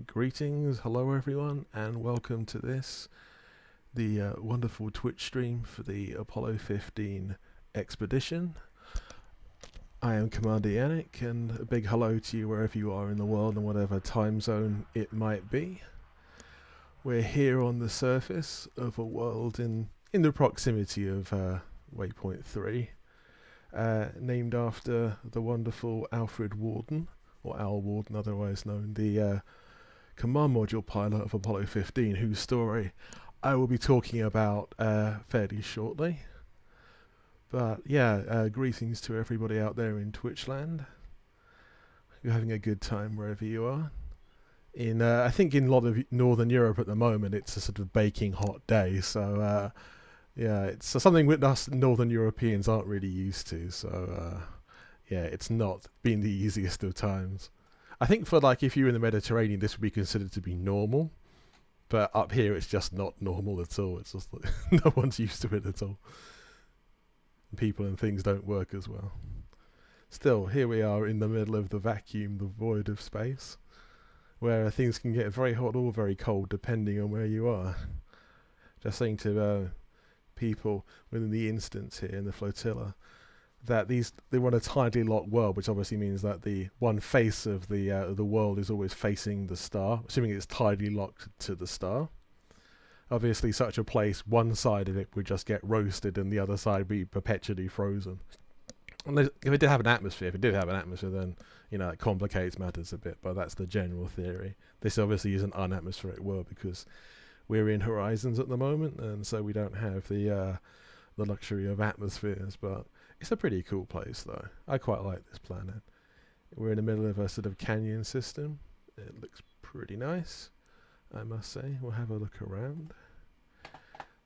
Greetings, hello everyone, and welcome to the wonderful Twitch stream for the Apollo 15 expedition. I am Commander Yannick, and a big hello to you wherever you are in the world and whatever time zone it might be. We're here on the surface of a world in the proximity of Waypoint 3, named after the wonderful Alfred Worden, or Al Worden otherwise known, the command module pilot of Apollo 15, whose story I will be talking about fairly shortly. But yeah, greetings to everybody out there in Twitchland. You're having a good time wherever you are. I think in a lot of Northern Europe at the moment, it's a sort of baking hot day. So yeah, it's something that us Northern Europeans aren't really used to. So yeah, it's not been the easiest of times. I think for if you're in the Mediterranean, this would be considered to be normal, but up here it's just not normal at all. It's just no one's used to it at all. People and things don't work as well. Still, here we are in the middle of the vacuum, the void of space, where things can get very hot or very cold depending on where you are. Just saying to people within the instance here in the flotilla, that they run a tidally locked world, which obviously means that the one face of the world is always facing the star, assuming it's tidally locked to the star. Obviously, such a place, one side of it would just get roasted, and the other side would be perpetually frozen. Unless, if it did have an atmosphere, then it complicates matters a bit. But that's the general theory. This obviously is an unatmospheric world because we're in horizons at the moment, and so we don't have the luxury of atmospheres, but it's a pretty cool place though. I quite like this planet. We're in the middle of a sort of canyon system. It looks pretty nice, I must say. We'll have a look around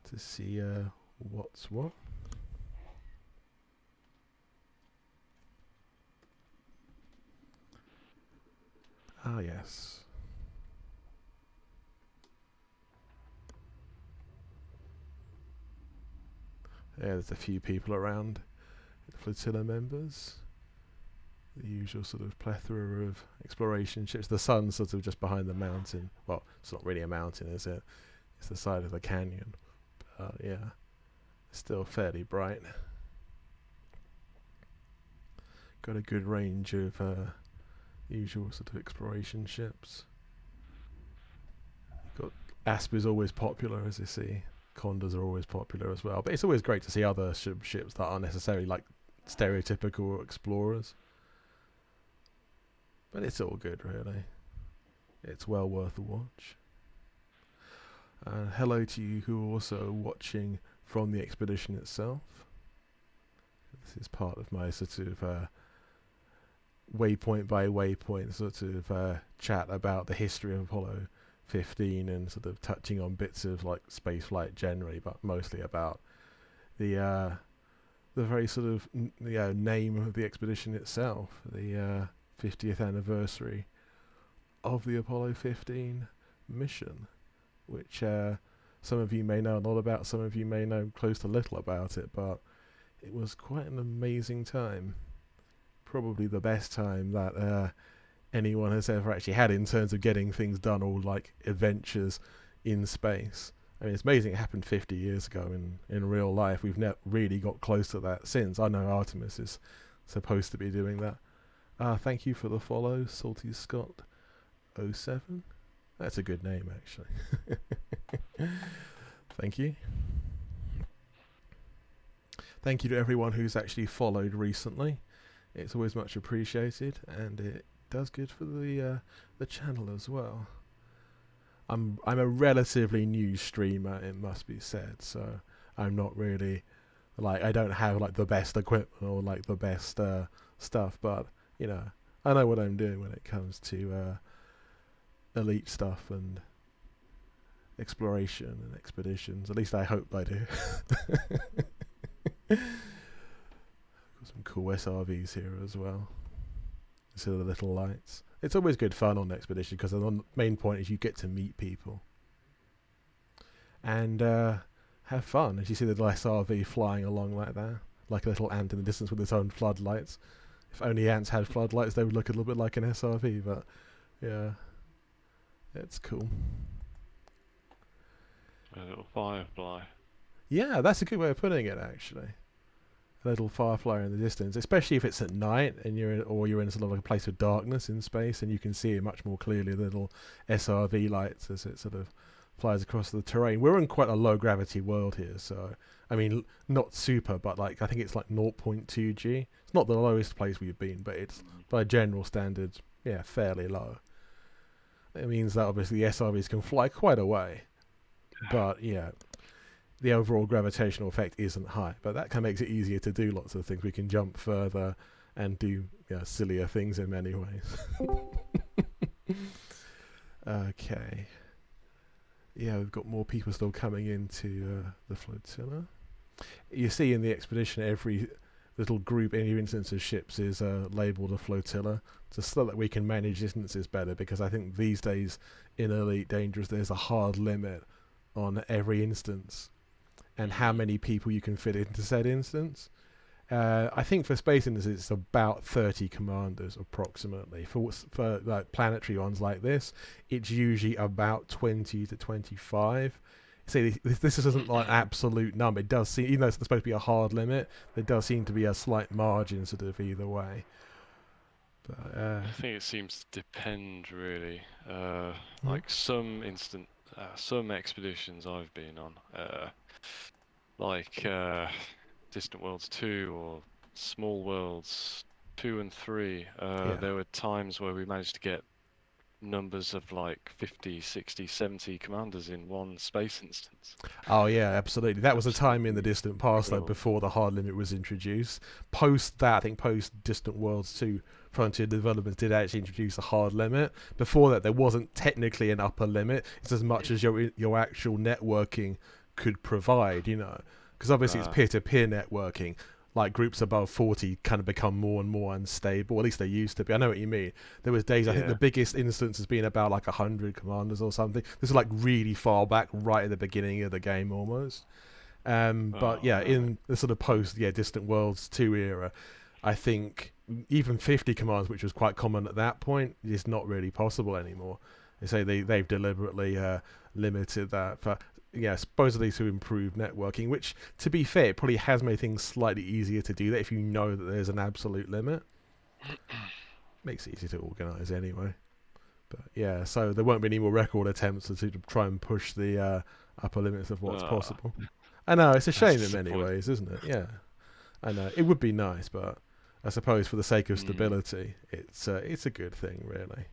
to see what's what. Ah yes. Yeah, there's a few people around. Flotilla members. The usual sort of plethora of exploration ships. The sun's sort of just behind the mountain. Well, it's not really a mountain, is it? It's the side of the canyon. But yeah, it's still fairly bright. Got a good range of usual sort of exploration ships. Got Asp is always popular, as you see. Condors are always popular as well, but it's always great to see other ships that aren't necessarily stereotypical explorers. But it's all good, really. It's well worth a watch. Hello to you who are also watching from the expedition itself. This is part of my sort of waypoint by waypoint sort of chat about the history of Apollo 15 and sort of touching on bits of spaceflight generally, but mostly about the very sort of name of the expedition itself, the 50th anniversary of the Apollo 15 mission, which some of you may know a lot about, some of you may know close to little about it, but it was quite an amazing time. Probably the best time that anyone has ever actually had in terms of getting things done, all adventures in space. I mean, it's amazing it happened 50 years ago in real life. We've never really got close to that since. I know Artemis is supposed to be doing that. Thank you for the follow, Salty Scott 07. That's a good name, actually. Thank you. Thank you to everyone who's actually followed recently. It's always much appreciated, and it does good for the channel as well. I'm a relatively new streamer, it must be said, so I'm not really I don't have the best equipment or the best stuff, but I know what I'm doing when it comes to elite stuff and exploration and expeditions. At least I hope I do. Got some cool SRVs here as well. See the little lights. It's always good fun on expedition because the main point is you get to meet people and have fun. As you see the little SRV flying along like that, like a little ant in the distance with its own floodlights. If only ants had floodlights, they would look a little bit like an SRV. But yeah, That's cool. A little firefly. Yeah, that's a good way of putting it, actually. A little firefly in the distance, especially if it's at night and you're in sort of like a place of darkness in space, and you can see it much more clearly. The little SRV lights as it sort of flies across the terrain. We're in quite a low gravity world here, so I mean, not super, but like I think it's like zero point 0.2 G. It's not the lowest place we've been, but it's by general standards, yeah, fairly low. It means that obviously the SRVs can fly quite a way, but yeah, the overall gravitational effect isn't high, but that kind of makes it easier to do lots of things. We can jump further and do sillier things in many ways. Okay. Yeah, we've got more people still coming into the flotilla. You see in the expedition, every little group, any instance of ships is labelled a flotilla, just so that we can manage distances better, because I think these days in Elite Dangerous there's a hard limit on every instance and how many people you can fit into said instance. I think for space instances it's about 30 commanders approximately. For like planetary ones like this, it's usually about 20 to 25. See, this isn't like an absolute number. It does seem, even though it's supposed to be a hard limit, there does seem to be a slight margin sort of either way. But, I think it seems to depend really. Like some expeditions I've been on, like Distant Worlds 2 or Small Worlds 2 and 3, there were times where we managed to get numbers of like 50, 60, 70 commanders in one space instance. Oh yeah, absolutely. That was a time in the distant past, though, before the hard limit was introduced. Post that, I think post Distant Worlds 2, Frontier Developments did actually introduce a hard limit. Before that, there wasn't technically an upper limit. It's as much as your actual networking could provide, because obviously it's peer-to-peer networking. Like groups above 40 kind of become more and more unstable. At least they used to be. I know what you mean. There was days, I think the biggest instance has been about like 100 commanders or something. This is like really far back, right at the beginning of the game almost. But yeah, in the sort of post Distant Worlds 2 era, I think even 50 commands, which was quite common at that point, is not really possible anymore. They say they've deliberately limited that for supposedly to improve networking, which, to be fair, probably has made things slightly easier to do that if you know that there's an absolute limit. Makes it easy to organise anyway. But yeah, so there won't be any more record attempts to try and push the upper limits of what's possible. I know, it's a shame in many ways, isn't it? Yeah, I know. It would be nice, but I suppose for the sake of stability, it's a good thing, really.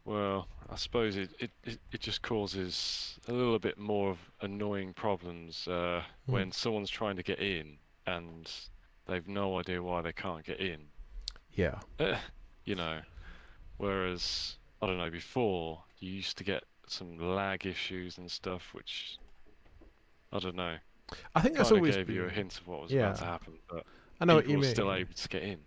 Well, I suppose it just causes a little bit more of annoying problems when someone's trying to get in and they've no idea why they can't get in. Yeah. Whereas, I don't know, before you used to get some lag issues and stuff, which, I don't know, I think that's always gave you a hint of what was about to happen, but I know people what you mean. were still able to get in.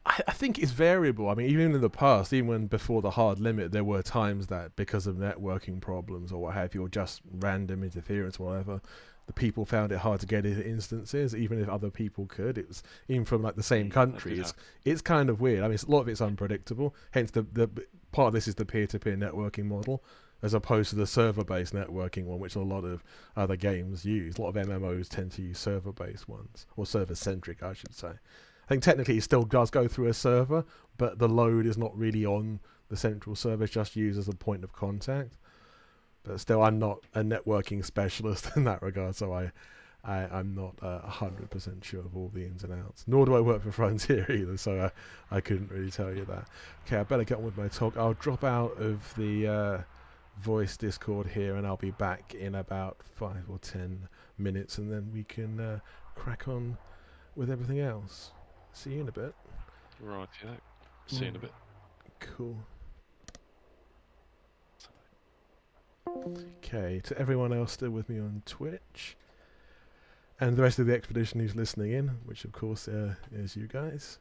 I think it's variable. I mean, even in the past, even when before the hard limit, there were times that because of networking problems or what have you, or just random interference or whatever, the people found it hard to get into instances, even if other people could. It was even from like the same country. It's kind of weird. I mean, a lot of it's unpredictable. Hence, the part of this is the peer-to-peer networking model, as opposed to the server-based networking one, which a lot of other games use. A lot of MMOs tend to use server-based ones, or server-centric, I should say. I think technically it still does go through a server, but the load is not really on the central server. It's just used as a point of contact. But still, I'm not a networking specialist in that regard, so I'm not 100% sure of all the ins and outs. Nor do I work for Frontier either, so I couldn't really tell you that. Okay, I better get on with my talk. I'll drop out of the voice Discord here, and I'll be back in about 5 or 10 minutes, and then we can crack on with everything else. See you in a bit. Right, yeah. See you in a bit. Cool. Okay, to everyone else still with me on Twitch, and the rest of the expedition who's listening in, which of course is you guys.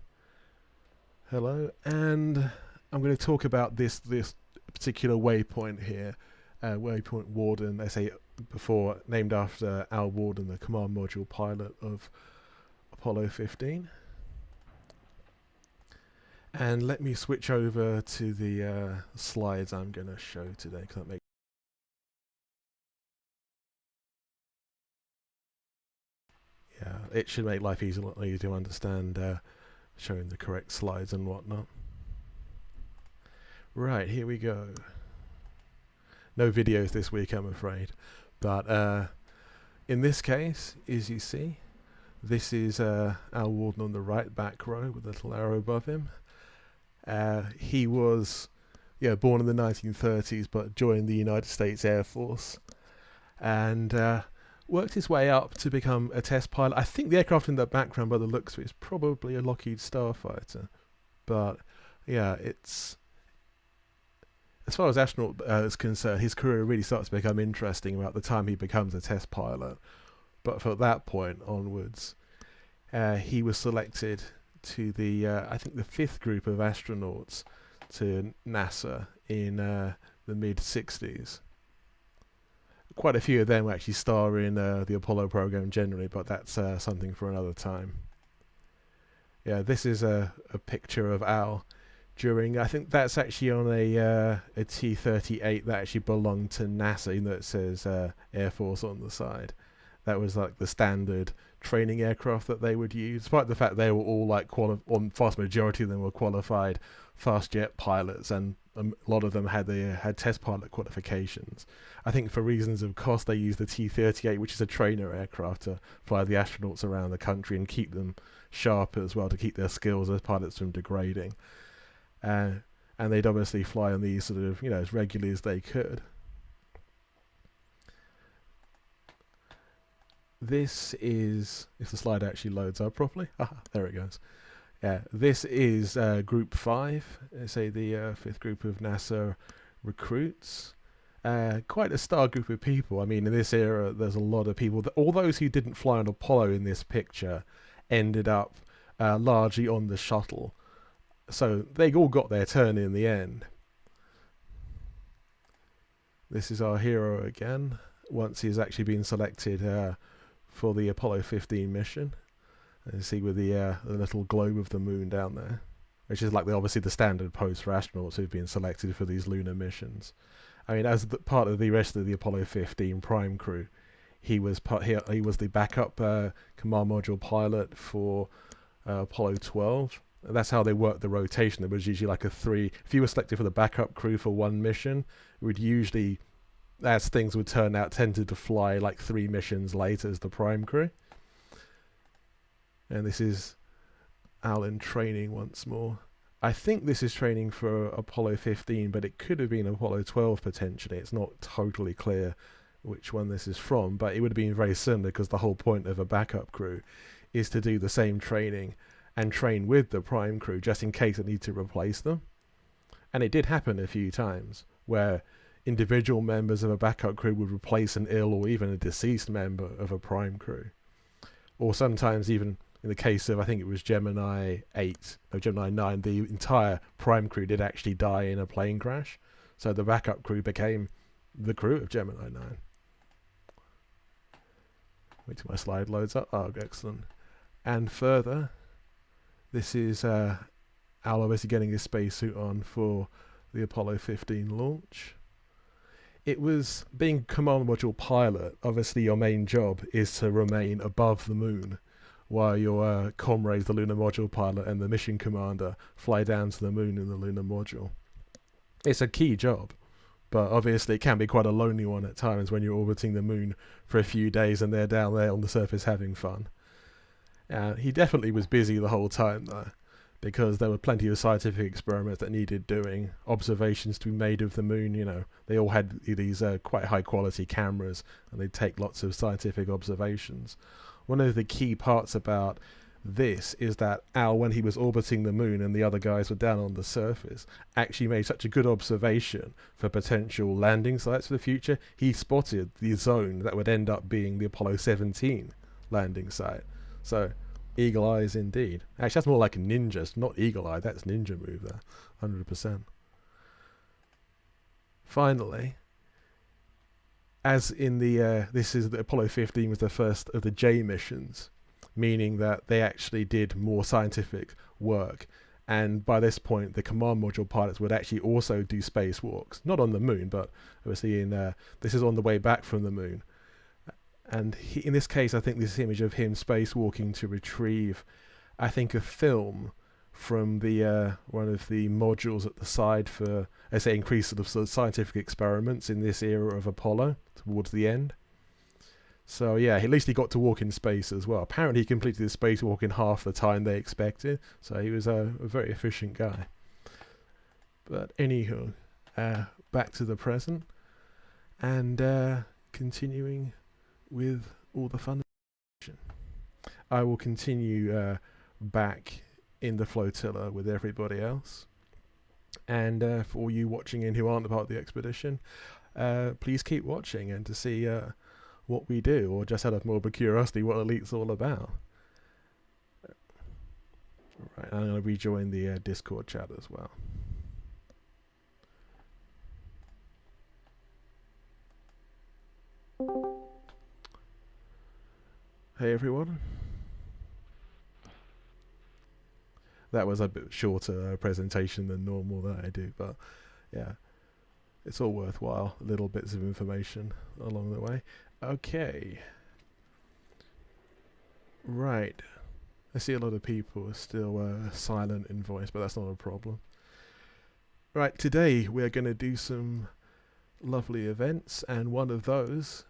Hello, and I'm going to talk about this particular waypoint here, Waypoint Worden. They say before named after Al Worden, the command module pilot of Apollo 15. And let me switch over to the slides I'm going to show today, because that makes it should make life easier to understand, showing the correct slides and whatnot. Right, here we go. No videos this week, I'm afraid, but in this case, as you see, this is Al Worden on the right back row with a little arrow above him. He was born in the 1930s, but joined the United States Air Force and worked his way up to become a test pilot. I think the aircraft in the background, by the looks of it, is probably a Lockheed Starfighter. But yeah, it's, as far as astronaut is concerned, his career really starts to become interesting about the time he becomes a test pilot. But from that point onwards, he was selected to the I think the 5th group of astronauts to NASA in the mid-60s. Quite a few of them actually star in the Apollo program generally, but that's something for another time. Yeah, this is a picture of Al during, I think that's actually on a T-38 that actually belonged to NASA, even though it says Air Force on the side. That was like the standard training aircraft that they would use, despite the fact they were all like vast majority of them were qualified fast jet pilots, and a lot of them had test pilot qualifications. I think for reasons of cost, they used the T-38, which is a trainer aircraft, to fly the astronauts around the country and keep them sharp as well, to keep their skills as pilots from degrading. And they'd obviously fly on these sort of, as regularly as they could. This is, if the slide actually loads up properly, there it goes. Yeah, this is Group 5, say the 5th group of NASA recruits. Quite a star group of people. I mean, in this era, there's a lot of people. All those who didn't fly on Apollo in this picture ended up largely on the shuttle. So they all got their turn in the end. This is our hero again, once he's actually been selected for the Apollo 15 mission. And you see with the little globe of the moon down there, which is like obviously the standard pose for astronauts who've been selected for these lunar missions. I mean, as part of the rest of the Apollo 15 prime crew, he was the backup command module pilot for Apollo 12. And that's how they worked the rotation. It was usually like a 3. If you were selected for the backup crew for one mission, it would usually, as things would turn out, tended to fly like 3 missions later as the prime crew. And this is Alan training once more. I think this is training for Apollo 15, but it could have been Apollo 12 potentially. It's not totally clear which one this is from, but it would have been very similar, because the whole point of a backup crew is to do the same training and train with the prime crew just in case it needs to replace them. And it did happen a few times where individual members of a backup crew would replace an ill or even a deceased member of a prime crew. Or sometimes even in the case of, I think it was Gemini 9, the entire prime crew did actually die in a plane crash. So the backup crew became the crew of Gemini 9. Wait till my slide loads up. Oh, excellent. And further, this is Al obviously getting his spacesuit on for the Apollo 15 launch. It was being command module pilot. Obviously, your main job is to remain above the moon, while your comrades, the lunar module pilot and the mission commander, fly down to the moon in the lunar module. It's a key job, but obviously it can be quite a lonely one at times when you're orbiting the moon for a few days and they're down there on the surface having fun. He definitely was busy the whole time though, because there were plenty of scientific experiments that needed doing, observations to be made of the moon. They all had these quite high quality cameras, and they'd take lots of scientific observations. One of the key parts about this is that Al, when he was orbiting the moon and the other guys were down on the surface, actually made such a good observation for potential landing sites for the future. He spotted the zone that would end up being the Apollo 17 landing site. So, eagle eyes indeed. Actually, that's more like a ninja, not eagle eye. That's ninja move there, 100%. Finally, as in the this is the Apollo 15 was the first of the J missions, meaning that they actually did more scientific work, And by this point, the command module pilots would actually also do spacewalks, not on the moon, but obviously this is on the way back from the moon. And in this case, I think this image of him spacewalking to retrieve, I think, a film from the one of the modules at the side for, as they increase sort of scientific experiments in this era of Apollo towards the end. So yeah, at least he got to walk in space as well. Apparently he completed his spacewalk in half the time they expected, so he was a very efficient guy. But anywho, back to the present, and continuing with all the fun. I will continue back in the flotilla with everybody else. And for all you watching in who aren't part of the expedition, please keep watching and to see what we do, or just out of morbid curiosity, what Elite's all about. Right, I'm going to rejoin the Discord chat as well. Hey everyone. That was a bit shorter presentation than normal that I do, but yeah, it's all worthwhile. Little bits of information along the way. Okay. Right. I see a lot of people are still silent in voice, but that's not a problem. Right, today we're going to do some lovely events, and one of those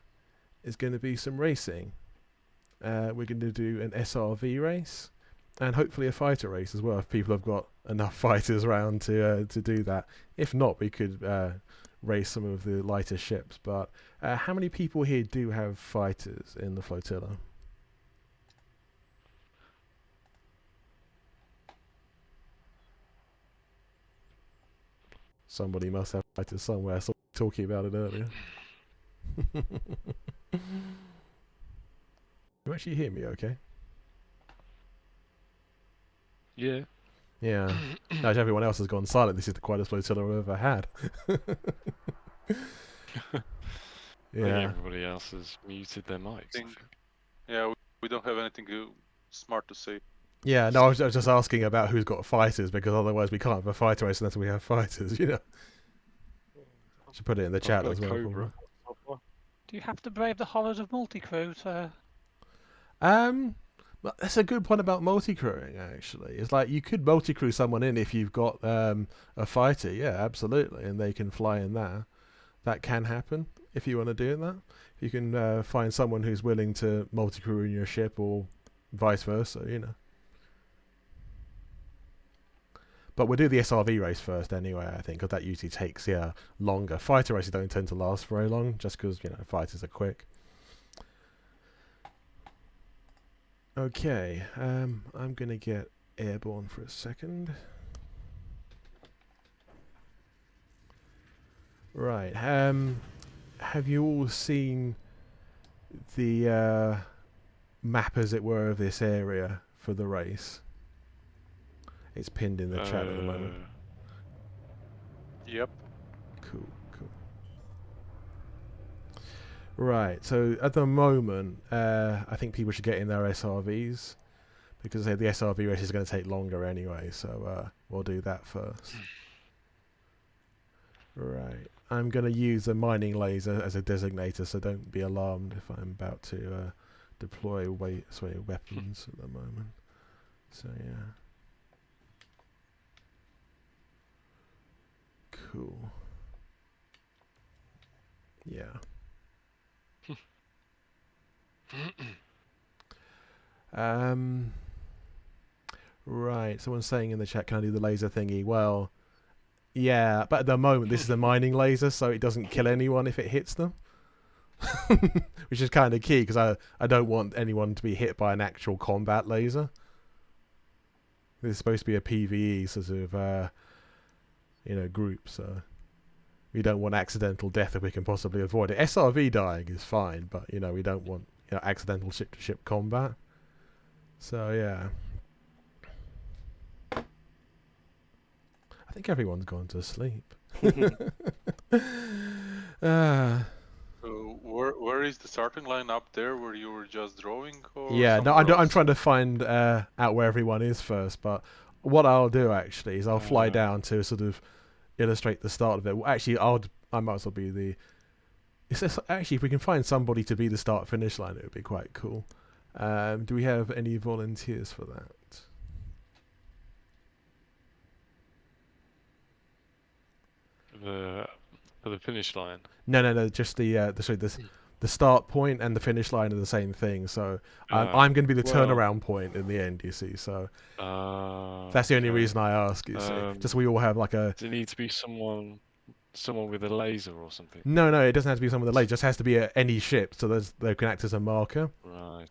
is going to be some racing. We're going to do an SRV race, and hopefully a fighter race as well, if people have got enough fighters around to do that. If not, we could race some of the lighter ships. But how many people here do have fighters in the flotilla? Somebody must have fighters somewhere. I saw talking about it earlier. You actually hear me okay? Yeah. Yeah. Now everyone else has gone silent. This is the quietest flotilla I've ever had. Yeah. Everybody else has muted their mics. Yeah, we don't have anything smart to say. Yeah, no, I was just asking about who's got fighters, because otherwise we can't have a fighter race unless we have fighters, you know. Should put it in the chat as well. Do you have to brave the horrors of multi-crew to... Well, that's a good point about multi-crewing, actually. It's like you could multi-crew someone in if you've got a fighter, yeah, absolutely, and they can fly in there. That can happen if you want to do that. You can find someone who's willing to multi-crew in your ship, or vice versa, you know. But we'll do the SRV race first anyway, I think, because that usually takes, longer. Fighter races don't tend to last very long, just because, you know, fighters are quick. Okay, I'm going to get airborne for a second. Right, have you all seen the map, as it were, of this area for the race? It's pinned in the chat at the moment. Yep. Cool. Right, so at the moment, I think people should get in their SRVs, because the SRV race is going to take longer anyway, so we'll do that first. Right, I'm going to use a mining laser as a designator, so don't be alarmed if I'm about to deploy weapons at the moment. So yeah. Cool. Yeah. Right, someone's saying in the chat, can I do the laser thingy? Well, yeah, but at the moment this is a mining laser, so it doesn't kill anyone if it hits them. Which is kind of key, because I don't want anyone to be hit by an actual combat laser. This is supposed to be a PvE sort of group, so we don't want accidental death if we can possibly avoid it. SRV dying is fine, but we don't want accidental ship-to-ship combat. So yeah, I think everyone's gone to sleep. So where is the starting line? Up there where you were just drawing? Or yeah, no, I'm else? trying to find out where everyone is first, but what I'll do actually is I'll fly down to sort of illustrate the start of it. Well, actually, I might as well be the. Actually, if we can find somebody to be the start-finish line, it would be quite cool. Do we have any volunteers for that? For the finish line. No. Just the start point and the finish line are the same thing. So I'm going to be the turnaround point in the end. You see, so that's the only reason I ask. You see, just we all have like a. Does it need to be someone with a laser or something? No, it doesn't have to be someone with a laser. It just has to be any ship, so they can act as a marker. Right.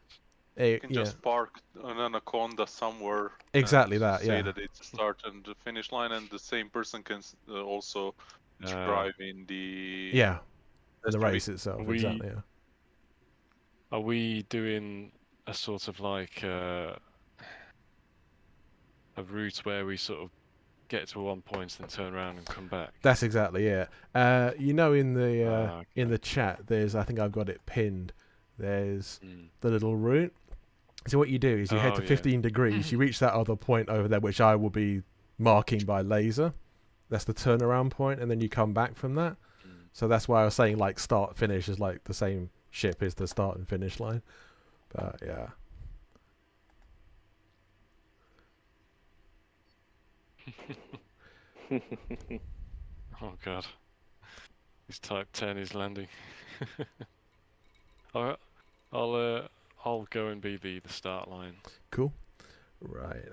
You can just park an anaconda somewhere. Exactly that. Say that it's a start and the finish line, and the same person can also drive in the the race itself. Exactly. Yeah. Are we doing a sort of like a route where we sort of get to one point and turn around and come back? That's exactly in the chat, I think I've got it pinned. There's the little route. So what you do is you head to 15 degrees. You reach that other point over there, which I will be marking by laser. That's the turnaround point, and then you come back from that. So that's why I was saying like start finish is like the same ship is the start and finish line. But yeah. Oh god. His Type 10 is landing. Alright. I'll go and be the start line. Cool. Right.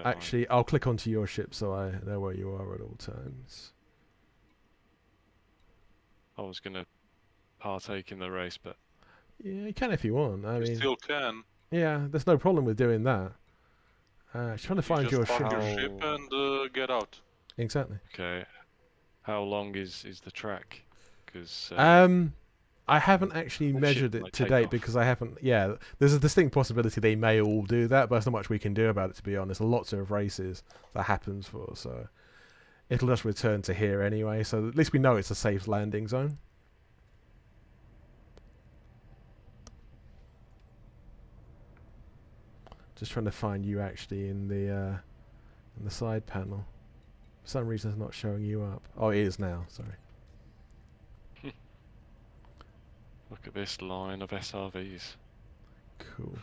Actually, I'll click onto your ship so I know where you are at all times. I was gonna partake in the race, but yeah, you can if you want. I mean, still can. Yeah, there's no problem with doing that. Trying to find your ship. Your ship and get out. Exactly. Okay. How long is the track? Because I haven't actually measured it to date because I haven't. Yeah, there's a distinct possibility they may all do that, but there's not much we can do about it, to be honest. Lots of races that happens for, so it'll just return to here anyway. So at least we know it's a safe landing zone. Just trying to find you actually in the side panel. For some reason, it's not showing you up. Oh, it is now. Sorry. Look at this line of SRVs. Cool.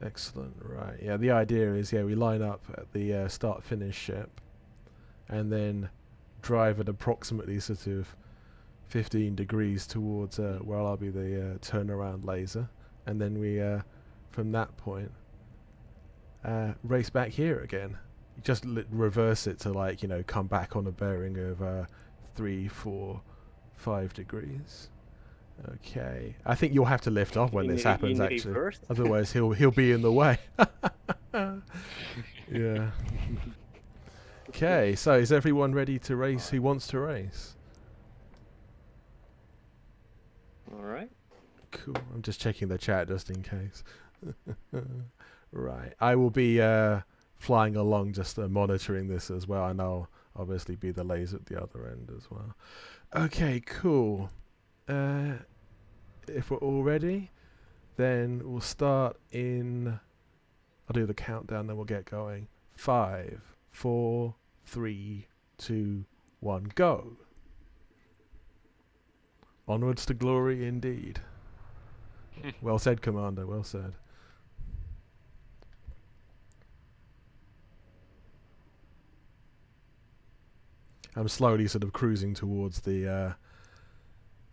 Excellent. Right. Yeah. The idea is, we line up at the start-finish ship, and then drive at approximately sort of 15 degrees towards where I'll be the turnaround laser, and then we from that point race back here again. Just reverse it to come back on a bearing of 3, 4, 5 degrees. Okay, I think you'll have to lift off when this happens actually. Otherwise he'll be in the way. Yeah. Okay, so is everyone ready to race? Who wants to race? Alright. Cool. I'm just checking the chat just in case. Right. I will be flying along just monitoring this as well, and I'll obviously be the laser at the other end as well. Okay, cool. If we're all ready, then we'll start in... I'll do the countdown, then we'll get going. 5, 4, 3, 2, 1, go. Onwards to glory indeed. Well said, Commander, well said. I'm slowly sort of cruising towards the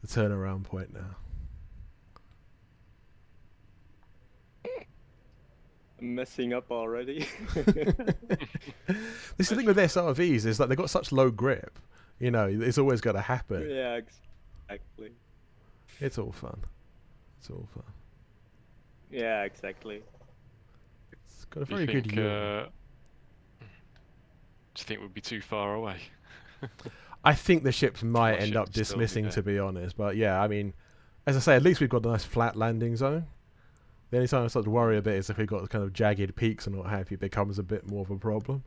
turnaround point now. Messing up already. This is the thing with SRVs is that they've got such low grip. It's always got to happen. Yeah, exactly. It's all fun. It's all fun. Yeah, exactly. It's got a very good yaw. Do you think we'd be too far away? I think the ships might end up dismissing, to be honest. But yeah, I mean, as I say, at least we've got a nice flat landing zone. The only time I start to worry a bit is if we've got kind of jagged peaks and what have you, it becomes a bit more of a problem.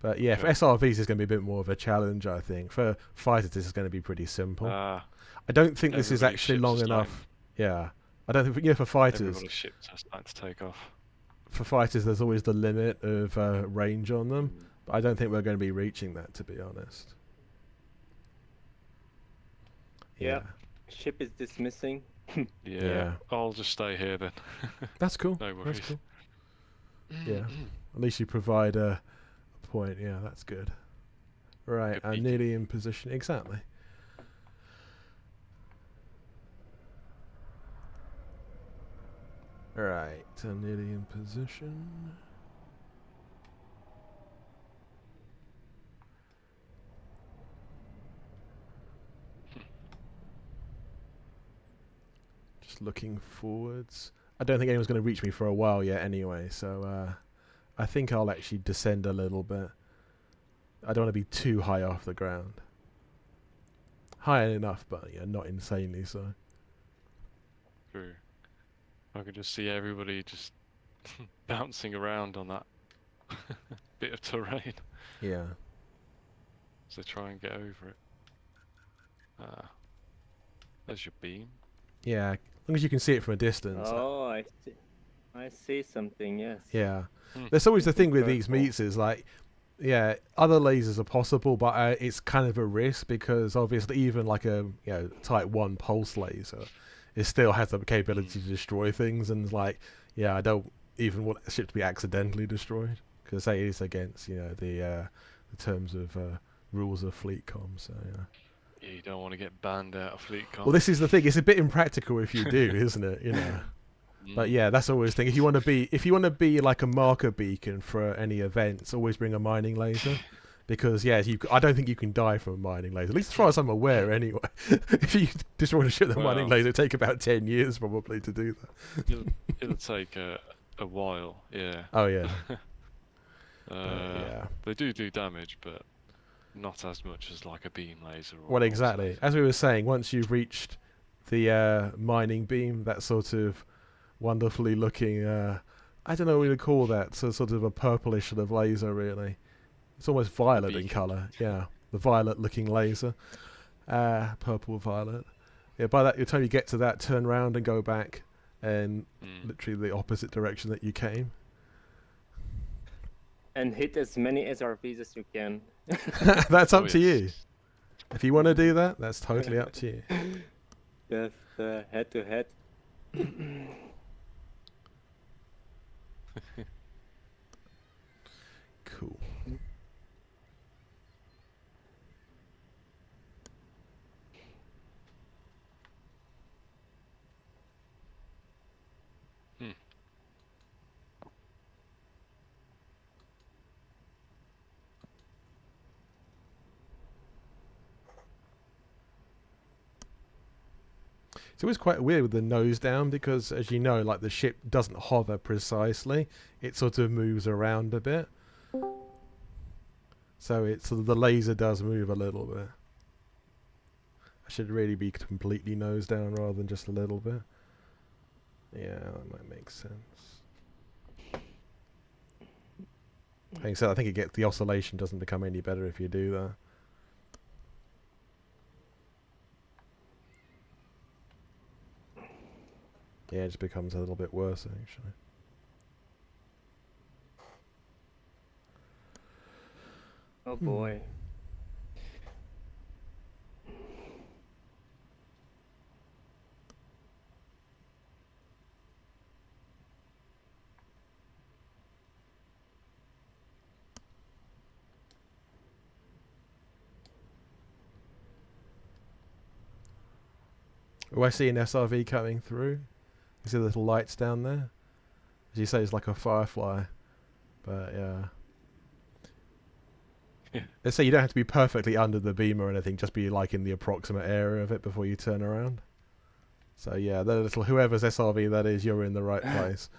But yeah, for SRVs, it's going to be a bit more of a challenge, I think. For fighters, this is going to be pretty simple. I don't think this is actually long enough. Yeah. I don't think, for fighters. Everybody's ships are starting to take off. For fighters, there's always the limit of range on them. But I don't think we're going to be reaching that, to be honest. Yeah. Ship is dismissing. Yeah. I'll just stay here then. That's cool. No worries. That's cool. Yeah. At least you provide a point. Yeah, that's good. Right, I'm nearly in position. Exactly. Right, I'm nearly in position. Just looking forwards. I don't think anyone's going to reach me for a while yet anyway, so I think I'll actually descend a little bit. I don't want to be too high off the ground. High enough, but yeah, not insanely so. True. I can just see everybody just bouncing around on that bit of terrain. Yeah. So try and get over it. There's your beam. Yeah, as long as you can see it from a distance. Oh, I see. I see something, yes. Yeah. There's always the thing with these meets is like, yeah, other lasers are possible, but it's kind of a risk because obviously even like a Type 1 pulse laser, it still has the capability to destroy things, and like, yeah, I don't even want the ship to be accidentally destroyed because say it is against the terms of rules of fleet comms. So yeah. Yeah, you don't want to get banned out of fleet comms. Well, this is the thing. It's a bit impractical if you do, isn't it? But yeah, that's always the thing. If you want to be like a marker beacon for any events, always bring a mining laser, because I don't think you can die from a mining laser. At least as far as I'm aware, anyway. If you destroy a ship with a mining laser, it'll take about 10 years probably to do that. It'll take a while. Yeah. Oh yeah. Yeah. They do damage, but not as much as like a beam laser. Well, exactly. As we were saying, once you've reached the mining beam, that sort of wonderfully looking, I don't know what to call that, so sort of a purplish sort of laser, really. It's almost violet in colour. Yeah, the violet looking laser. Purple violet. Yeah, by the time you get to that, turn around and go back, and literally the opposite direction that you came. And hit as many SRVs as you can. That's up to you. If you want to do that, that's totally up to you. Yes, head to head. Cool. It's always quite weird with the nose down because, as you know, like the ship doesn't hover precisely. It sort of moves around a bit. So it's sort of the laser does move a little bit. I should really be completely nose down rather than just a little bit. Yeah, that might make sense. Having said, I think the oscillation doesn't become any better if you do that. Yeah, it just becomes a little bit worse, actually. Oh boy. Oh, I see an SRV coming through. You see the little lights down there? As you say, it's like a firefly. But yeah. Let's say you don't have to be perfectly under the beam or anything, just be like in the approximate area of it before you turn around. So yeah, the little whoever's SRV that is, you're in the right place.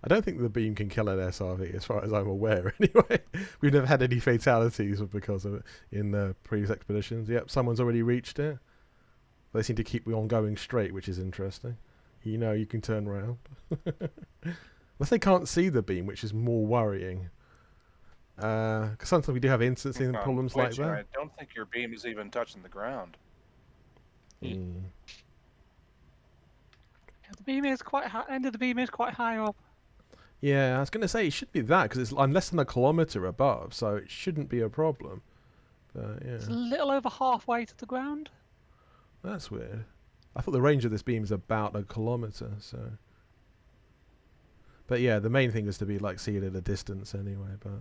I don't think the beam can kill an SRV as far as I'm aware anyway. We've never had any fatalities because of it in previous expeditions. Yep, someone's already reached it. They seem to keep on going straight, which is interesting. You know, you can turn around. Unless they can't see the beam, which is more worrying. Because sometimes we do have instancing problems like Twitching, that. I don't think your beam is even touching the ground. Mm. Yeah, the beam is quite high. End of the beam is quite high up. Yeah, I was going to say it should be that because I'm less than a kilometre above, so it shouldn't be a problem. But yeah, It's a little over halfway to the ground. that's weird. I thought the range of this beam is about a kilometre, so. But yeah, the main thing is to be like see it at a distance anyway. But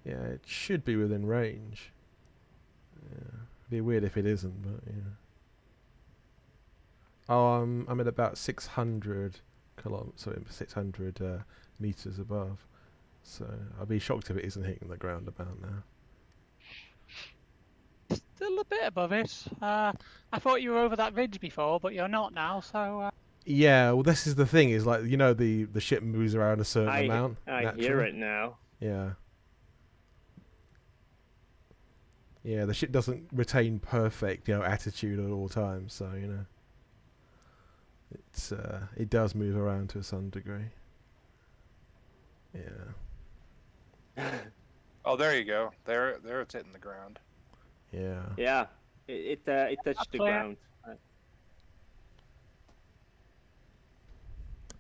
yeah, it should be within range. Yeah, it'd be weird if it isn't, but yeah. Oh, I'm at about 600 meters above. So I'll be shocked if it isn't hitting the ground about now. Still a bit above it. I thought you were over that ridge before, but you're not now. So. Yeah, well, this is the thing. Is like the ship moves around a certain amount. I hear it now. Yeah. Yeah, the ship doesn't retain perfect, attitude at all times. So it's it does move around to some degree. Yeah. Oh, there you go. There it's hitting the ground. Yeah. Yeah, it touched the Clear. ground.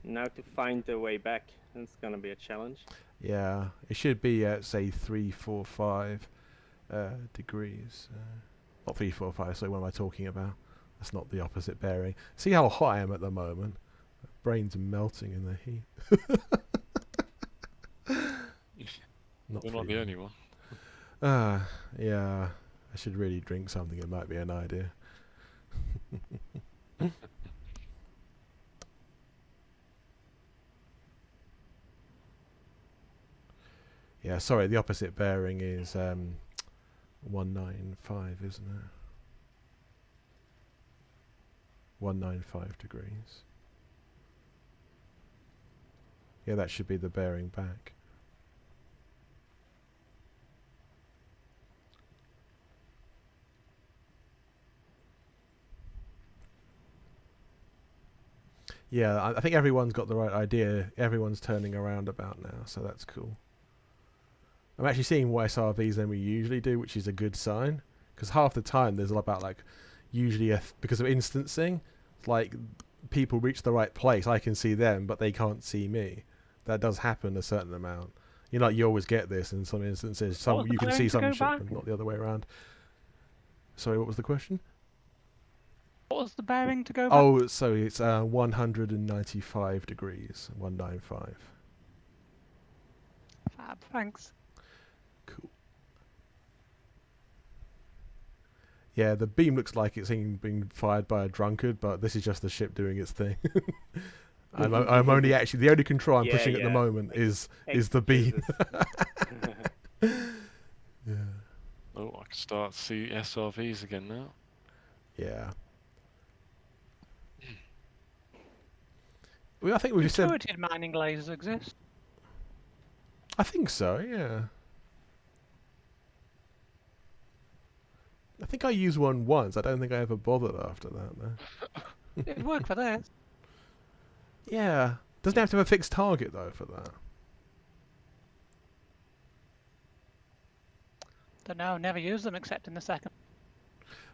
Now to find the way back, that's gonna be a challenge. Yeah, it should be at say 3, 4, 5 degrees. Not 3, 4, 5. So what am I talking about? That's not the opposite bearing. See how hot I am at the moment. Brain's melting in the heat. You're not the only one. Yeah. I should really drink something. It might be an idea. Yeah, sorry, the opposite bearing is 195, isn't it? 195 degrees. Yeah, that should be the bearing back. Yeah, I think everyone's got the right idea. Everyone's turning around about now, so that's cool. I'm actually seeing more SRVs than we usually do, which is a good sign. Because half the time there's about usually because of instancing, like people reach the right place. I can see them, but they can't see me. That does happen a certain amount. You always get this in some instances. You can see some ship and not the other way around. Sorry, what was the question? What was the bearing to go back? Oh, so it's 195 degrees, 195. Fab, thanks. Cool. Yeah, the beam looks like it's being fired by a drunkard, but this is just the ship doing its thing. I'm only actually the only control I'm pushing at the moment is the beam. Yeah. Oh, I can start to see SRVs again now. Yeah. Well, I think we've said. Turreted mining lasers exist. I think so. Yeah. I think I used one once. I don't think I ever bothered after that, though. It'd work for this. Yeah. Doesn't have to have a fixed target, though, for that. Don't know. Never used them except in the second.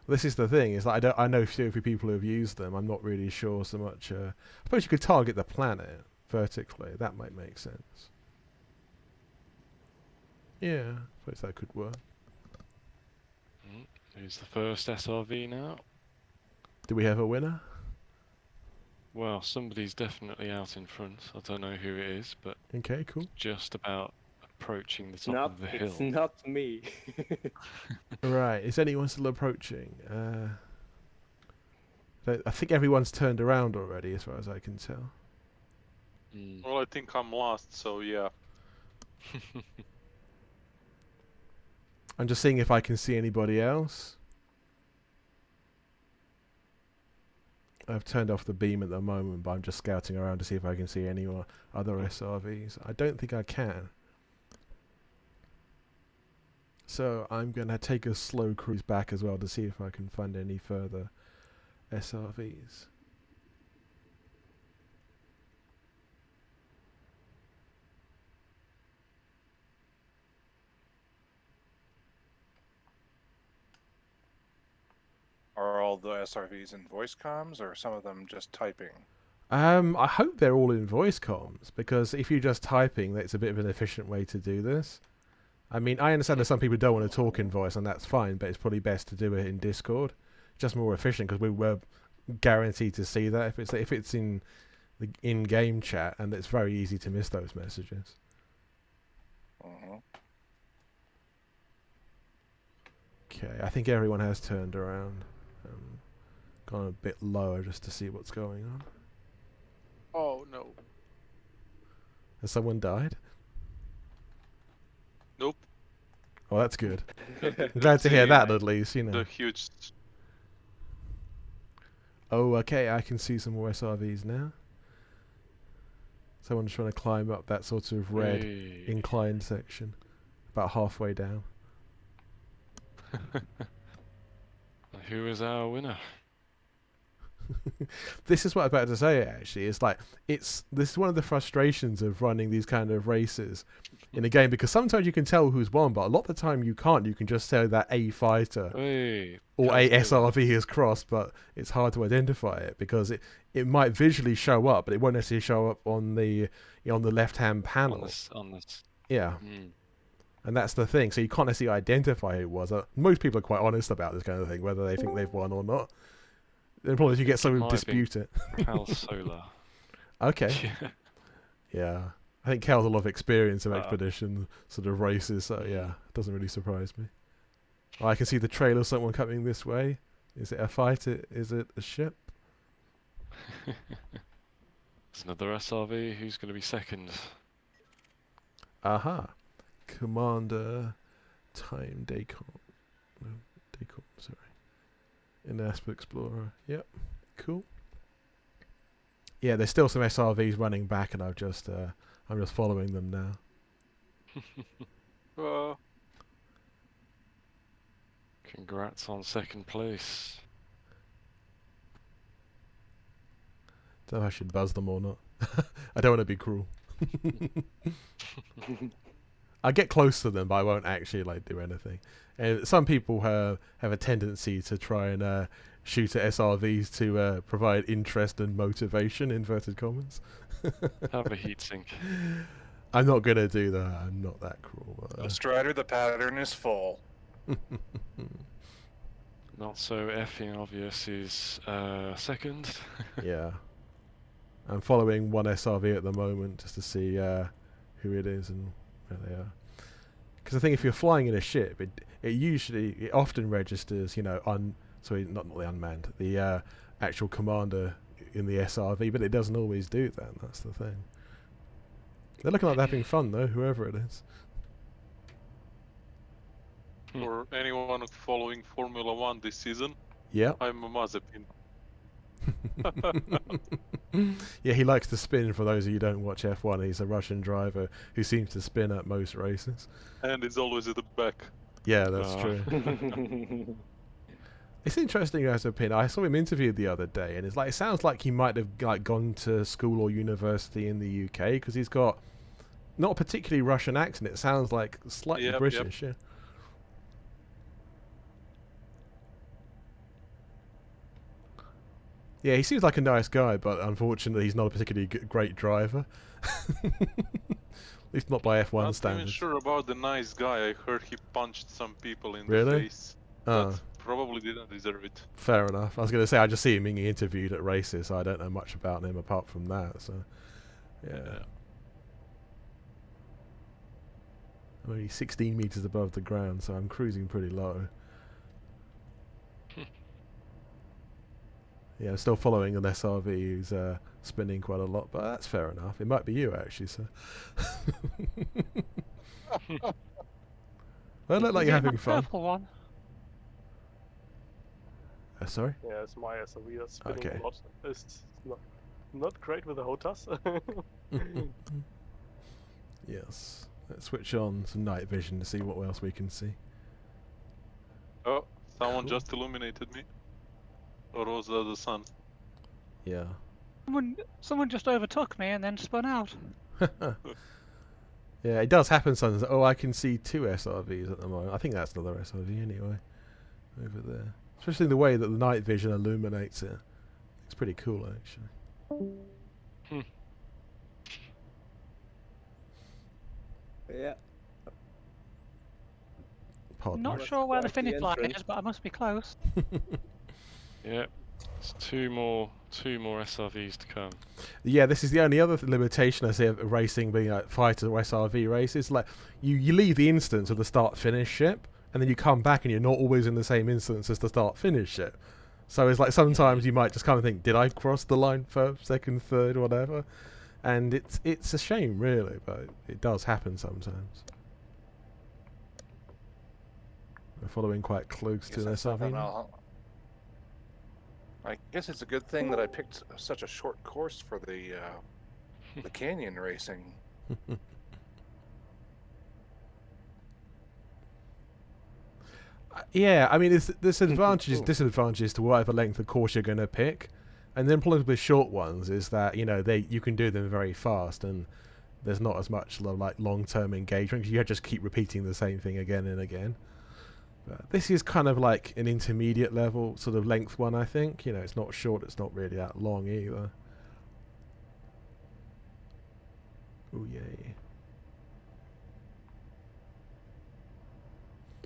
This is the thing. Is like I know a few people who have used them. I'm not really sure so much. I suppose you could target the planet vertically. That might make sense. Yeah, I suppose that could work. Who's the first SRV now? Do we have a winner? Well, somebody's definitely out in front. I don't know who it is, but Okay, cool. just about approaching the top of the hill. It's not me. Right, is anyone still approaching? I think everyone's turned around already, as far as I can tell. Well, I think I'm lost, so yeah. I'm just seeing if I can see anybody else. I've turned off the beam at the moment, but I'm just scouting around to see if I can see any other SRVs. I don't think I can. So I'm going to take a slow cruise back as well to see if I can find any further SRVs. all the SRVs in voice comms, or some of them just typing? I hope they're all in voice comms, because if you're just typing, that's a bit of an efficient way to do this. I mean, I understand that some people don't want to talk in voice, and that's fine, but it's probably best to do it in Discord. Just more efficient, because we were guaranteed to see that if it's in the in-game chat, and it's very easy to miss those messages. Okay, I think everyone has turned around. Gone a bit lower just to see what's going on. Oh no. Has someone died? Nope. Oh, that's good. I'm glad to hear that, at least, you know. The huge. Oh, okay, I can see some more SRVs now. Someone's trying to climb up that sort of red inclined section. About halfway down. Who is our winner? This is what I'm about to say, actually. It's like, this is one of the frustrations of running these kind of races in a game, because sometimes you can tell who's won, but a lot of the time you can't. You can just tell that a fighter or a SRV is crossed, but it's hard to identify it, because it might visually show up, but it won't necessarily show up on the left-hand panel. On this. Yeah. And that's the thing. So you can't necessarily identify who it was. Most people are quite honest about this kind of thing, whether they think they've won or not. The problem is you get someone who dispute it. Cal Solar. Okay. Yeah. I think Cal's a lot of experience of expedition sort of races, so yeah, it doesn't really surprise me. Oh, I can see the trail of someone coming this way. Is it a fight? Is it a ship? There's another SRV. Who's going to be second? Aha. Commander Time Dacon. No, Dacon, sorry. In Asper Explorer. Yep. Cool. Yeah, there's still some SRVs running back, and I'm just following them now. Congrats on second place. Don't know if I should buzz them or not. I don't want to be cruel. I get close to them, but I won't actually do anything. And some people have a tendency to try and shoot at SRVs to provide interest and motivation, inverted commas. Have a heatsink. I'm not gonna do that. I'm not that cruel. Strider, the pattern is full. Not so effing obvious is second. Yeah. I'm following one SRV at the moment just to see who it is and where they are. Because I think if you're flying in a ship, it often registers, not the unmanned, the actual commander in the SRV, but it doesn't always do that. That's the thing. They're looking like they're having fun though, whoever it is. For anyone following Formula 1 this season, Yeah. I'm a Mazepin. Yeah, he likes to spin. For those of you who don't watch F1, he's a Russian driver who seems to spin at most races. And is always at the back. Yeah, that's true. It's interesting as a pin. I saw him interviewed the other day, and it sounds like he might have gone to school or university in the UK, because he's got not a particularly Russian accent. It sounds like slightly British. Yeah. Yeah, he seems like a nice guy, but unfortunately he's not a particularly great driver. At least not by F1 standards. I'm not even sure about the nice guy. I heard he punched some people in Really? the face. Oh. But probably didn't deserve it. Fair enough. I was going to say, I just see him being interviewed at races, so I don't know much about him apart from that. So, yeah. I'm only 16 meters above the ground, so I'm cruising pretty low. Yeah, I'm still following an SRV who's spinning quite a lot, but that's fair enough. It might be you, actually, so. Well, it looked like you're having fun. Purple one. Sorry? Yeah, it's my SRV that's spinning Okay. a lot. It's not great with the HOTAS. Yes. Let's switch on some night vision to see what else we can see. Oh, someone Cool. just illuminated me. Or was that the sun? Yeah. Someone just overtook me and then spun out. Yeah, it does happen sometimes. Oh, I can see two SRVs at the moment. I think that's another SRV anyway. Over there. Especially the way that the night vision illuminates it. It's pretty cool, actually. Yeah. Pardon. Not That's sure where the quite the finish line entrance. is, but I must be close. Yeah. It's two more SRVs to come. Yeah, this is the only other limitation I see of racing being like fighter or SRV races. Like you leave the instance of the start-finish ship, and then you come back, and you're not always in the same instance as the start-finish ship. So it's like sometimes you might just kind of think, did I cross the line first, second, third, whatever? And it's a shame, really, but it does happen sometimes. We're following quite close to an SRV now. I guess it's a good thing that I picked such a short course for the canyon racing. Yeah, I mean, there's advantages, disadvantages to whatever length of course you're going to pick, and then probably with short ones is that you can do them very fast, and there's not as much like long-term engagement. You just keep repeating the same thing again and again. But this is kind of like an intermediate level sort of length one, I think. It's not short, it's not really that long either. Oh yay.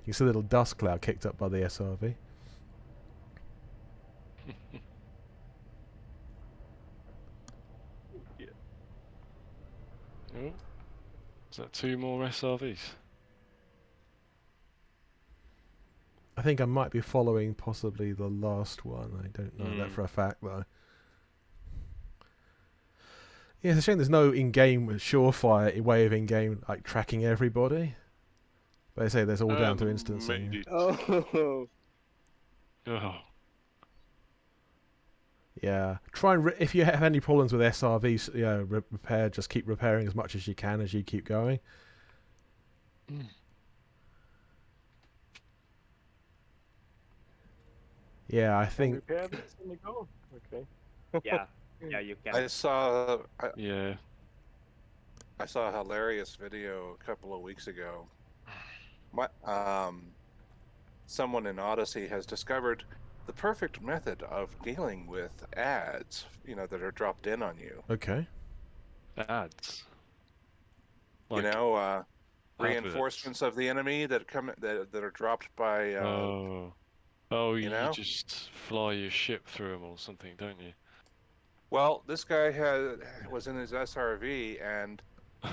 You see a little dust cloud kicked up by the SRV. Yeah. Oh. Is that two more SRVs? I think I might be following possibly the last one. I don't know that for a fact, though. Yeah, it's a shame there's no in-game surefire way of in-game like tracking everybody. But I say there's all down to instancing. Maybe. Oh. Oh. Yeah, try and if you have any problems with SRVs, repair. Just keep repairing as much as you can as you keep going. Yeah, I think. Repair this in the go. Okay. Yeah. Yeah, you can. I saw Yeah. I saw a hilarious video a couple of weeks ago. Someone in Odyssey has discovered the perfect method of dealing with ads, that are dropped in on you. Okay. Ads. Reinforcements of the enemy that are dropped by. You just fly your ship through them or something, don't you? Well, this guy was in his SRV and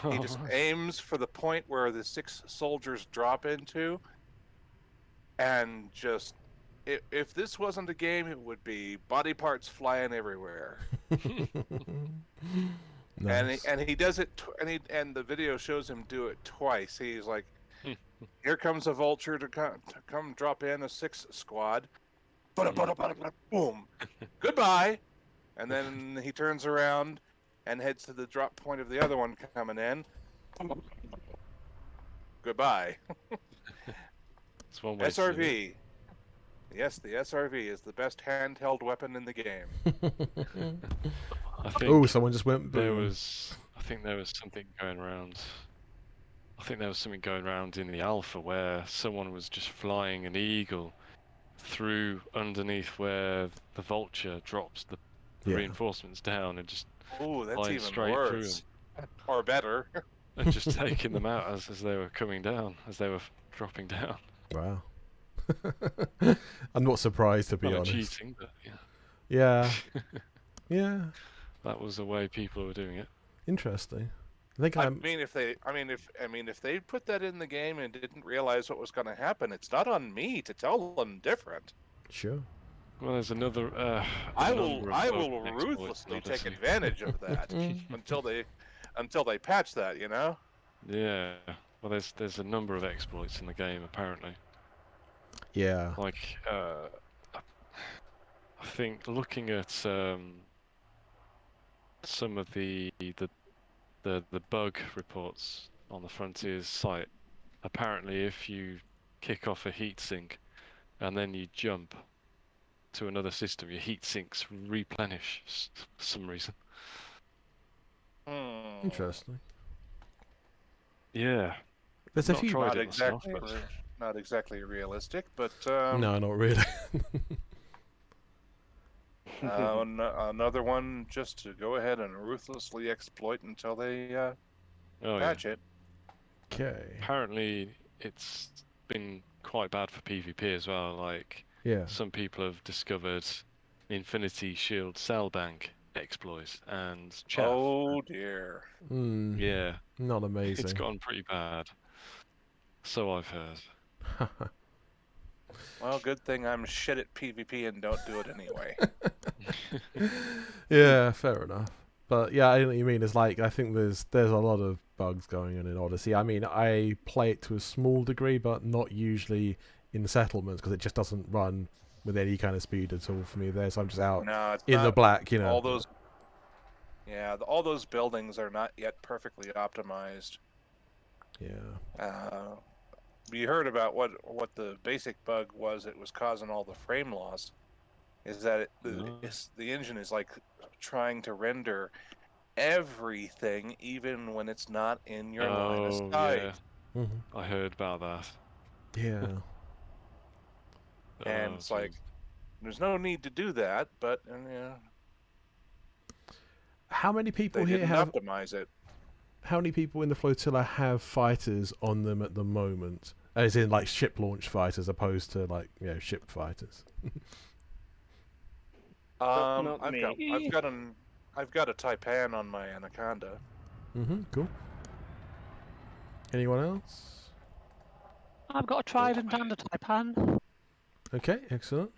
he just aims for the point where the 6 soldiers drop into, and just if this wasn't a game, it would be body parts flying everywhere. Nice. And he does it, and the video shows him do it twice. He's like, "Here comes a vulture to come drop in a 6 squad, boom, goodbye," and then he turns around and heads to the drop point of the other one coming in. Goodbye. It's one way SRV. Yes, the SRV is the best handheld weapon in the game. I think Oh, someone just went. I think there was something going around. I think there was something going around in the alpha where someone was just flying an eagle through underneath where the vulture drops the reinforcements down and just Ooh, that's flying even straight worse. Or better. and just taking them out as they were coming down, as they were dropping down. Wow. I'm not surprised, to be honest. Cheating, but Yeah. Yeah. That was the way people were doing it. Interesting. I think if they put that in the game and didn't realize what was going to happen, it's not on me to tell them different. Sure. Well, there's another. I will ruthlessly take advantage of that until they patch that. Yeah. Well, there's a number of exploits in the game apparently. Yeah. Like, I think looking at some of the bug reports on the Frontiers site, apparently if you kick off a heatsink and then you jump to another system, your heat sinks replenish for some reason. Interesting. Yeah. There's a Not few. tried Not it exactly. myself, not exactly realistic, but No, not really. another one just to go ahead and ruthlessly exploit until they Oh yeah. patch it. Okay. Apparently, it's been quite bad for PvP as well. Like, Yeah. some people have discovered Infinity Shield Cell Bank exploit and chaff. Oh dear. Yeah, Not it's amazing. gotten pretty bad. So I've heard. Well, good thing I'm shit at PvP and don't do it anyway. Yeah, fair enough. But yeah, I know what you mean. It's like I think there's a lot of bugs going on in Odyssey. I mean, I play it to a small degree, but not usually in settlements because it just doesn't run with any kind of speed at all for me there. So I'm just out No, it's in the not. black, you know. All those, yeah, all those buildings are not yet perfectly optimized. Yeah. You heard about what the basic bug was. It was causing all the frame loss. Is that the engine is like trying to render everything, even when it's not in your line of sight. Yeah. I heard about that. Yeah. And it's like, there's no need to do that, but How many people they here didn't have? optimize it. How many people in the flotilla have fighters on them at the moment? As in, like ship launch fighters, opposed to like ship fighters. Not I've me. got a Taipan on my Anaconda. Cool. Anyone else? I've got a Trident and a Taipan. Okay, excellent.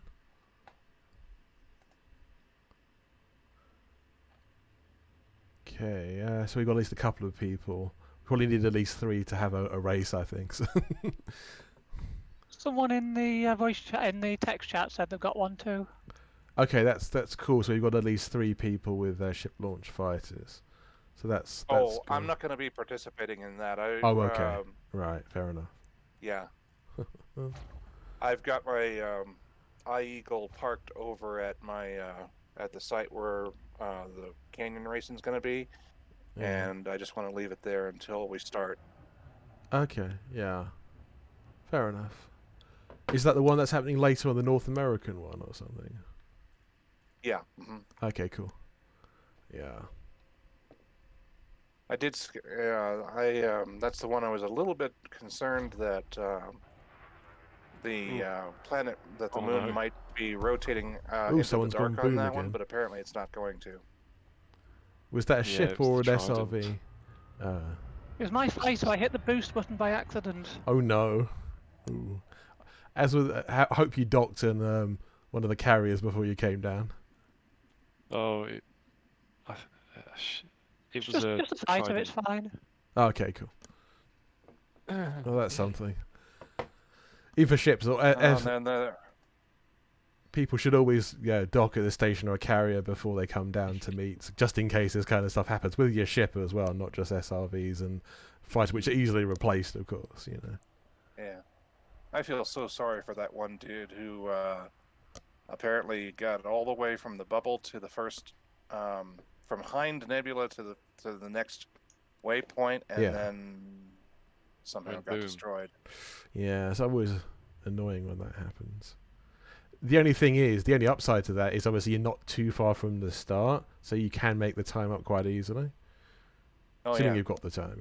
Okay, so we've got at least a couple of people. Probably need at least 3 to have a race, I think. So. Someone in the voice chat, in the text chat, said they've got one too. Okay, that's cool. So you've got at least 3 people with ship launch fighters. So that's Oh, good. I'm not going to be participating in that. Oh, okay. Right, fair enough. Yeah. I've got my iEagle parked over at my at the site where the canyon racing's going to be, and I just want to leave it there until we start. Okay, yeah. Fair enough. Is that the one that's happening later on the North American one or something? Yeah. Okay, cool. Yeah. I did. That's the one I was a little bit concerned that the planet, that the moon might be rotating into the dark on that one, but apparently it's not going to. Was that a ship or an SRV? It was my fighter. I hit the boost button by accident. Oh no. Ooh. As with, I hope you docked in one of the carriers before you came down. Oh, it was just a fighter. It's fine. Okay, cool. Well, that's something. Even for ships, people should always dock at the station or a carrier before they come down to meet, just in case this kind of stuff happens with your ship as well, not just SRVs and fighters, which are easily replaced, of course. Yeah, I feel so sorry for that one dude who apparently got all the way from the bubble to the first, from Hind Nebula to the next waypoint, and then somehow got destroyed. Yeah, it's always annoying when that happens. The only upside to that is obviously you're not too far from the start, so you can make the time up quite easily. Assuming you've got the time,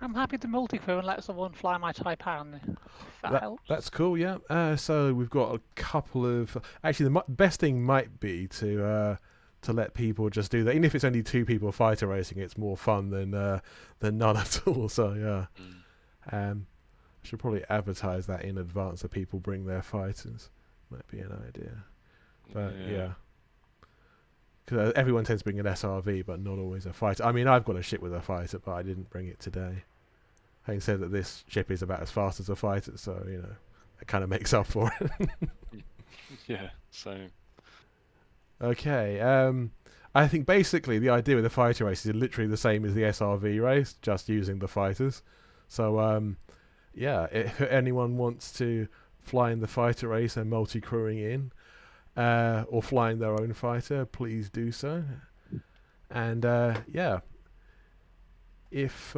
I'm happy to multi-crew and let someone fly my Taipan. That helps. That's cool, yeah. So we've got a couple of... Actually, the best thing might be to let people just do that. Even if it's only 2 people fighter racing, it's more fun than none at all. So, yeah. I should probably advertise that in advance so people bring their fighters. Might be an idea. But, yeah. Because everyone tends to bring an SRV, but not always a fighter. I mean, I've got a ship with a fighter, but I didn't bring it today. Having said that, this ship is about as fast as a fighter, so, it kind of makes up for it. Yeah, same. Okay, I think basically the idea with the fighter race is literally the same as the SRV race, just using the fighters. So, if anyone wants to fly in the fighter race and multi-crewing in, or flying their own fighter, please do so. And, if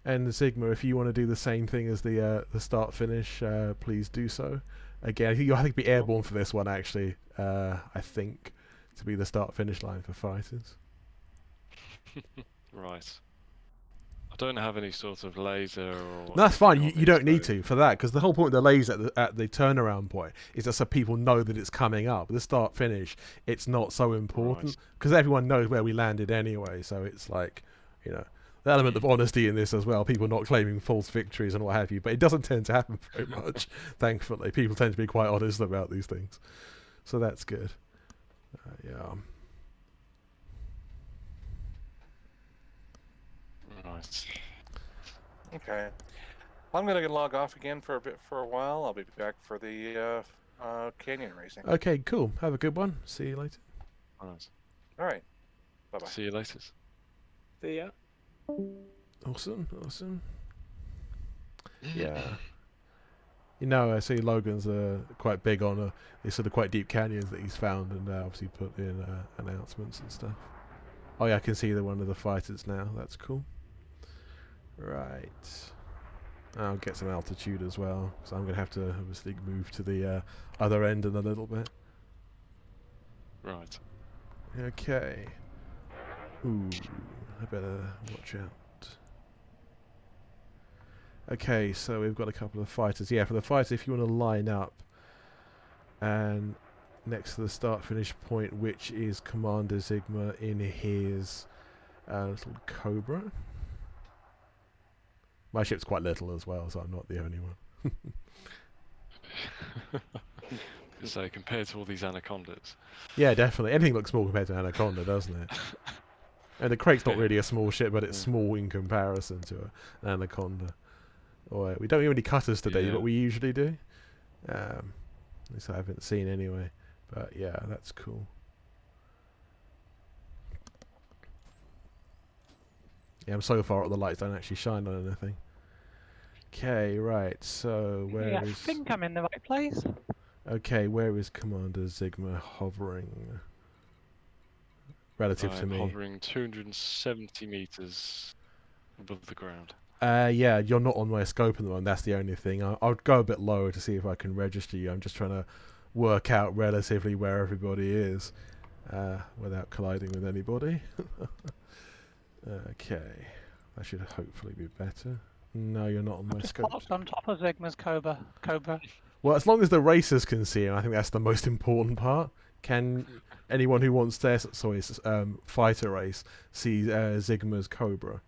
And Sigma, if you want to do the same thing as the start finish, please do so. Again, I think be airborne for this one actually. I think to be the start finish line for fighters. Right. I don't have any sort of laser or. No, that's fine. anything on You me, don't need so- to for that, because the whole point of the laser at the turnaround point is just so people know that it's coming up. The start finish, it's not so important because everyone knows where we landed anyway. So it's like, you know, the element of honesty in this as well. People not claiming false victories and what have you, but it doesn't tend to happen very much. Thankfully, people tend to be quite honest about these things, so that's good. Yeah. Right. Okay. I'm gonna log off again for a while. I'll be back for the canyon racing. Okay, cool. Have a good one. See you later. Right. All right. Bye bye. See you later. See ya. Awesome. Yeah. You know, I see Logan's quite big on these sort of quite deep canyons that he's found, and obviously put in announcements and stuff. Oh yeah, I can see one of the fighters now. That's cool. Right. I'll get some altitude as well, so I'm going to have to obviously move to the other end in a little bit. Right. Okay. Ooh, I better watch out. Okay, so we've got a couple of fighters. Yeah, for the fighters, if you want to line up and next to the start-finish point, which is Commander Sigma in his little Cobra. My ship's quite little as well, so I'm not the only one. So compared to all these anacondas. Yeah, definitely. Everything looks small compared to Anaconda, doesn't it? And the Crate's not really a small ship, but it's small in comparison to an Anaconda. We don't have any cutters today, but we usually do. At least I haven't seen anyway. But yeah, that's cool. Yeah, I'm so far up the lights don't actually shine on anything. Okay, right, so I think I'm in the right place. Okay, where is Commander Sigma hovering? Relative to me. Hovering 270 meters above the ground. Yeah, you're not on my scope at the moment, that's the only thing. I'll go a bit lower to see if I can register you. I'm just trying to work out relatively where everybody is without colliding with anybody. Okay, that should hopefully be better. No, you're not on my Just scope. popped on top of Sigma's Cobra. Well, as long as the racers can see him, I think that's the most important part. Can anyone who wants their fighter race see Sigma's Cobra?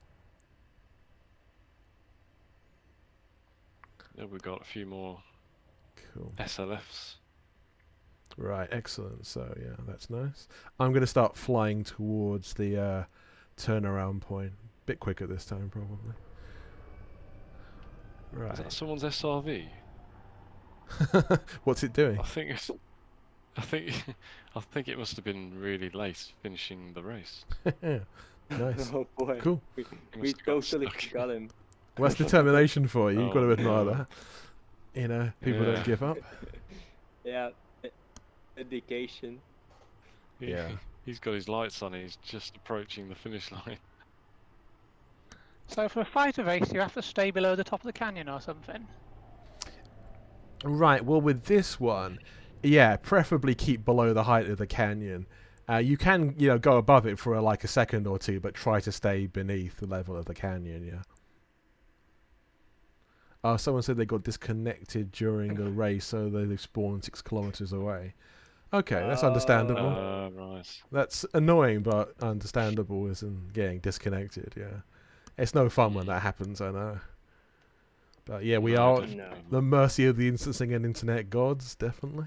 Yeah, we've got a few more Cool. SLFs. Right, excellent. So yeah, that's nice. I'm going to start flying towards the turnaround point. Bit quicker this time, probably. Right. Is that someone's SRV? What's it doing? I think it must have been really late finishing the race. Nice. Oh boy. Cool. We must have got totally stuck. got him. Well, that's determination for you. You've got to Oh, admire no. that. You know, people Yeah. don't give up. Yeah. Dedication. Yeah. He's got his lights on. He's just approaching the finish line. So for a fighter race, you have to stay below the top of the canyon or something. Right, well with this one, yeah, preferably keep below the height of the canyon. You can, go above it for like a second or two, but try to stay beneath the level of the canyon, yeah. Someone said they got disconnected during the race, so they spawned 6 kilometers away. Okay, that's understandable. Right. That's annoying, but understandable as in getting disconnected, yeah. It's no fun when that happens, I know. But yeah, we are definitely No. the mercy of the instancing and internet gods, definitely.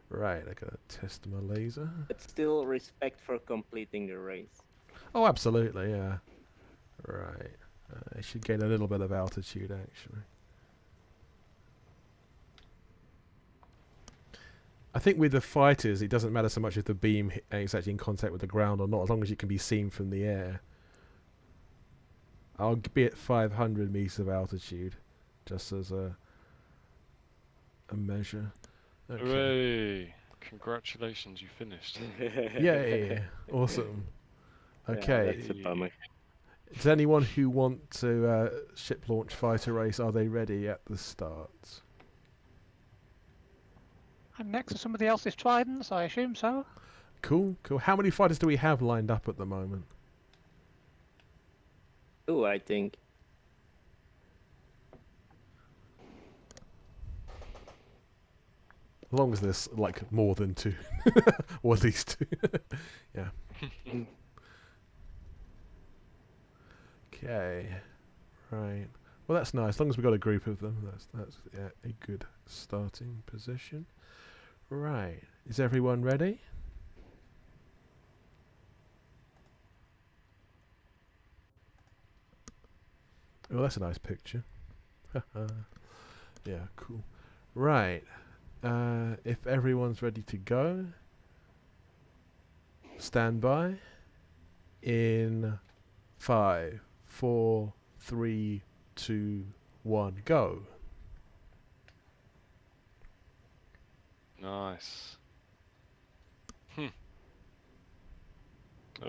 Right, I gotta test my laser. But still respect for completing the race. Oh, absolutely, yeah. Right. I should gain a little bit of altitude, actually. I think with the fighters, it doesn't matter so much if the beam is actually in contact with the ground or not, as long as it can be seen from the air. I'll be at 500 meters of altitude, just as a measure. Okay. Hooray! Congratulations, you finished. Yeah, awesome. Okay. That's a bummer. Does anyone who want to ship launch fighter race, are they ready at the start? I'm next to somebody else's tridents, I assume so. Cool, cool. How many fighters do we have lined up at the moment? Ooh, I think. As long as there's like more than 2, or at least 2. Yeah. Okay. Right. Well, that's nice. As long as we've got a group of them, that's yeah, a good starting position. Right. Is everyone ready? Oh, that's a nice picture. Yeah, cool. Right. If everyone's ready to go, stand by. In 5, 4, 3, 2, 1, go. Nice.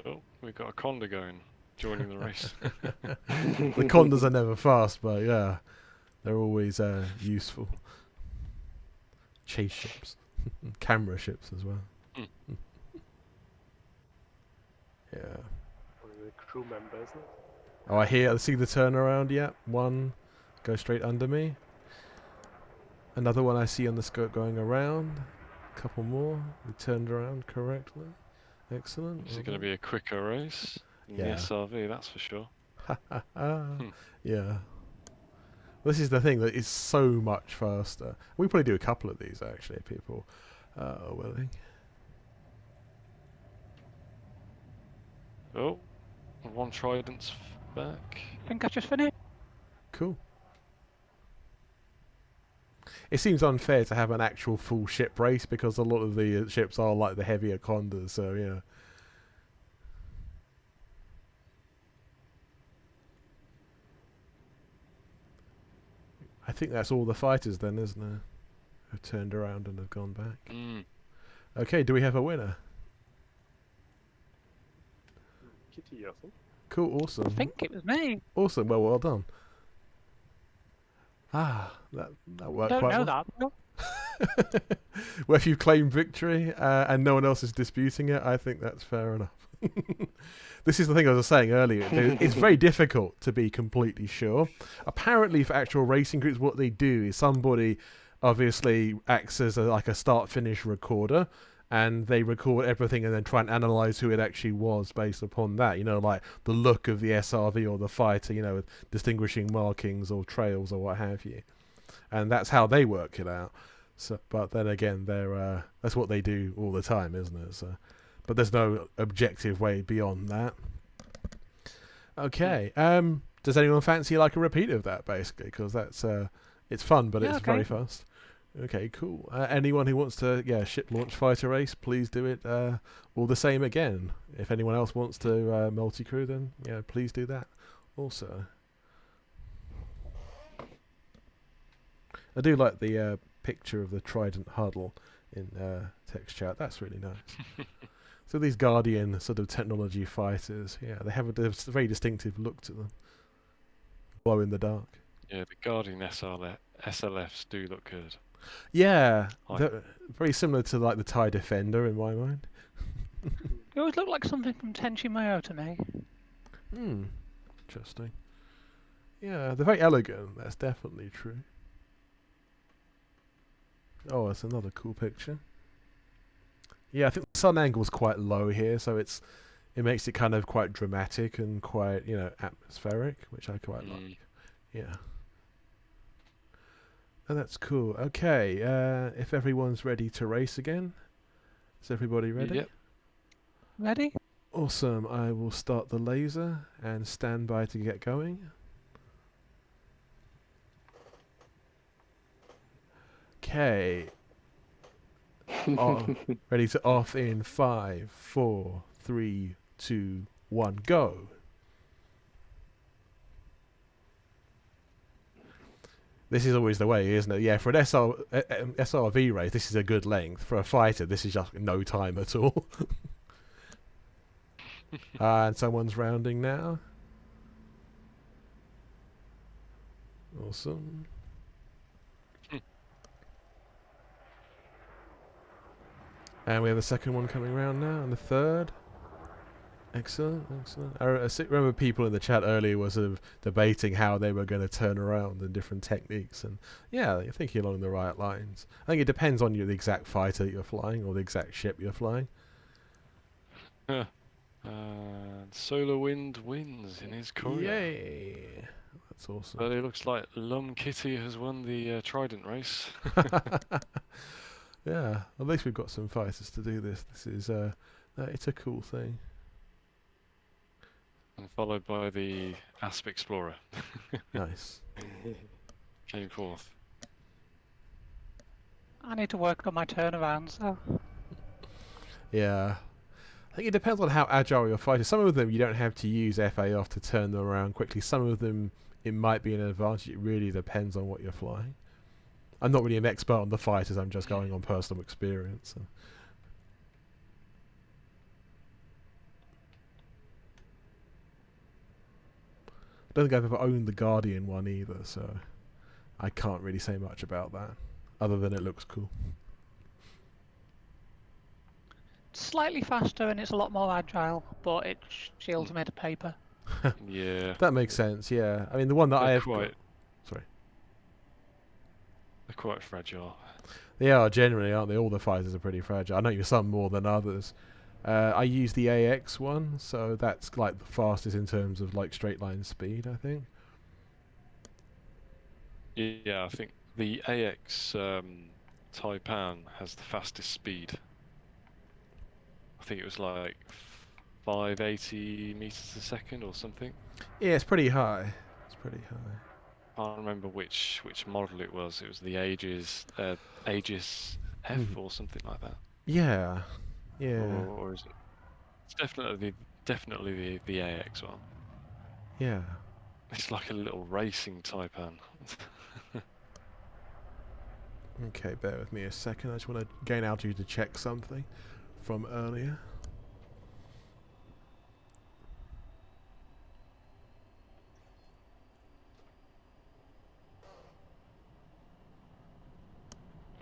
Oh, we've got a Conda going, joining the race. The Condas are never fast, but yeah, they're always useful. Chase ships, camera ships as well. Yeah. One of the crew members. Isn't it? Oh, I see the turnaround. Yeah, one goes straight under me. Another one I see on the scope going around. A couple more. We turned around correctly. Excellent. Is it going to be a quicker race? In Yeah. the SRV, that's for sure. Yeah. This is the thing, that it's so much faster. We probably do a couple of these actually, if people are willing. Oh, one Trident's back. I think I just finished. Cool. It seems unfair to have an actual full ship race because a lot of the ships are like the heavier Condas, so yeah. I think that's all the fighters then, isn't it? Have turned around and have gone back. Okay, do we have a winner? Kitty, I think. Cool, awesome. I think it was me. Awesome, well done. Ah, that worked Don't quite know well. that. Well, if you claim victory and no one else is disputing it, I think that's fair enough. This is the thing I was saying earlier. It's very difficult to be completely sure. Apparently, for actual racing groups, what they do is somebody obviously acts as like a start-finish recorder, and they record everything and then try and analyze who it actually was based upon that. You know, like the look of the SRV or the fighter, you know, with distinguishing markings or trails or what have you. And that's how they work it out. So, but then again, that's what they do all the time, isn't it? So, but there's no objective way beyond that. Okay. Does anyone fancy like a repeat of that, basically? Because that's it's fun, but it's very fast. Okay, cool. Anyone who wants to, ship launch fighter race, please do it all the same again. If anyone else wants to multi-crew, then please do that also. I do like the picture of the Trident huddle in text chat. That's really nice. So these Guardian sort of technology fighters, they have a very distinctive look to them. Glow in the dark. Yeah, the Guardian SLFs do look good. Yeah, they're very similar to like the TIE Defender in my mind. It always looked like something from Tenchi Muyo to me. Interesting. Yeah, they're very elegant. That's definitely true. Oh, that's another cool picture. Yeah, I think the sun angle's quite low here, so it makes it kind of quite dramatic and quite, atmospheric, which I quite like. Yeah. Oh, that's cool. Okay, if everyone's ready to race again. Is everybody ready? Yep. Ready? Awesome. I will start the laser and stand by to get going. Okay. Ready to off in 5, 4, 3, 2, 1, go. This is always the way, isn't it? Yeah, for an SRV race, this is a good length. For a fighter, this is just no time at all. And someone's rounding now. Awesome. And we have a second one coming round now, and a third. Excellent, excellent. I remember people in the chat earlier was debating how they were going to turn around and different techniques, and yeah, you're thinking along the right lines. I think it depends on the exact fighter you're flying or the exact ship you're flying. Solar Wind wins in his corner. Yay! That's awesome. But it looks like Lum Kitty has won the Trident race. Yeah, at least we've got some fighters to do this. This is it's a cool thing. And followed by the Asp Explorer. Nice. Came forth. I need to work on my turnaround, so... Yeah. I think it depends on how agile your fighter is. Some of them you don't have to use FA off to turn them around quickly. Some of them it might be an advantage. It really depends on what you're flying. I'm not really an expert on the fighters. I'm just going on personal experience. So. I don't think I've ever owned the Guardian one either, so I can't really say much about that, other than it looks cool. Slightly faster and it's a lot more agile, but its shields are made of paper. Yeah. That makes sense, yeah. I mean, the one that I have... Sorry. They're quite fragile. They are, generally, aren't they? All the fighters are pretty fragile. I know some more than others. I use the AX one, so that's like the fastest in terms of like straight line speed, I think. Yeah, I think the AX Taipan has the fastest speed. I think it was like 580 meters a second or something. Yeah, it's pretty high. It's pretty high. I can't remember which model it was. It was the Aegis F or something like that. Yeah, yeah. Or is it? It's definitely the AX one. Yeah. It's like a little racing Taipan. Okay, bear with me a second. I just want to gain altitude to check something from earlier.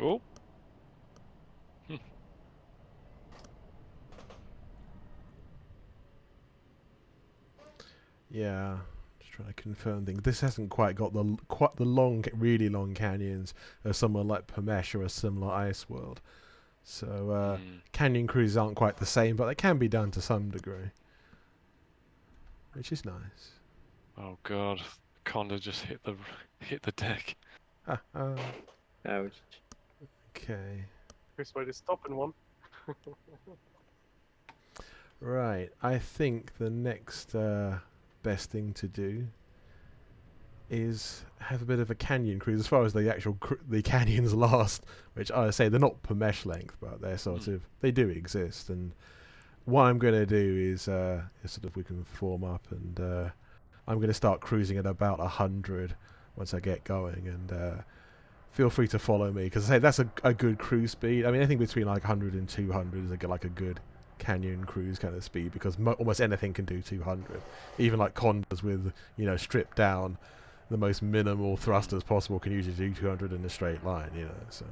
Oh. Yeah, just trying to confirm things. This hasn't quite got the long, really long canyons of somewhere like Pamesh or a similar ice world. So canyon cruises aren't quite the same, but they can be done to some degree, which is nice. Oh god, Conda just hit the deck. Ouch. Okay. Chris, way to stop in one. Right, I think the next best thing to do is have a bit of a canyon cruise as far as the actual the canyons last, which I say they're not per mesh length, but they're sort of, they do exist. And what I'm going to do is sort of we can form up, and I'm going to start cruising at about 100 once I get going, and feel free to follow me, because I say that's a good cruise speed. I mean, anything between like 100 and 200 is like a good canyon cruise kind of speed, because almost anything can do 200. Even like Condas with, you know, stripped down, the most minimal thrusters possible can usually do 200 in a straight line, you know, so.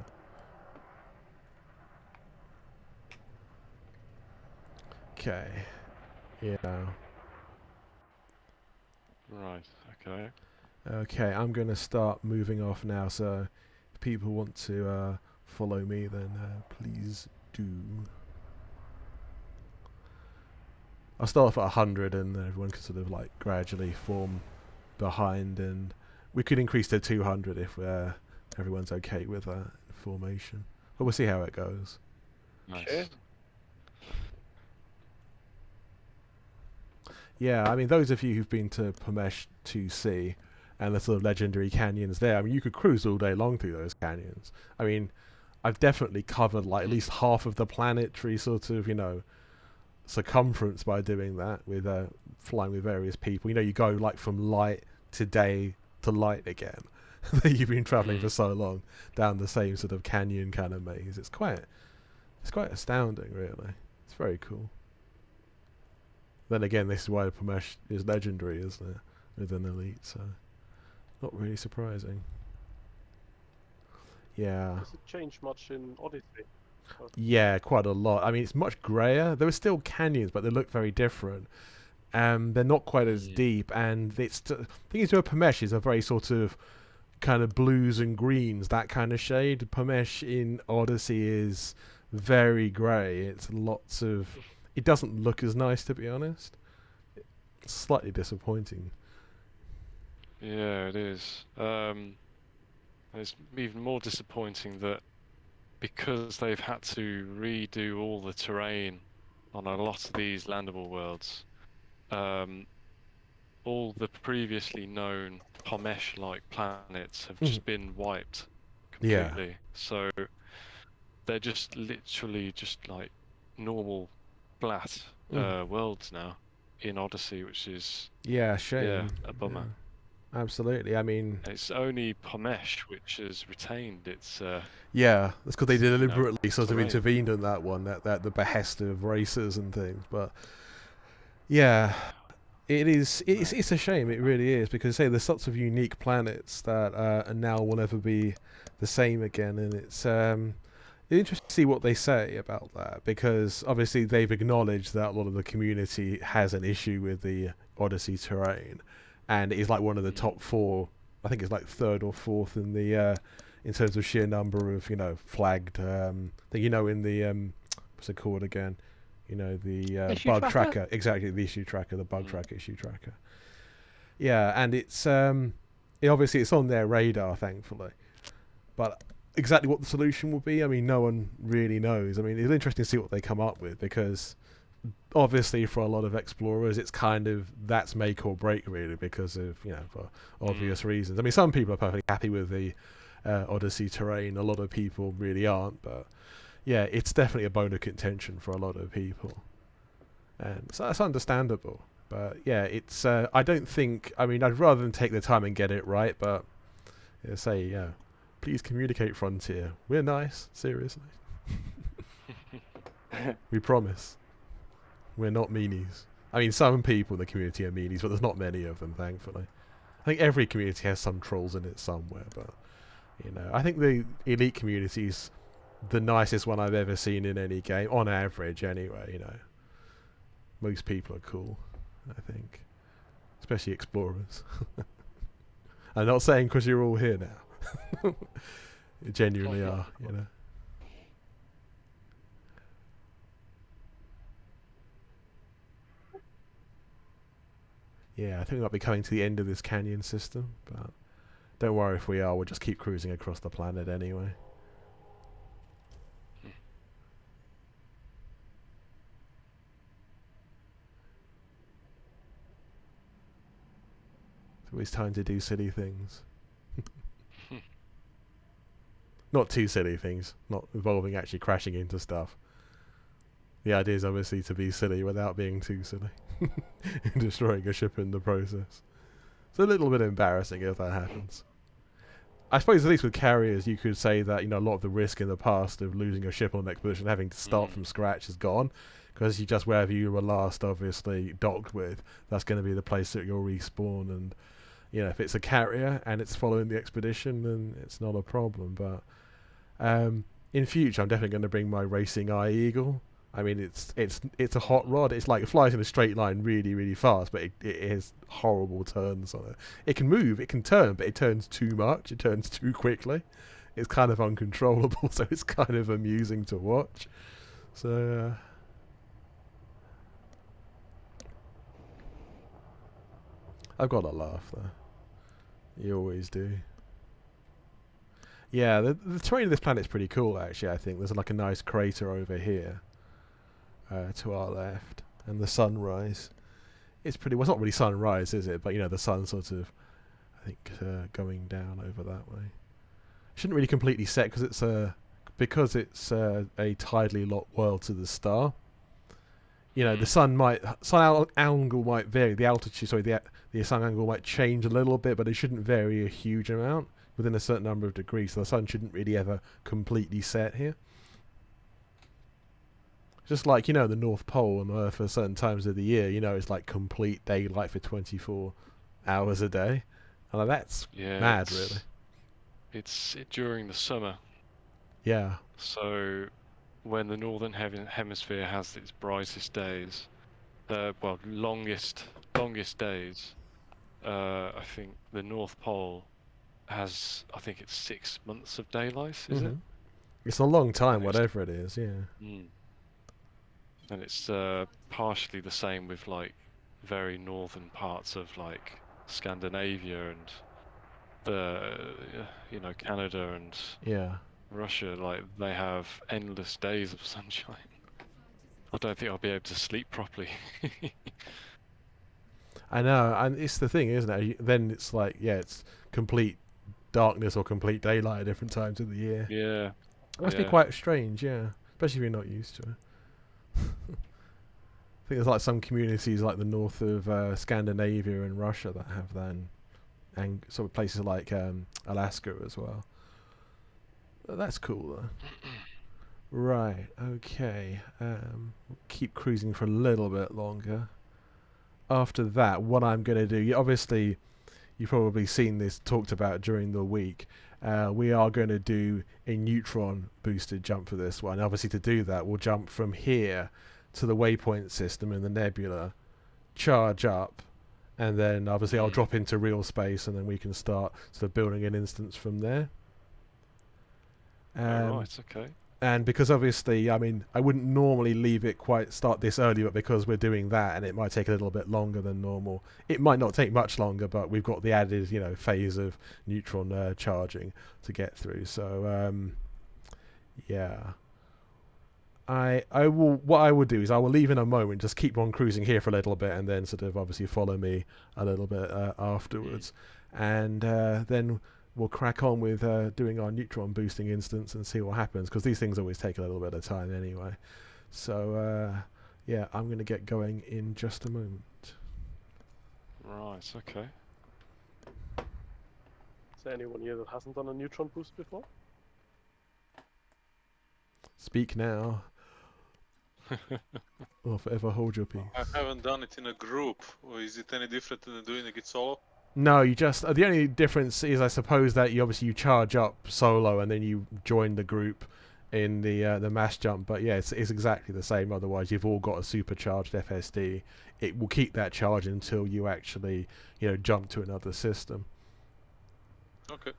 Okay. Yeah. Right, okay. Okay, I'm going to start moving off now, so if people want to follow me, then please do. I'll start off at 100, and everyone can sort of like gradually form behind, and we could increase to 200 if everyone's okay with that formation. But we'll see how it goes. Nice. Okay. Yeah, I mean, those of you who've been to Pamesh 2C and the sort of legendary canyons there, I mean, you could cruise all day long through those canyons. I mean, I've definitely covered like at least half of the planetary sort of, you know, circumference by doing that with flying with various people. You know, you go like from light to day to light again. That you've been traveling for so long down the same sort of canyon kind of maze. It's quite astounding, really. It's very cool. Then again, this is why Pomesh is legendary, isn't it? With an elite, so not really surprising. Yeah. Does it change much in Odyssey? Yeah, quite a lot. I mean, it's much grayer. There are still canyons, but they look very different. They're not quite as deep, and it's the thing is, with Pomesh is a very sort of kind of blues and greens, that kind of shade. Pomesh in Odyssey is very grey. It's lots of. It doesn't look as nice, to be honest. It's slightly disappointing. Yeah, it is. It's even more disappointing that because they've had to redo all the terrain on a lot of these landable worlds, all the previously known Pomesh-like planets have just been wiped completely. Yeah. So they're just literally just like normal flat worlds now in Odyssey, which is shame. A bummer. Yeah. Absolutely. I mean, it's only Pomesh which has retained its. That's because they deliberately sort of terrain. intervened on that one, at the behest of racers and things. But yeah, it is. It's a shame. It really is, because say there's lots of unique planets that now will never be the same again, and it's interesting to see what they say about that, because obviously they've acknowledged that a lot of the community has an issue with the Odyssey terrain. And it is like one of the top 4. I think it's like 3rd or 4th in the in terms of sheer number of flagged. In the what's it called again? The bug tracker. Exactly, the issue tracker, the bug tracker issue tracker. Yeah, and it's obviously it's on their radar, thankfully. But exactly what the solution will be, I mean, no one really knows. I mean, it's interesting to see what they come up with, because obviously for a lot of explorers it's kind of that's make or break, really, because of for obvious reasons. I mean, some people are perfectly happy with the Odyssey terrain, a lot of people really aren't, but yeah, it's definitely a bone of contention for a lot of people, and so that's understandable. But yeah, it's I don't think, I mean, I'd rather than take the time and get it right, but please communicate, Frontier, we're nice, seriously. We promise. We're not meanies. I mean, some people in the community are meanies, but there's not many of them, thankfully. I think every community has some trolls in it somewhere, but I think the elite community's the nicest one I've ever seen in any game, on average anyway. Most people are cool, I think, especially explorers. I'm not saying because you're all here now. You genuinely are, Yeah, I think we might be coming to the end of this canyon system, but don't worry if we are, we'll just keep cruising across the planet anyway. It's always time to do silly things. Not too silly things, not involving actually crashing into stuff. The idea is obviously to be silly without being too silly. And destroying a ship in the process. It's a little bit embarrassing if that happens. I suppose at least with carriers you could say that a lot of the risk in the past of losing a ship on an expedition, having to start from scratch, is gone, because you just, wherever you were last obviously docked with, that's going to be the place that you'll respawn. And if it's a carrier and it's following the expedition, then it's not a problem. But in future I'm definitely going to bring my Racing Eye Eagle. I mean, it's a hot rod. It's like it flies in a straight line really, really fast, but it has horrible turns on it. It can move, it can turn, but it turns too much. It turns too quickly. It's kind of uncontrollable, so it's kind of amusing to watch. So I've got a laugh though. You always do. Yeah, the terrain of this planet's pretty cool, actually. I think there's like a nice crater over here. To our left, and the sunrise. It's pretty. Well, it's not really sunrise, is it? But the sun sort of, I think, going down over that way. Shouldn't really completely set because it's a tidally locked world to the star. The sun angle might vary. The altitude, the sun angle might change a little bit, but it shouldn't vary a huge amount within a certain number of degrees. So the sun shouldn't really ever completely set here. Just like, you know, the North Pole on Earth for certain times of the year, you know, it's like complete daylight for 24 hours a day. And that's mad, really. It's during the summer. Yeah. So when the northern hemisphere has its brightest days, longest days, I think the North Pole has, I think it's 6 months of daylight, is it? It's a long time, And whatever it is, yeah. And it's partially the same with like very northern parts of like Scandinavia and Canada and Russia. Like they have endless days of sunshine. I don't think I'll be able to sleep properly. I know, and it's the thing, isn't it? Then it's like, it's complete darkness or complete daylight at different times of the year. Yeah. It must be quite strange, yeah. Especially if you're not used to it. I think there's like some communities like the north of Scandinavia and Russia that have that, and sort of places like Alaska as well. But that's cool though. Right, okay. Keep cruising for a little bit longer. After that, what I'm going to do, obviously you've probably seen this talked about during the week. We are going to do a neutron boosted jump for this one. Obviously to do that, we'll jump from here to the Waypoint system in the nebula, charge up, and then obviously I'll drop into real space, and then we can start sort of building an instance from there. Right, okay. And because obviously, I mean, I wouldn't normally leave it start this early, but because we're doing that, and it might take a little bit longer than normal. It might not take much longer, but we've got the added, phase of neutron charging to get through. So, yeah. What I will do is I will leave in a moment, just keep on cruising here for a little bit, and then sort of obviously follow me a little bit afterwards, and then we'll crack on with doing our neutron boosting instance and see what happens, because these things always take a little bit of time anyway. So yeah, I'm going to get going in just a moment. Right, okay. Is there anyone here that hasn't done a neutron boost before? Speak now. Or forever hold your peace. I haven't done it in a group. Or is it any different than doing it solo? No, you just the only difference is, I suppose, that you charge up solo and then you join the group in the mass jump. But yeah, it's exactly the same. Otherwise, you've all got a supercharged FSD. It will keep that charge until you actually jump to another system. Okay,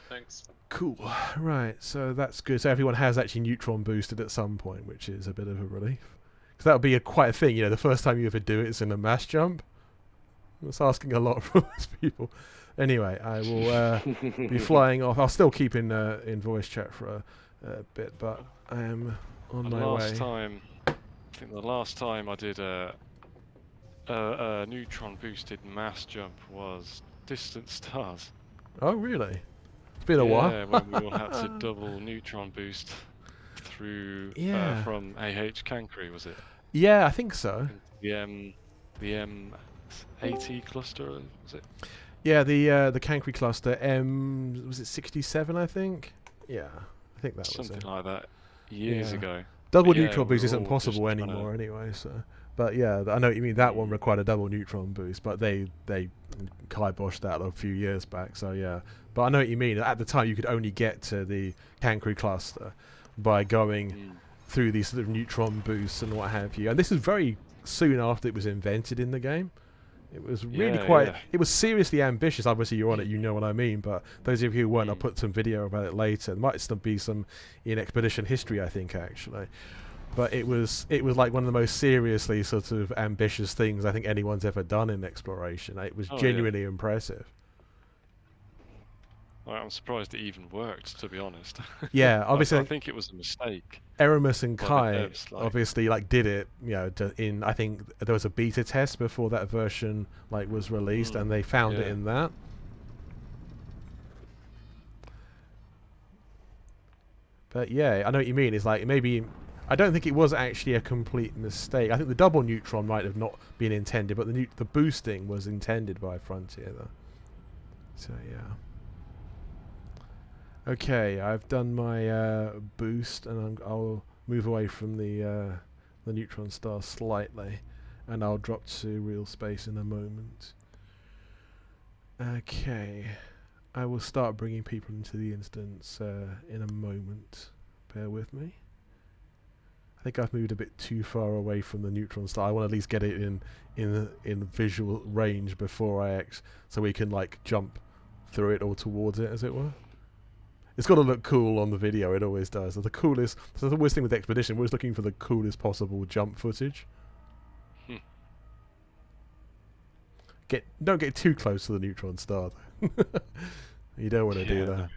thanks. Cool. Right, so that's good. So everyone has actually neutron boosted at some point, which is a bit of a relief. Because that would be quite a thing. The first time you ever do it is in a mass jump. That's asking a lot from most people. Anyway, I will be flying off. I'll still keep in voice chat for a bit, but I am on my way. I think the last time I did a neutron boosted mass jump was Distant Stars. Oh, really? It's been a while. Yeah, when we all had to double neutron boost through from Cancri, was it? Yeah, I think so. The M80 cluster, was it? Yeah, the Cancri cluster, was it 67, I think? Yeah, I think that was something like that years ago. Double neutron boost isn't possible anymore anyway, so... But yeah, I know what you mean. That one required a double neutron boost, but they kiboshed that a few years back, so yeah. But I know what you mean. At the time, you could only get to the Cancri cluster by going through these sort of neutron boosts and what have you. And this is very soon after it was invented in the game. It was really it was seriously ambitious. Obviously, you're on it, you know what I mean. But those of you who weren't, I'll put some video about it later. There might still be some in Expedition history, I think, actually. But it was like one of the most seriously sort of ambitious things I think anyone's ever done in exploration. It was genuinely impressive. Well, I'm surprised it even worked, to be honest. Yeah, obviously. I think it was a mistake. Eramis and Kai obviously did it, in, I think there was a beta test before that version was released, and they found it in that. But yeah, I know what you mean. It's maybe I don't think it was actually a complete mistake. I think the double neutron might have not been intended, but the boosting was intended by Frontier, though. So yeah. Okay, I've done my boost, and I'll move away from the the neutron star slightly, and I'll drop to real space in a moment. Okay, I will start bringing people into the instance in a moment. Bear with me. I think I've moved a bit too far away from the neutron star. I want to at least get it in visual range before so we can like jump through it or towards it, as it were. It's got to look cool on the video. It always does. So the worst thing with Expedition, we're always looking for the coolest possible jump footage. Don't get too close to the neutron star, though. You don't want to do that.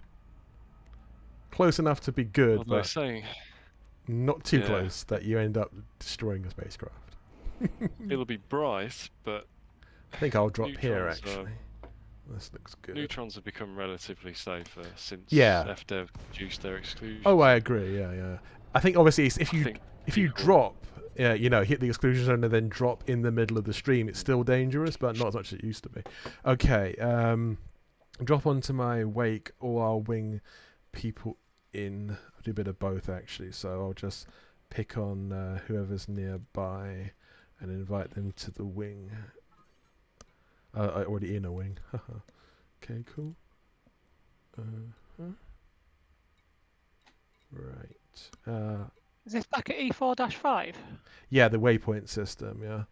Close enough to be good, but not too close that you end up destroying a spacecraft. It'll be bright, but I think I'll drop here, actually. This looks good. Neutrons have become relatively safer since Yeah. FDev reduced their exclusions. Oh, I agree. Yeah. I think obviously if you drop, hit the exclusion zone and then drop in the middle of the stream, it's still dangerous, but not as much as it used to be. Okay. Drop onto my wake, or I'll wing people in. I'll do a bit of both, actually. So I'll just pick on whoever's nearby and invite them to the wing. Already in a wing. Okay, cool. Right. Is this back at E4-5? Yeah, the Waypoint system, yeah.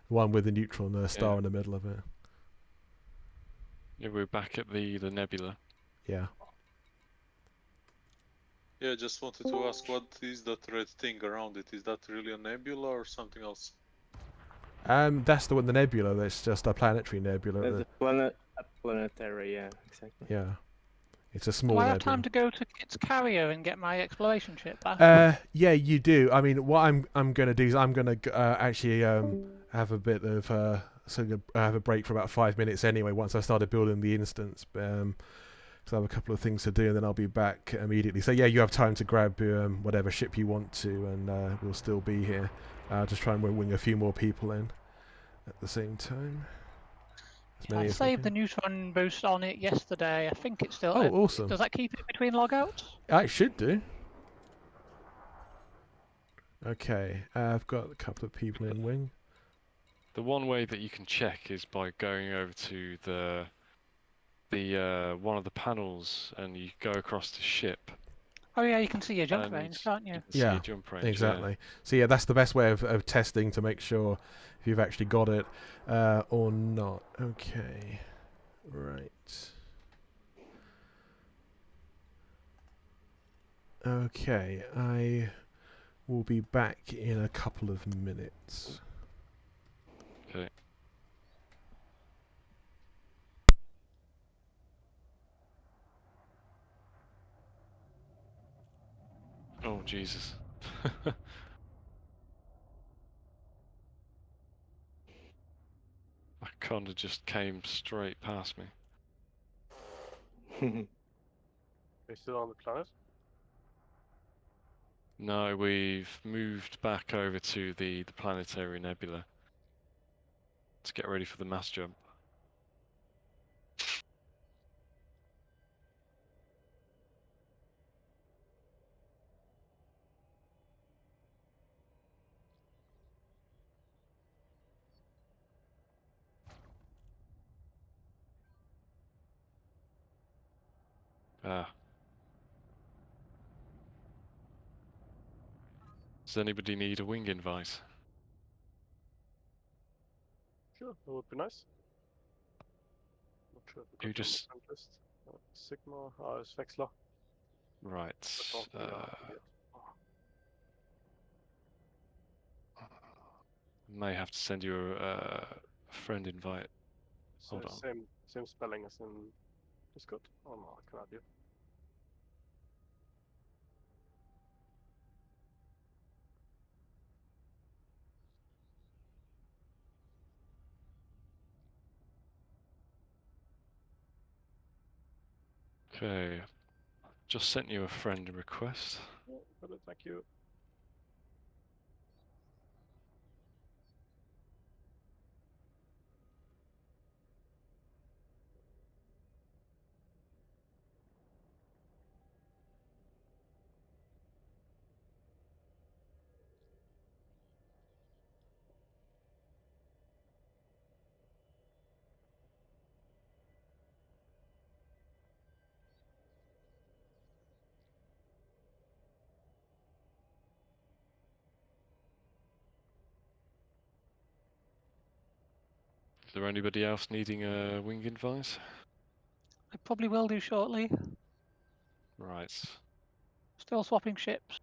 One with the neutron star in the middle of it. Yeah, we're back at the nebula. Yeah. Yeah, just wanted to ask, what is that red thing around it? Is that really a nebula or something else? That's the nebula. That's just a planetary nebula. There's a planetary, yeah, exactly. Yeah, it's a small Do I nebula. have time to go to Kit's carrier and get my exploration ship back? Yeah, you do. I mean, what I'm going to do is I'm going to actually have a bit of have a break for about 5 minutes anyway. Once I started building the instance, so I have a couple of things to do, and then I'll be back immediately. So yeah, you have time to grab whatever ship you want to, and we'll still be here. Just try and wing a few more people in at the same time. I saved the neutron boost on it yesterday. I think it's still. Oh, awesome! Does that keep it between logouts? It should do. Okay, I've got a couple of people in wing. The one way that you can check is by going over to the one of the panels, and you go across the ship. Oh yeah, you can see your jump range, can't you? See your jump range, exactly. Yeah. So yeah, that's the best way of testing to make sure if you've actually got it or not. Okay, right. Okay, I will be back in a couple of minutes. Okay. Oh, Jesus. That kind of just came straight past me. Are you still on the planet? No, we've moved back over to the planetary nebula to get ready for the mass jump. Does anybody need a wing invite? Sure, that would be nice. Not sure if You just list. Sigma, it's Vexler. right. May have to send you a friend invite. Hold on. Same spelling as in Discord. Oh no, I can add you. Okay, just sent you a friend request. Yeah, got it, thank you. Is there anybody else needing a wing advice? I probably will do shortly. Right. Still swapping ships.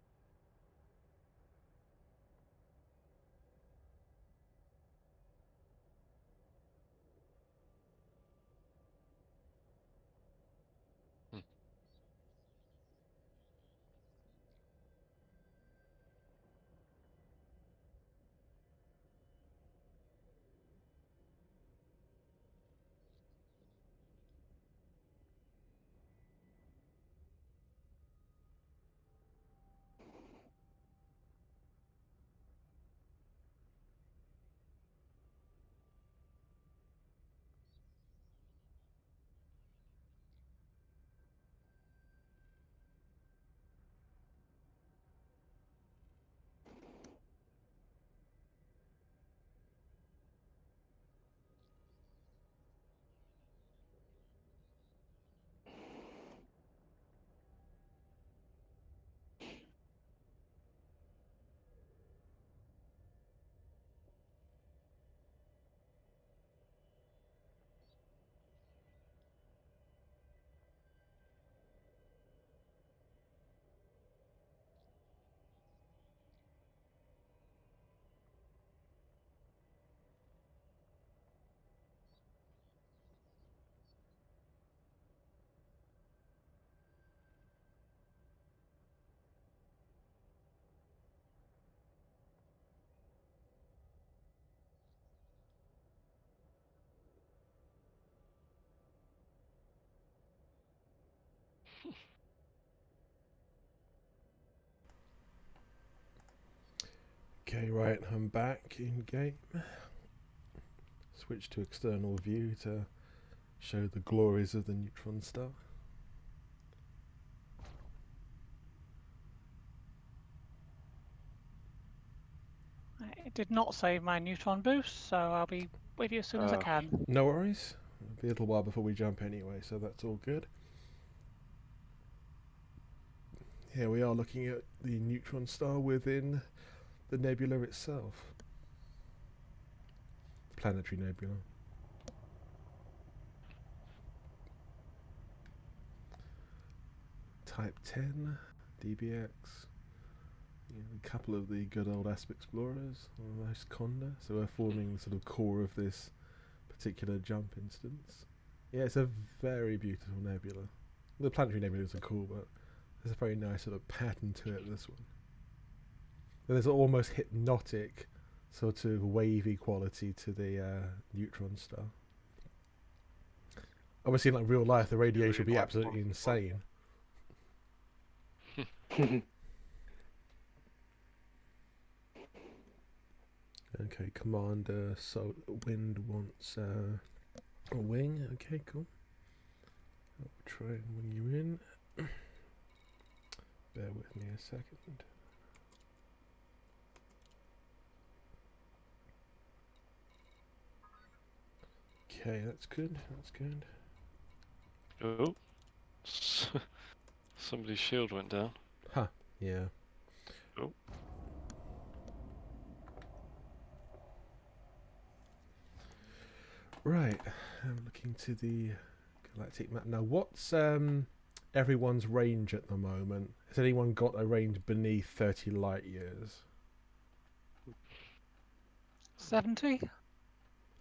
Okay, right, I'm back in game. Switch to external view to show the glories of the neutron star. It did not save my neutron boost, so I'll be with you as soon as I can. No worries. It'll be a little while before we jump anyway, so that's all good. Here we are looking at the neutron star within the nebula itself. Planetary nebula. Type 10, DBX. A couple of the good old Asp Explorers, almost Conda, so we're forming the sort of core of this particular jump instance. Yeah, it's a very beautiful nebula. The planetary nebulas are cool, but there's a very nice sort of pattern to it, this one. And there's an almost hypnotic sort of wavy quality to the neutron star. Obviously, in like real life, the radiation would be absolutely insane. Okay, Commander, so Wind wants a wing. Okay, cool. I'll try and wing you in. Bear with me a second. Okay, that's good. That's good. Oh. Somebody's shield went down. Huh, yeah. Oh. Right, I'm looking to the galactic map. Now, what's everyone's range at the moment? Has anyone got a range beneath 30 light years? 70?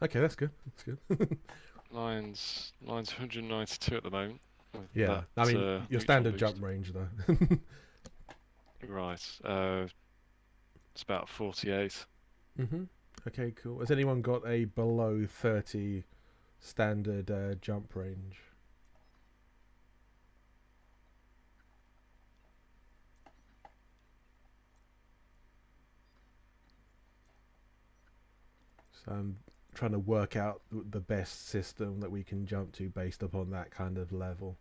Okay, that's good. That's good. Mine's 192 at the moment. Yeah, That, I mean, your neutron standard boost. jump range, though. Right. It's about 48. Mm-hmm. Okay, cool. Has anyone got a below 30 standard jump range? So I'm trying to work out the best system that we can jump to based upon that kind of level.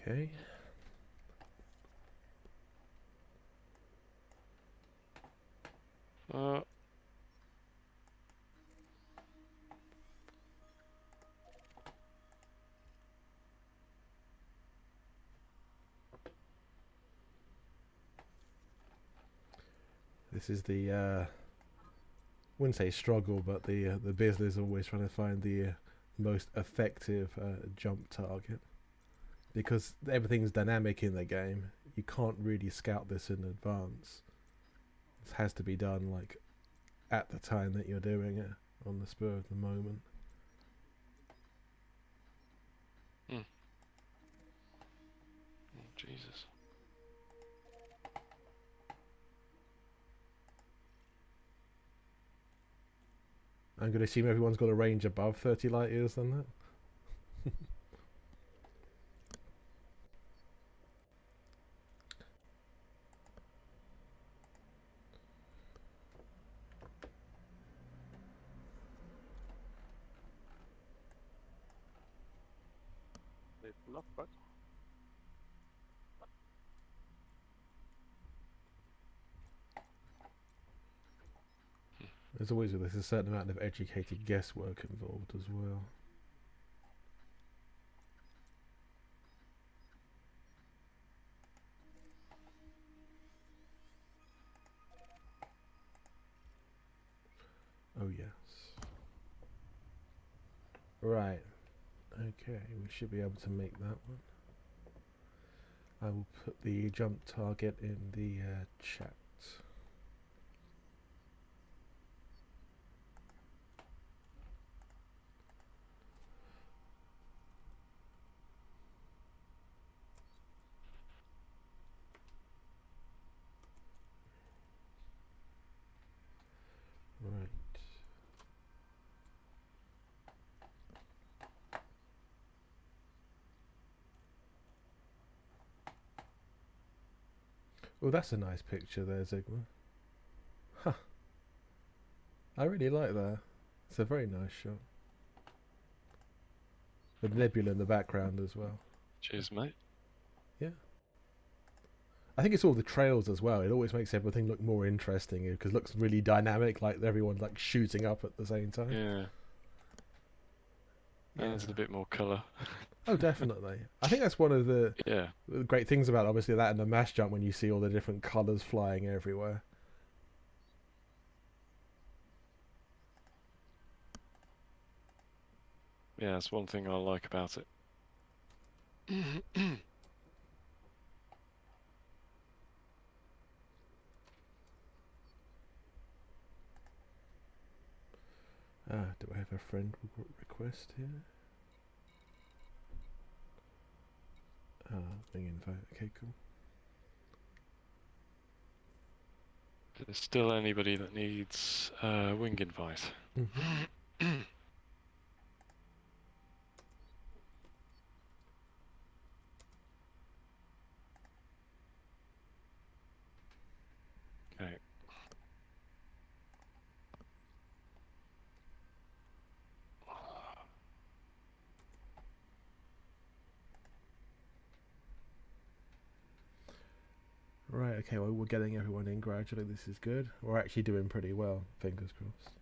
Okay. This is the wouldn't say struggle, but the business is always trying to find the most effective jump target, because everything's dynamic in the game. You can't really scout this in advance. This has to be done like at the time that you're doing it, on the spur of the moment. Oh, Jesus. I'm going to assume everyone's got a range above 30 light years than that. Late enough, right? There's a certain amount of educated guesswork involved as well. Oh yes. Right. Okay, we should be able to make that one. I will put the jump target in the chat. Right. Well, that's a nice picture there, Zigma. Huh. I really like that. It's a very nice shot. The nebula in the background as well. Cheers, mate. Yeah. I think it's all the trails as well. It always makes everything look more interesting because it looks really dynamic, like everyone like shooting up at the same time. Yeah. Adds a bit more colour. Oh, definitely. I think that's one of the great things about obviously that and the mass jump, when you see all the different colours flying everywhere. Yeah, that's one thing I like about it. Do I have a friend request here? Being invite. Okay, cool. If there's still anybody that needs wing invite. Okay. Right, okay, well, we're getting everyone in gradually. This is good. We're actually doing pretty well, fingers crossed.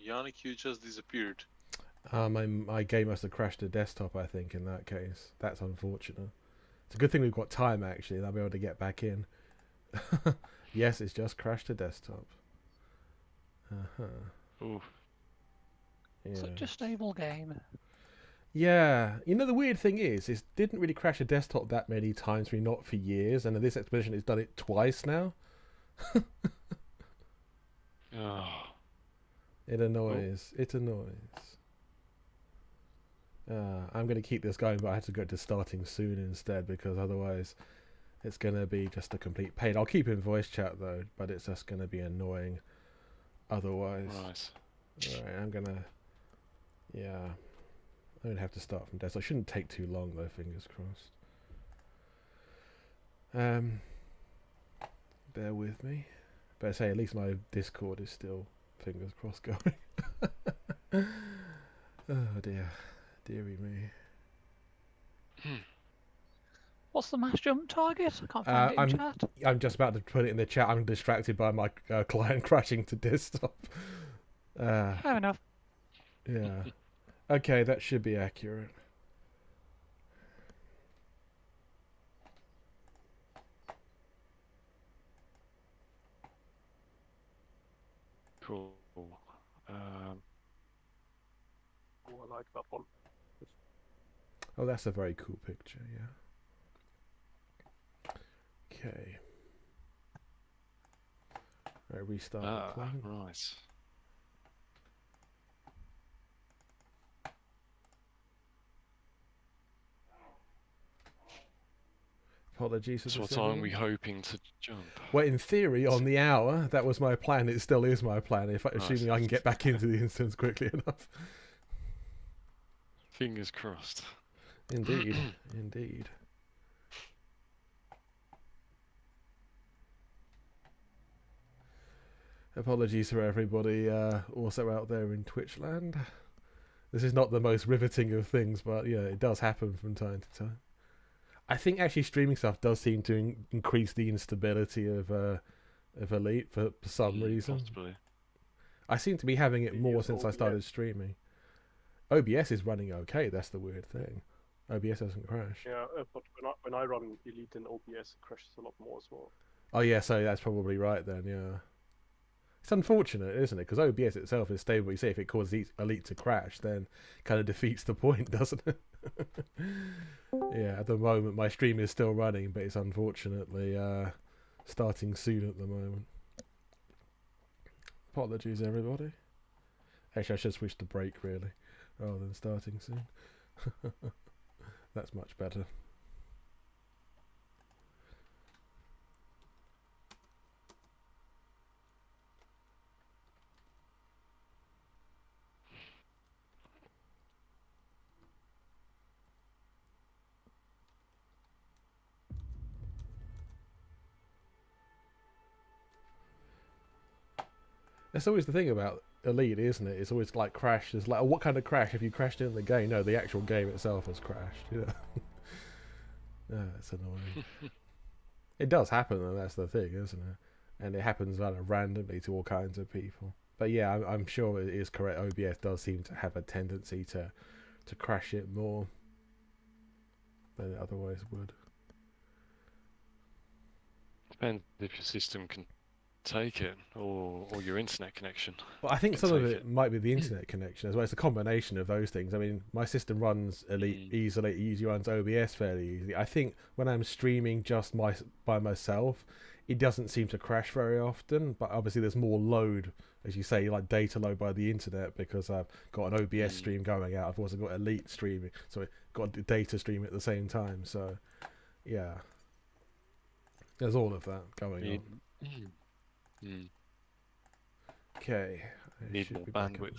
Yannick, you just disappeared. My game must have crashed the desktop, I think, in that case. That's unfortunate. It's a good thing we've got time, actually, and I'll be able to get back in. Yes, it's just crashed the desktop. Ooh. Yeah. Such a stable game. Yeah. You know, the weird thing is, it didn't really crash a desktop that many times, for me, not for years, and in this expedition it's done it twice now. Oh. It annoys. It annoys. I'm going to keep this going, but I have to go to starting soon instead, because otherwise it's going to be just a complete pain. I'll keep in voice chat though, but it's just going to be annoying otherwise. Right. Alright, I'm going to have to start from death. So it shouldn't take too long though, fingers crossed. Bear with me. But I say, at least my Discord is still, fingers crossed, going. Oh dear. Deary me. What's the mass jump target? I can't find it in chat. I'm just about to put it in the chat. I'm distracted by my client crashing to desktop. Fair enough. Yeah. Okay, that should be accurate. Cool. Oh, I like that one. Oh, that's a very cool picture, yeah. Okay. Right, restart the client. Right. Apologies for So this. what time are we hoping to jump? Well, in theory, on the hour, that was my plan. It still is my plan, assuming I can get back into the instance quickly enough. Fingers crossed. Indeed, indeed. Apologies for everybody also out there in Twitch land. This is not the most riveting of things, but yeah, it does happen from time to time. I think actually streaming stuff does seem to increase the instability of Elite for some reason. Possibly. I seem to be having it more since I started streaming. OBS is running okay, that's the weird thing. OBS doesn't crash. Yeah, but when I run Elite in OBS, it crashes a lot more as well. Oh yeah, so that's probably right then, yeah. It's unfortunate, isn't it? Because OBS itself is stable. You say if it causes Elite to crash, then it kind of defeats the point, doesn't it? Yeah, at the moment my stream is still running, but it's unfortunately starting soon at the moment. Apologies, everybody. Actually, I should switch to break, really, rather than starting soon. That's much better. That's always the thing about Elite, isn't it? It's always like crash. It's like, oh, what kind of crash? Have you crashed in the game? No, the actual game itself has crashed. You know? It's annoying. It does happen, though. That's the thing, isn't it? And it happens kind of randomly to all kinds of people. But yeah, I'm sure it is correct. OBS does seem to have a tendency to crash it more than it otherwise would. Depends if your system can take it or your internet connection. Well, I think some of it might be the internet connection as well. It's a combination of those things. I mean, my system runs Elite easily. It usually runs OBS fairly easily. I think when I'm streaming just by myself, it doesn't seem to crash very often. But obviously, there's more load, as you say, like data load by the internet, because I've got an OBS stream going out. I've also got Elite streaming, so I've got data stream at the same time. So, yeah, there's all of that going on. Okay. Need more bandwidth.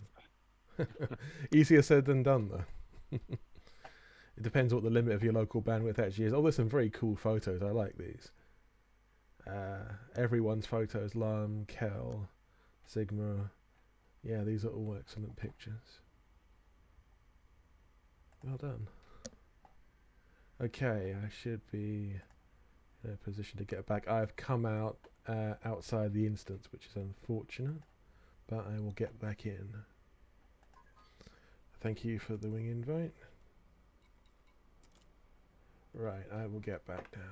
Easier said than done, though. It depends what the limit of your local bandwidth actually is. Oh, there's some very cool photos. I like these. Everyone's photos. Lum, Kel, Sigma. Yeah, these are all excellent pictures. Well done. Okay, I should be in a position to get back. I've come out outside the instance, which is unfortunate, but I will get back in. Thank you for the wing invite. Right, I will get back now.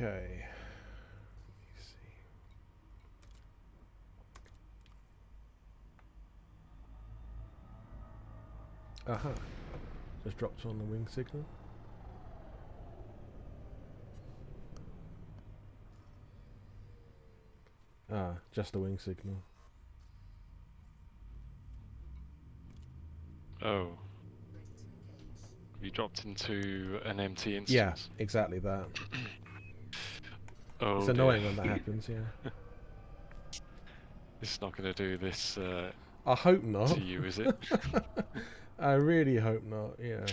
Okay. Let me see. Aha. Just dropped on the wing signal. Ah, just a wing signal. Oh. You dropped into an empty instance. Yeah, exactly that. Oh, it's annoying when that happens, yeah. It's not going to do this I hope not. to you, is it? I really hope not, yeah.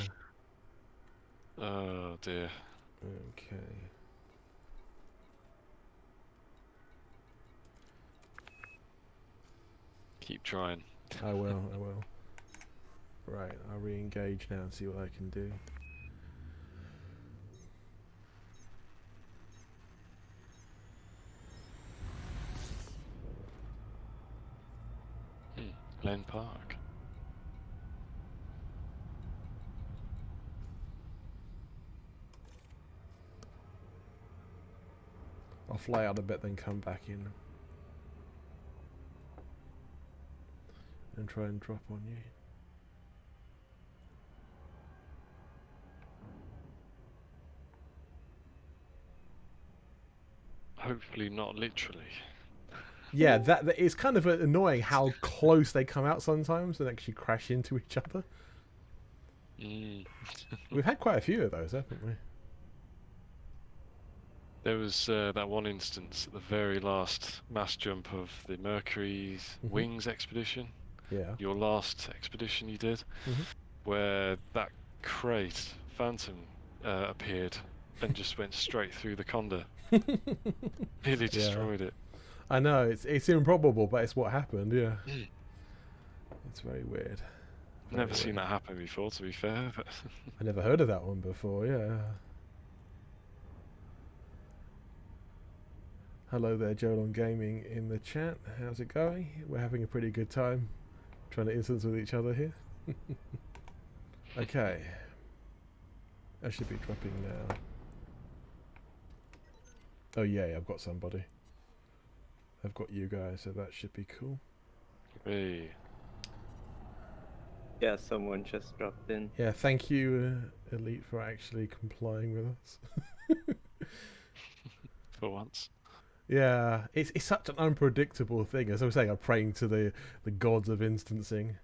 Oh dear. Okay. Keep trying. I will. Right, I'll re-engage now and see what I can do. Glen Park. I'll fly out a bit, then come back in. And try and drop on you. Hopefully not literally. Yeah, that it's kind of annoying how close they come out sometimes and actually crash into each other. We've had quite a few of those, haven't we? There was that one instance at the very last mass jump of the Mercury's Wings expedition. Yeah. Your last expedition you did, where that crate Phantom appeared and just went straight through the Conda. Nearly destroyed it. I know, it's improbable, but it's what happened, yeah. It's very weird. Never seen that happen before, to be fair. But I never heard of that one before, yeah. Hello there, Jolon Gaming in the chat. How's it going? We're having a pretty good time trying to instance with each other here. Okay. I should be dropping now. Oh yeah, I've got somebody. I've got you guys, so that should be cool. hey. Yeah, someone just dropped in. Yeah, thank you, Elite, for actually complying with us. For once. Yeah, it's such an unpredictable thing. As I was saying, I'm praying to the gods of instancing.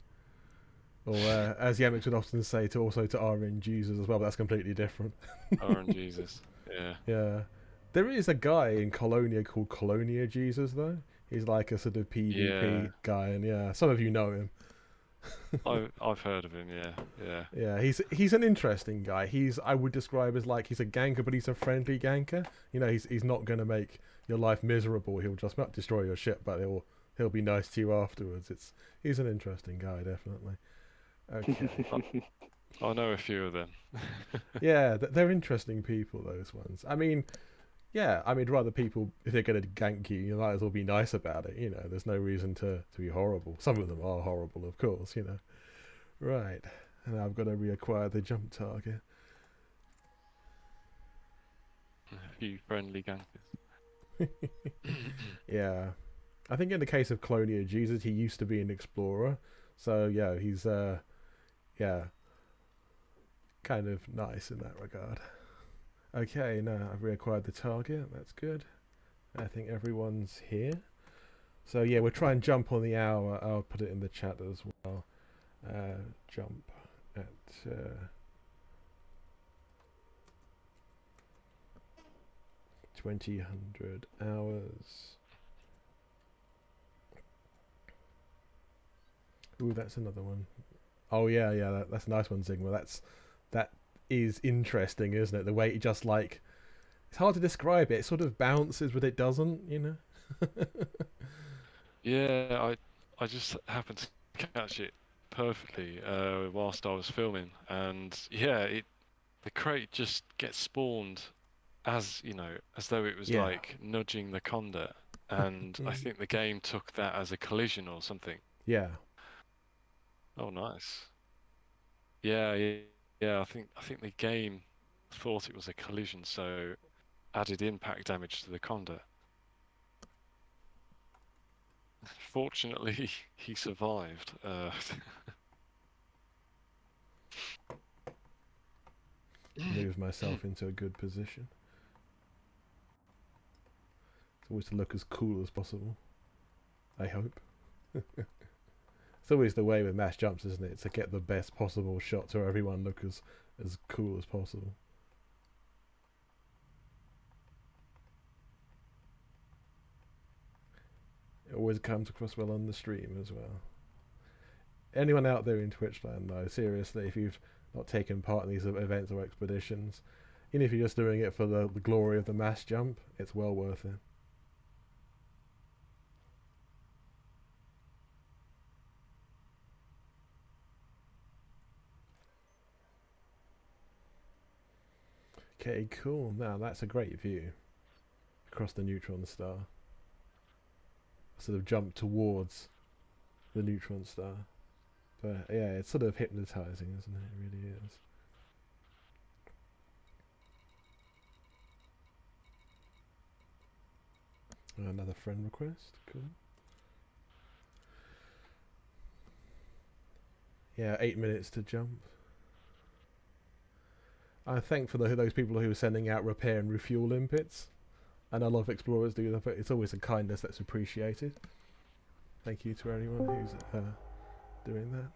Or as Yamich would often say, also to RNGesus as well, but that's completely different. RNGesus, yeah. Yeah. There is a guy in Colonia called Colonia Jesus, though. He's like a sort of PvP guy, and yeah, some of you know him. I've heard of him, yeah. Yeah, he's an interesting guy. I would describe as like he's a ganker, but he's a friendly ganker. You know, he's not going to make your life miserable. He'll just not destroy your ship, but he'll be nice to you afterwards. He's an interesting guy, definitely. Okay. I know a few of them. Yeah, they're interesting people, those ones. I mean, yeah, rather people, if they're going to gank you, you might as well be nice about it, you know. There's no reason to be horrible. Some of them are horrible, of course, you know. Right, and I've got to reacquire the jump target. A few friendly gankers. Yeah. I think in the case of Clonia Jesus, he used to be an explorer. So, yeah, he's, kind of nice in that regard. Okay, now I've reacquired the target. That's good. I think everyone's here. So yeah, we'll try and jump on the hour. I'll put it in the chat as well. Jump at 2000 hours. Ooh, that's another one. Oh yeah, that's a nice one, Sigma. That is interesting, isn't it? The way it just like, it's hard to describe it. It sort of bounces, but it doesn't, you know. Yeah, I just happened to catch it perfectly whilst I was filming, and yeah, the crate just gets spawned as though it was like nudging the Conda, and I think the game took that as a collision or something. Yeah. Oh, nice. Yeah. I think the game thought it was a collision, so added impact damage to the Conda. Fortunately, he survived. Move myself into a good position. It's always to look as cool as possible. I hope. It's always the way with mass jumps, isn't it? To get the best possible shot so everyone look as cool as possible. It always comes across well on the stream as well. Anyone out there in Twitch land, though, seriously, if you've not taken part in these events or expeditions, even if you're just doing it for the glory of the mass jump, it's well worth it. Okay, cool. Now that's a great view across the neutron star. Sort of jump towards the neutron star. But yeah, it's sort of hypnotizing, isn't it? It really is. Another friend request. Cool. Yeah, 8 minutes to jump. I thank for those people who are sending out repair and refuel limpets. And a lot of explorers do that, but it's always a kindness that's appreciated. Thank you to anyone who's doing that.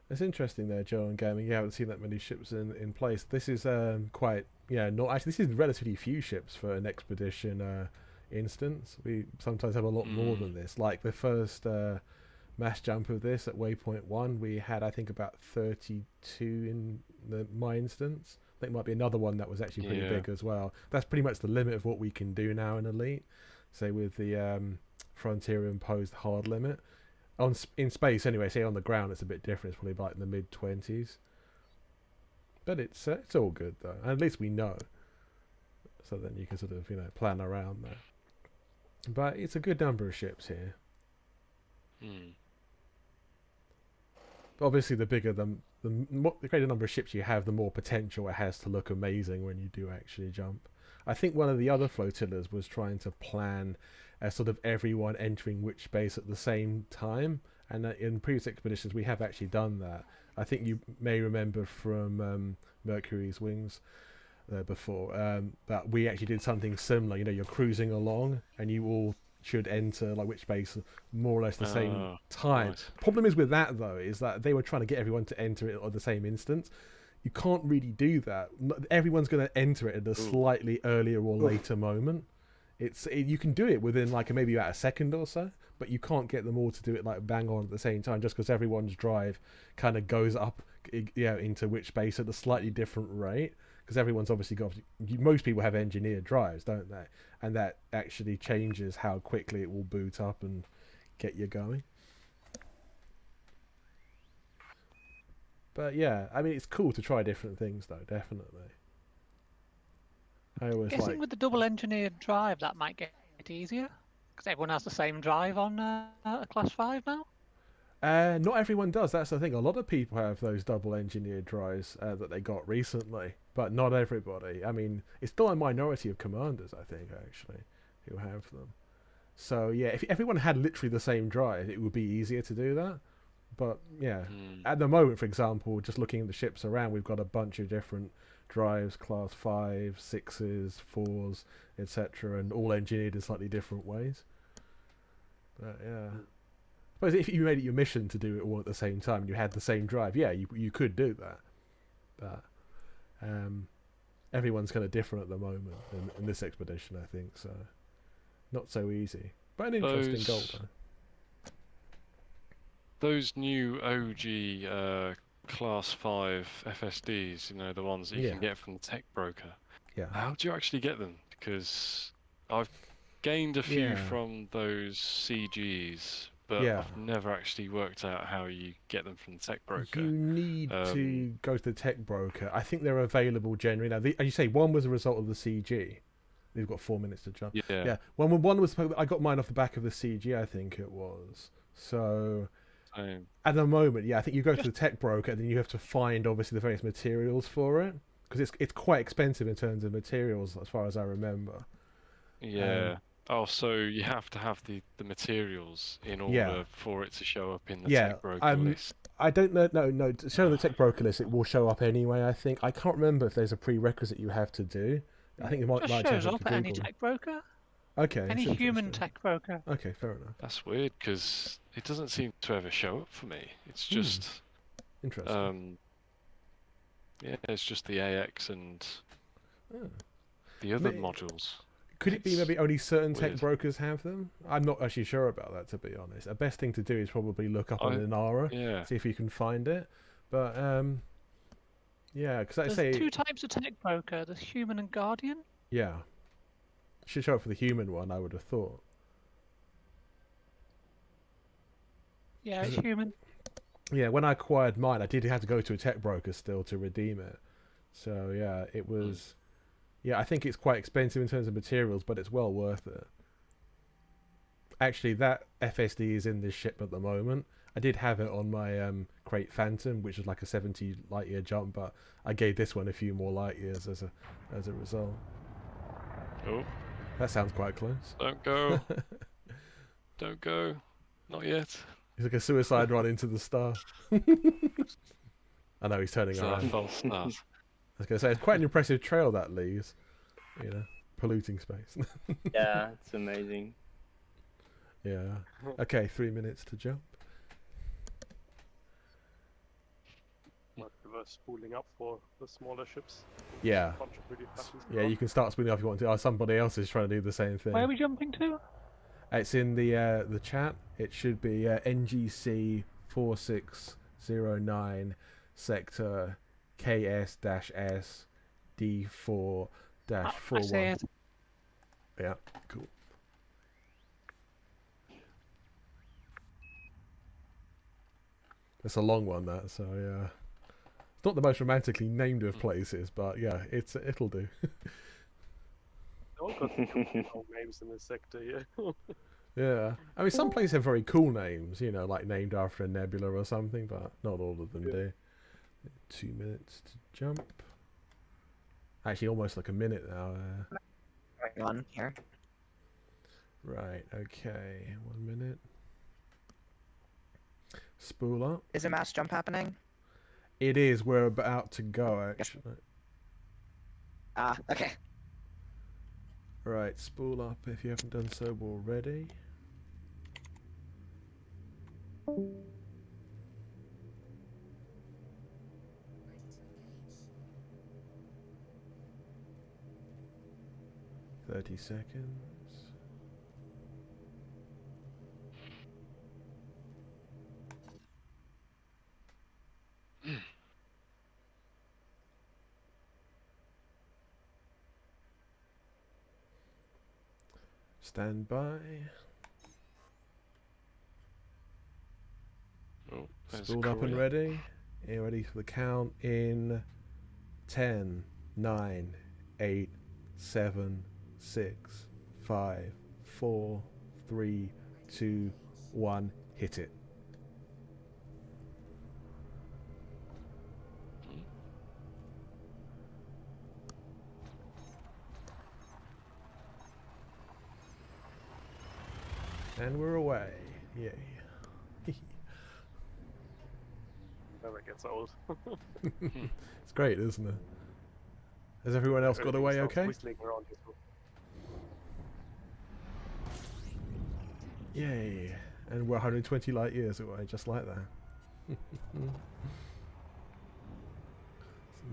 It's interesting there, Joe and Gaming. You haven't seen that many ships in place. This is quite, not actually. This is relatively few ships for an expedition instance. We sometimes have a lot more than this. Like the first mass jump of this at Waypoint 1, we had I think about 32 in my instance. I think there might be another one that was actually pretty big as well. That's pretty much the limit of what we can do now in Elite. Say with the Frontier imposed hard limit. In space anyway, say on the ground it's a bit different. It's probably like in the mid-20s. But it's all good though. And at least we know. So then you can sort of, plan around that. But it's a good number of ships here. But obviously the bigger the greater number of ships you have, the more potential it has to look amazing when you do actually jump. I think one of the other flotillas was trying to plan sort of everyone entering which base at the same time, and in previous expeditions we have actually done that. I think you may remember from Mercury's Wings before that we actually did something similar. You're cruising along and you all should enter like which base more or less the same time. Nice. Problem is with that though is that they were trying to get everyone to enter it at the same instant. You can't really do that. Everyone's going to enter it at a slightly earlier or later moment. You can do it within like maybe about a second or so, but you can't get them all to do it like bang on at the same time, just because everyone's drive kind of goes up into which base at a slightly different rate, because everyone's obviously got, most people have engineered drives, don't they? And that actually changes how quickly it will boot up and get you going. But yeah, I mean, it's cool to try different things though, definitely. Guessing with the double engineered drive that might get easier, because everyone has the same drive on a Class 5 now? Not everyone does, that's the thing. A lot of people have those double engineered drives that they got recently, but not everybody. I mean, it's still a minority of commanders, I think, actually, who have them. So yeah, if everyone had literally the same drive, it would be easier to do that. But yeah, at the moment, for example, just looking at the ships around, we've got a bunch of different drives, Class 5s, 6s, 4s, etc., and all engineered in slightly different ways. But yeah, I suppose if you made it your mission to do it all at the same time and you had the same drive, yeah, you could do that. But everyone's kind of different at the moment in this expedition, I think, so not so easy. But an interesting goal, though. Those new OG Class 5 FSDs, the ones that you can get from the tech broker. Yeah. How do you actually get them? Because I've gained a few from those CGs, but I've never actually worked out how you get them from the tech broker. You need to go to the tech broker. I think they're available generally. Now, as you say, one was a result of the CG. We've got 4 minutes to jump. Yeah. One was, I got mine off the back of the CG, I think it was. So at the moment, I think you go to the tech broker and then you have to find obviously the various materials for it, because it's quite expensive in terms of materials as far as I remember. Oh, so you have to have the materials in Yeah. order for it to show up in the Yeah, tech broker list. I don't know. No, to show the tech broker list, it will show up anyway. I think I can't remember if there's a prerequisite you have to do. I think you might Just just shows have up to at any Google. tech broker. Okay, Any it's human interesting. tech broker. Okay, fair enough. That's weird because it doesn't seem to ever show up for me. It's just, Interesting. yeah, it's just the AX and Oh. the other modules. Could it be maybe only certain tech weird. brokers have them? I'm not actually sure about that, to be honest. The best thing to do is probably look up on Inara, Yeah. see if you can find it. But yeah, because I There's say two types of tech broker. There's human and guardian. yeah, should show up for the human one. I would have thought. Yeah, it's human. Yeah, when I acquired mine, I did have to go to a tech broker still to redeem it. So yeah, it was. Yeah, I think it's quite expensive in terms of materials, but it's well worth it. Actually, that FSD is in this ship at the moment. I did have it on my Crate Phantom, which is like a 70 light year jump, but I gave this one a few more light years as a result. Oh, That sounds quite close. don't go. Don't go. Not yet. It's like a suicide run into the star. I know he's turning It's around. a false start. I was going to say, it's quite an impressive trail that leaves. You know, polluting space. Yeah, it's amazing. Yeah. Okay, 3 minutes to jump. Might reverse spooling up for the smaller ships. Yeah. Bunch of really fast ones Yeah, you can start spinning off if you want to. Oh, somebody else is trying to do the same thing. Where are we jumping to? It's in the chat. It should be NGC 4609 sector KS-S D4-41. I see it. Yeah, cool. It's a long one, that, so yeah. It's not the most romantically named of places, but yeah, it'll do. They all got old names in this sector, yeah. Yeah, I mean, some places have very cool names, you know, like named after a nebula or something, but not all of them do. 2 minutes to jump. Actually, almost like a minute now. One here. Right, okay, 1 minute. Spool up. Is a mass jump happening? It is, we're about to go, actually. Ah, okay. Right, spool up if you haven't done so already. "30 seconds. Stand by. Oh, there's Spooled up and Korea. ready. Yeah, ready for the count in 10, 9, 8, 7, 6, 5, 4, 3, 2, 1. Hit it. And we're away. Yay. Never gets old. It's great, isn't it? Has everyone else got Everything away starts okay? whistling around you, so- Yay. And we're 120 light years away, just like that. Some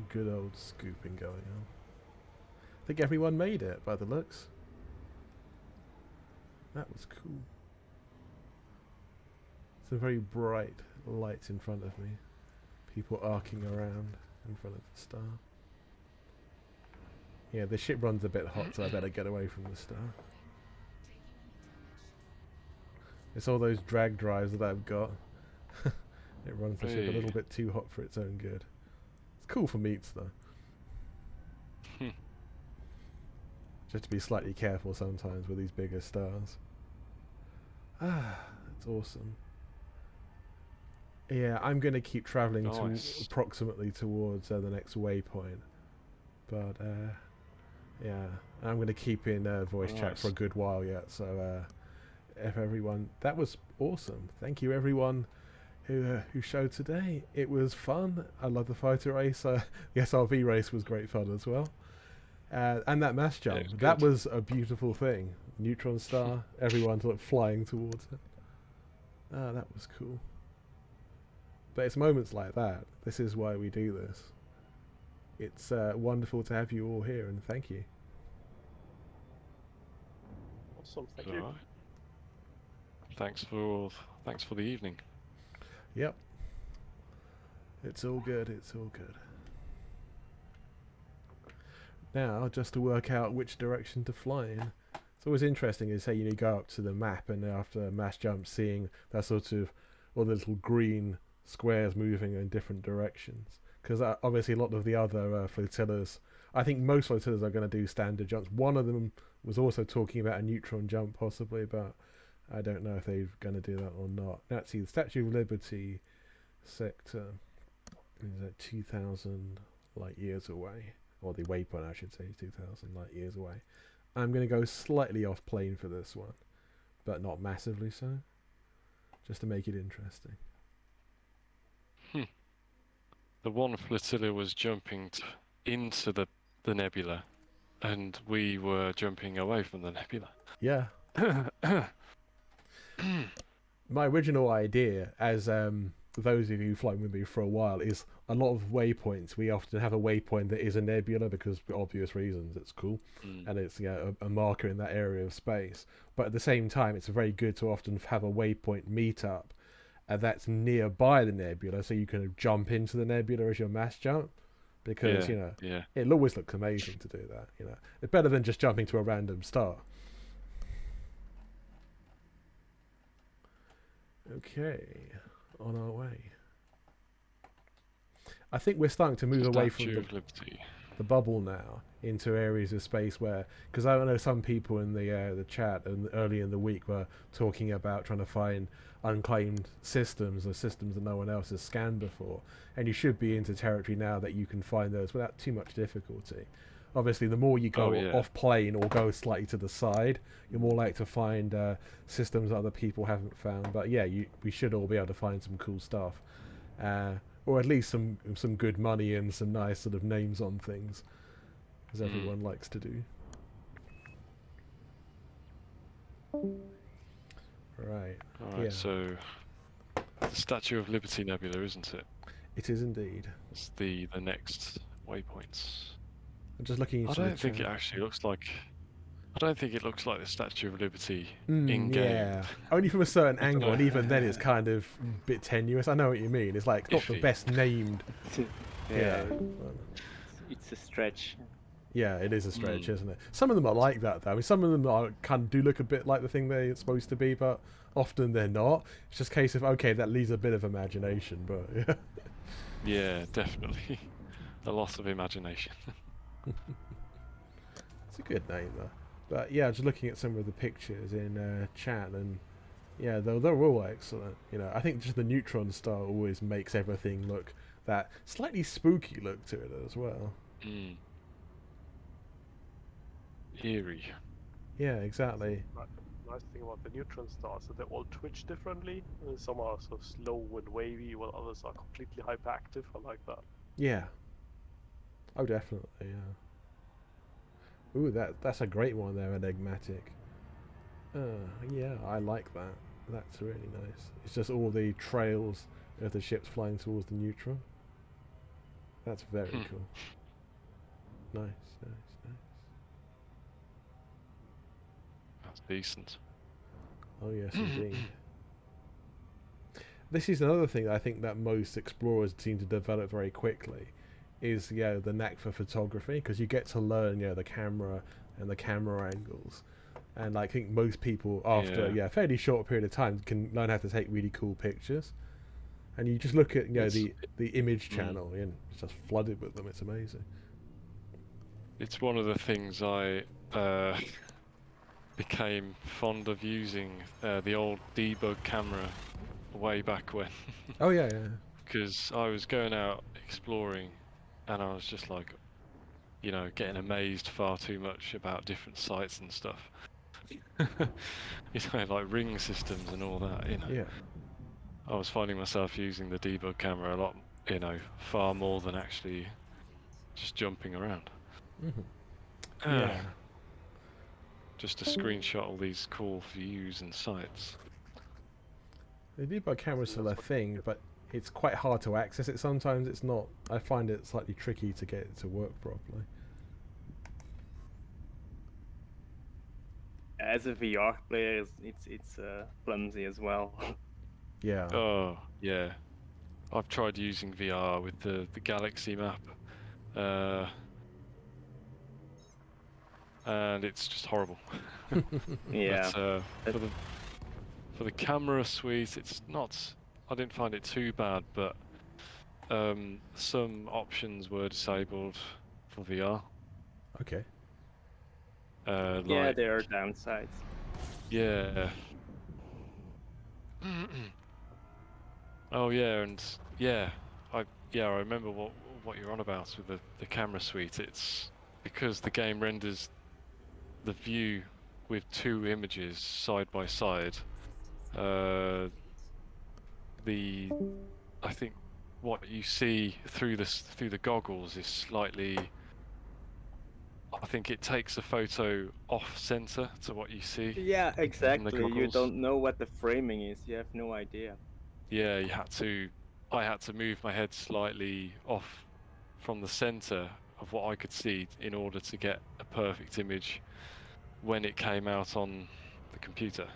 good old scooping going on. I think everyone made it, by the looks. That was cool. Some very bright lights in front of me. People arcing around in front of the star. Yeah, the ship runs a bit hot, so I better get away from the star. It's all those drag drives that I've got. It runs the ship a little bit too hot for its own good. It's cool for meets, though. Just to be slightly careful sometimes with these bigger stars. Ah, that's awesome. Yeah, I'm going to keep travelling Nice. approximately towards the next waypoint. But Yeah, and I'm going to keep in voice chat for a Nice. good while yet. So if everyone, that was awesome. Thank you everyone who showed today. It was fun. I love the fighter race. The SRV race was great fun as well. And that mass Yeah, jump, it was that good. was a beautiful thing. Neutron star, everyone sort of flying towards it. That was cool. But it's moments like that. This is why we do this. It's wonderful to have you all here, and thank you. Awesome, thank All you. right. Thanks for the evening. Yep. It's all good, it's all good. Now, just to work out which direction to fly in. It's always interesting is say you go up to the map and after a mass jump seeing that sort of all the little green squares moving in different directions. Because obviously a lot of the other flotillas, I think most flotillas are going to do standard jumps. One of them was also talking about a neutron jump possibly, but I don't know if they're going to do that or not. Let's see, the Statue of Liberty sector is at 2,000 light years away. Or the waypoint, I should say, 2,000 light years away. I'm going to go slightly off plane for this one, but not massively so, just to make it interesting. The one flotilla was jumping into the nebula, and we were jumping away from the nebula. Yeah. My original idea, as those of you who've flown with me for a while, is a lot of waypoints. We often have a waypoint that is a nebula because, for obvious reasons, it's cool, and it's a marker in that area of space. But at the same time, it's very good to often have a waypoint meetup that's nearby the nebula, so you can jump into the nebula as your mass jump. Because it'll always look amazing to do that. It's better than just jumping to a random star. Okay, on our way. I think we're starting to move away from the bubble now into areas of space where, because I know some people in the chat and early in the week were talking about trying to find unclaimed systems or systems that no one else has scanned before, and you should be into territory now that you can find those without too much difficulty. Obviously, the more you go off plane or go slightly to the side, you're more likely to find systems that other people haven't found. But yeah, we should all be able to find some cool stuff, or at least some good money and some nice sort of names on things, as everyone likes to do. Right. Alright, so the Statue of Liberty Nebula, isn't it? It is indeed. It's the next waypoints. I'm just looking into I don't think it actually looks like. I don't think it looks like the Statue of Liberty in game. Yeah, only from a certain angle, and even then it's kind of a bit tenuous. I know what you mean. It's like not the best named. Yeah. It's a stretch. Yeah, it is a stretch, isn't it? Some of them are like that, though. I mean, some of them do look a bit like the thing they're supposed to be, but often they're not. It's just a case of, okay, that leaves a bit of imagination, but yeah. Yeah, definitely. A lot of imagination. It's a good name, though. But yeah, just looking at some of the pictures in chat, and yeah, they're all excellent. I think just the neutron star always makes everything look that slightly spooky look to it as well. Eerie. Yeah, exactly. The nice thing about the neutron stars is that they all twitch differently. Some are so slow and wavy, while others are completely hyperactive. I like that. Yeah. Oh, definitely, yeah. Ooh, that's a great one there, enigmatic. Yeah, I like that. That's really nice. It's just all the trails of the ships flying towards the neutron. That's very cool. Nice. That's decent. Oh yes, indeed. This is another thing I think that most explorers seem to develop very quickly, is the knack for photography, because you get to learn the camera and the camera angles, and I think most people after a fairly short period of time can learn how to take really cool pictures. And you just look at the image channel and it's just flooded with them. It's amazing. It's one of the things I became fond of using, the old debug camera way back when. Oh yeah. Because I was going out exploring and I was just like, you know, getting amazed far too much about different sites and stuff. You know, like ring systems and all that, you know. Yeah. I was finding myself using the debug camera a lot, you know, far more than actually just jumping around. Yeah. Just to screenshot all these cool views and sites. The debug camera's still a thing, but it's quite hard to access it sometimes. It's not. I find it slightly tricky to get it to work properly. As a VR player, it's clumsy as well. Yeah. Oh, yeah. I've tried using VR with the Galaxy map. And it's just horrible. Yeah. But for the camera suite, it's not. I didn't find it too bad, but some options were disabled for VR. Okay. Yeah, Like, there are downsides. yeah. Oh yeah, and yeah, I remember what you're on about with the camera suite. It's because the game renders the view with two images side by side. I think what you see through the goggles is slightly. I think it takes a photo off center to what you see. Yeah, from the exactly. You goggles. don't know what the framing is. You have no idea. Yeah, I had to move my head slightly off from the center of what I could see in order to get a perfect image when it came out on the computer.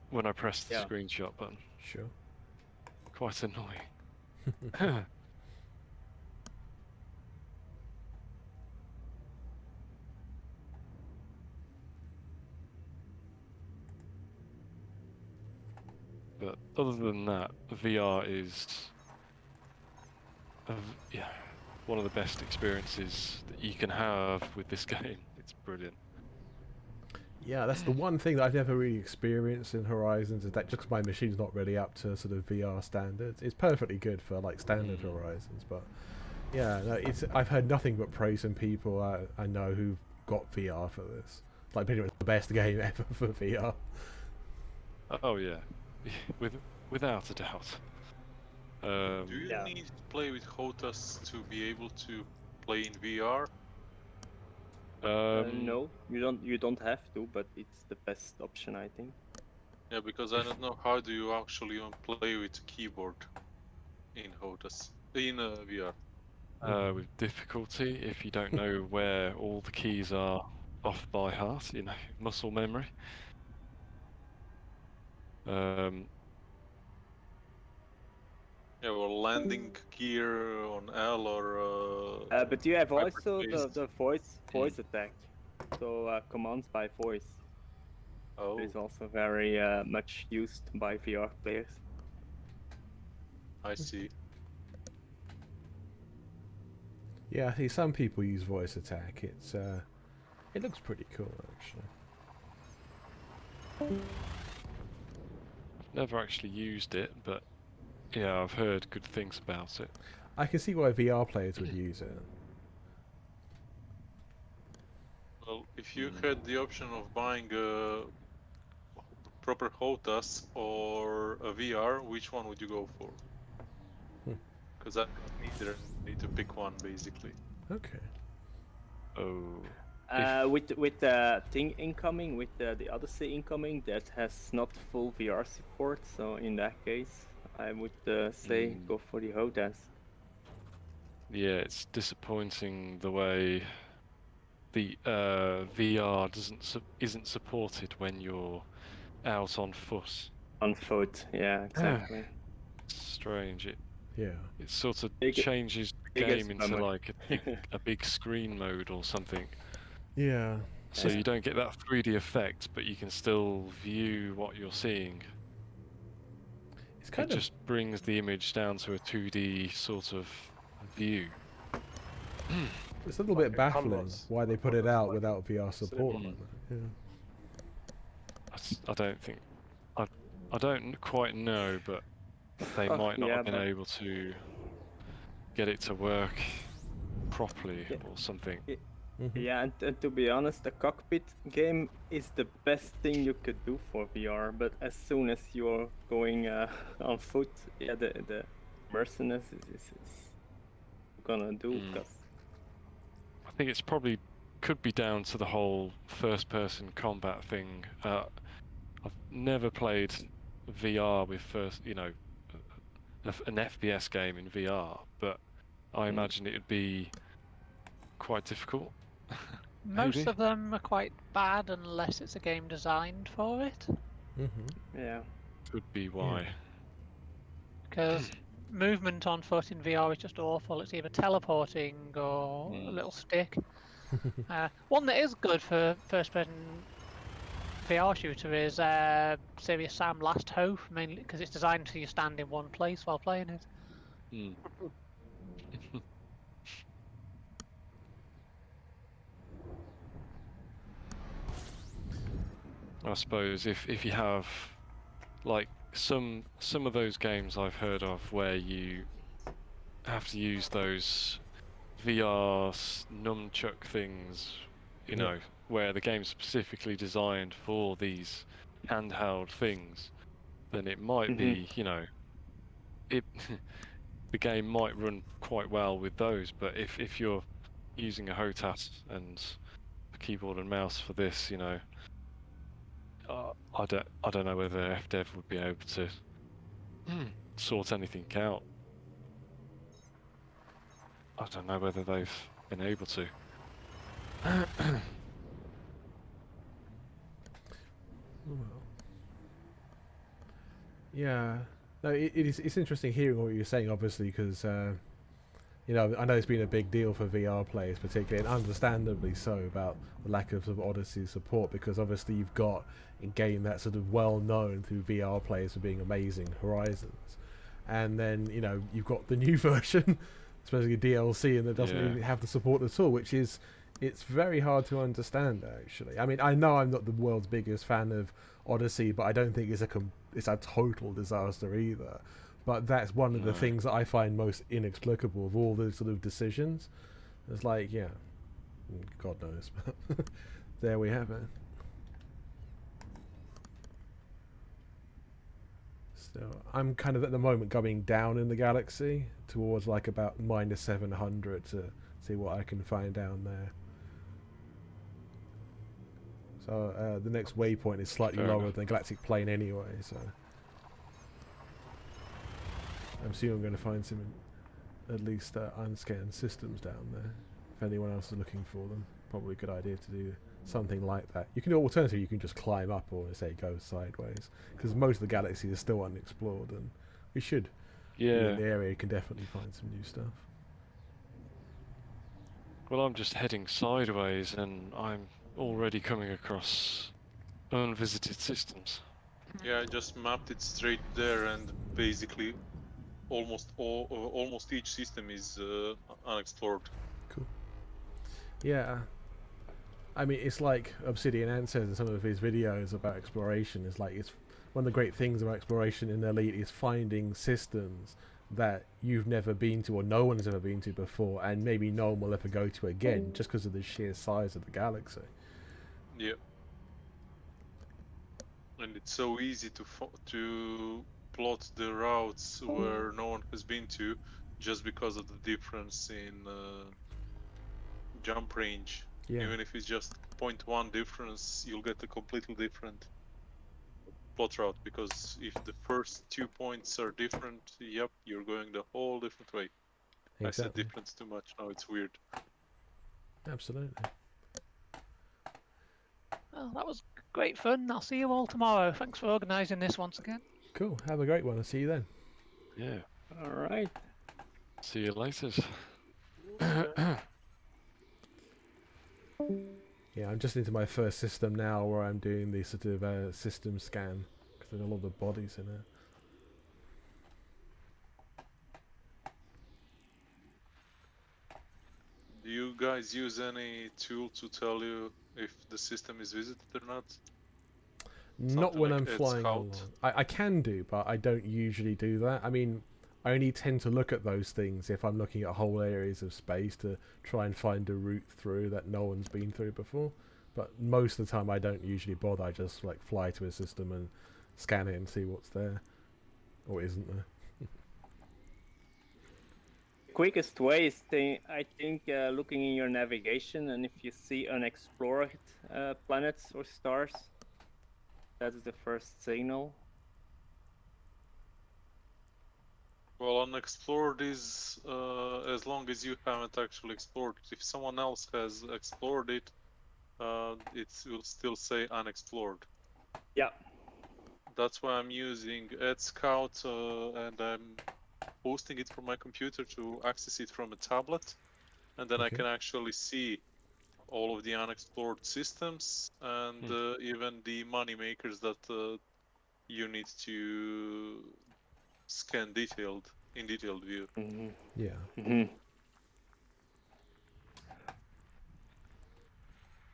When I pressed the Yeah. screenshot button. Sure. Quite annoying. But other than that, VR is one of the best experiences that you can have with this game. It's brilliant. Yeah, that's the one thing that I've never really experienced in Horizons, is that just 'cause my machine's not really up to sort of VR standards. It's perfectly good for like standard Horizons, but yeah, no, I've heard nothing but praise from people I know who've got VR for this. Like, pretty much the best game ever for VR. Oh yeah, without a doubt. Do you Yeah. need to play with HOTAS to be able to play in VR? No, you don't have to, but it's the best option, I think. Yeah, because I don't know how do you actually play with keyboard in HOTAS in VR. With difficulty, if you don't know where all the keys are off by heart, you know, muscle memory. Yeah, or landing gear on L or. But you have also hyperspace. the voice attack, so commands by voice. Oh, Is also very much used by VR players. I see. Yeah, I see some people use voice attack. It looks pretty cool actually. Never actually used it, but yeah, I've heard good things about it. I can see why VR players would use it. Well, if you had the option of buying a proper HOTAS or a VR, which one would you go for? Because I got neither. I need to pick one, basically. Okay. Oh. With the thing incoming, with the Odyssey incoming, that has not full VR support. So in that case, I would say go for the HOTAS. Yeah, it's disappointing the way the VR isn't supported when you're out on foot. On foot, yeah, exactly. Strange. Yeah. It sort of Big- changes the biggest game into bummer. like a big screen mode or something. Yeah. So you don't get that 3D effect, but you can still view what you're seeing. It's kind It of just brings the image down to a 2D sort of view. it's a little Like bit a baffling canvas. why they put it Canvas, out like without VR support. Mm. Like that. Yeah. I don't think I don't quite know, but they Oh, might not yeah, have been but- able to get it to work. properly Yeah. or something. Yeah, and to be honest, the cockpit game is the best thing you could do for VR. But as soon as you're going on foot, yeah, the immersiveness is gonna do. Cause I think it's probably could be down to the whole first-person combat thing. I've never played VR with an FPS game in VR, but I imagine it would be quite difficult. Most Maybe. of them are quite bad unless it's a game designed for it. yeah, Could be why. Because movement on foot in VR is just awful. It's either teleporting or a little stick. One that is good for first-person VR shooter is Serious Sam Last Hope, mainly because it's designed so you stand in one place while playing it. I suppose if you have like some of those games I've heard of where you have to use those VR nunchuck things, you know, where the game's specifically designed for these handheld things, then it might be, you know, it the game might run quite well with those. But if you're using a HOTAS and a keyboard and mouse for this, you know, I don't know whether FDev would be able to sort anything out. I don't know whether they've been able to. Yeah, no, it's interesting hearing what you're saying, obviously, because you know, I know it's been a big deal for VR players, particularly, and understandably so, about the lack of Odyssey support, because obviously you've got a game that's sort of well known through VR players for being amazing, Horizons, and then, you know, you've got the new version, especially DLC, and that doesn't really have the support at all, which is, it's very hard to understand, actually. I mean, I know I'm not the world's biggest fan of Odyssey, but I don't think it's a total disaster either. But that's one of the things that I find most inexplicable of all the sort of decisions. It's like, yeah, God knows, but there we have it. So I'm kind of at the moment going down in the galaxy towards like about -700 to see what I can find down there. So the next waypoint is slightly lower than the galactic plane anyway, so I'm assuming I'm going to find some at least unscanned systems down there. If anyone else is looking for them, probably a good idea to do something like that. You can alternatively you can just climb up or say go sideways, because most of the galaxy is still unexplored, and we should be in the area. You can definitely find some new stuff. Well, I'm just heading sideways, and I'm already coming across unvisited systems. Yeah, I just mapped it straight there, and basically almost each system is unexplored. Cool. Yeah. I mean, it's like Obsidian Ant says in some of his videos about exploration. It's like, it's one of the great things about exploration in Elite is finding systems that you've never been to or no one has ever been to before, and maybe no one will ever go to again, just because of the sheer size of the galaxy. Yeah. And it's so easy to plot the routes where no one has been to, just because of the difference in jump range. Yeah. Even if it's just 0.1 difference, you'll get a completely different plot route, because if the first 2 points are different, yep, you're going the whole different way. Exactly. I said difference too much, now it's weird. Absolutely. Well, that was great fun. I'll see you all tomorrow. Thanks for organising this once again. Cool. Have a great one. I'll see you then. Yeah. all right. See you later. Yeah, I'm just into my first system now, where I'm doing the sort of system scan, because there's a lot of bodies in it. Do you guys use any tool to tell you if the system is visited or not? Not when like I'm flying along. I can do, but I don't usually do that. I mean, I only tend to look at those things if I'm looking at whole areas of space to try and find a route through that no one's been through before. But most of the time I don't usually bother. I just like fly to a system and scan it and see what's there or isn't there. Quickest way is I think looking in your navigation, and if you see unexplored planets or stars, that's the first signal. Well, unexplored is as long as you haven't actually explored it. If someone else has explored it, it will still say unexplored. Yeah. That's why I'm using AdScout and I'm posting it from my computer to access it from a tablet. And then I can actually see all of the unexplored systems and even the money makers that you need to scan in detailed view. Mm-hmm. Yeah. Mm-hmm.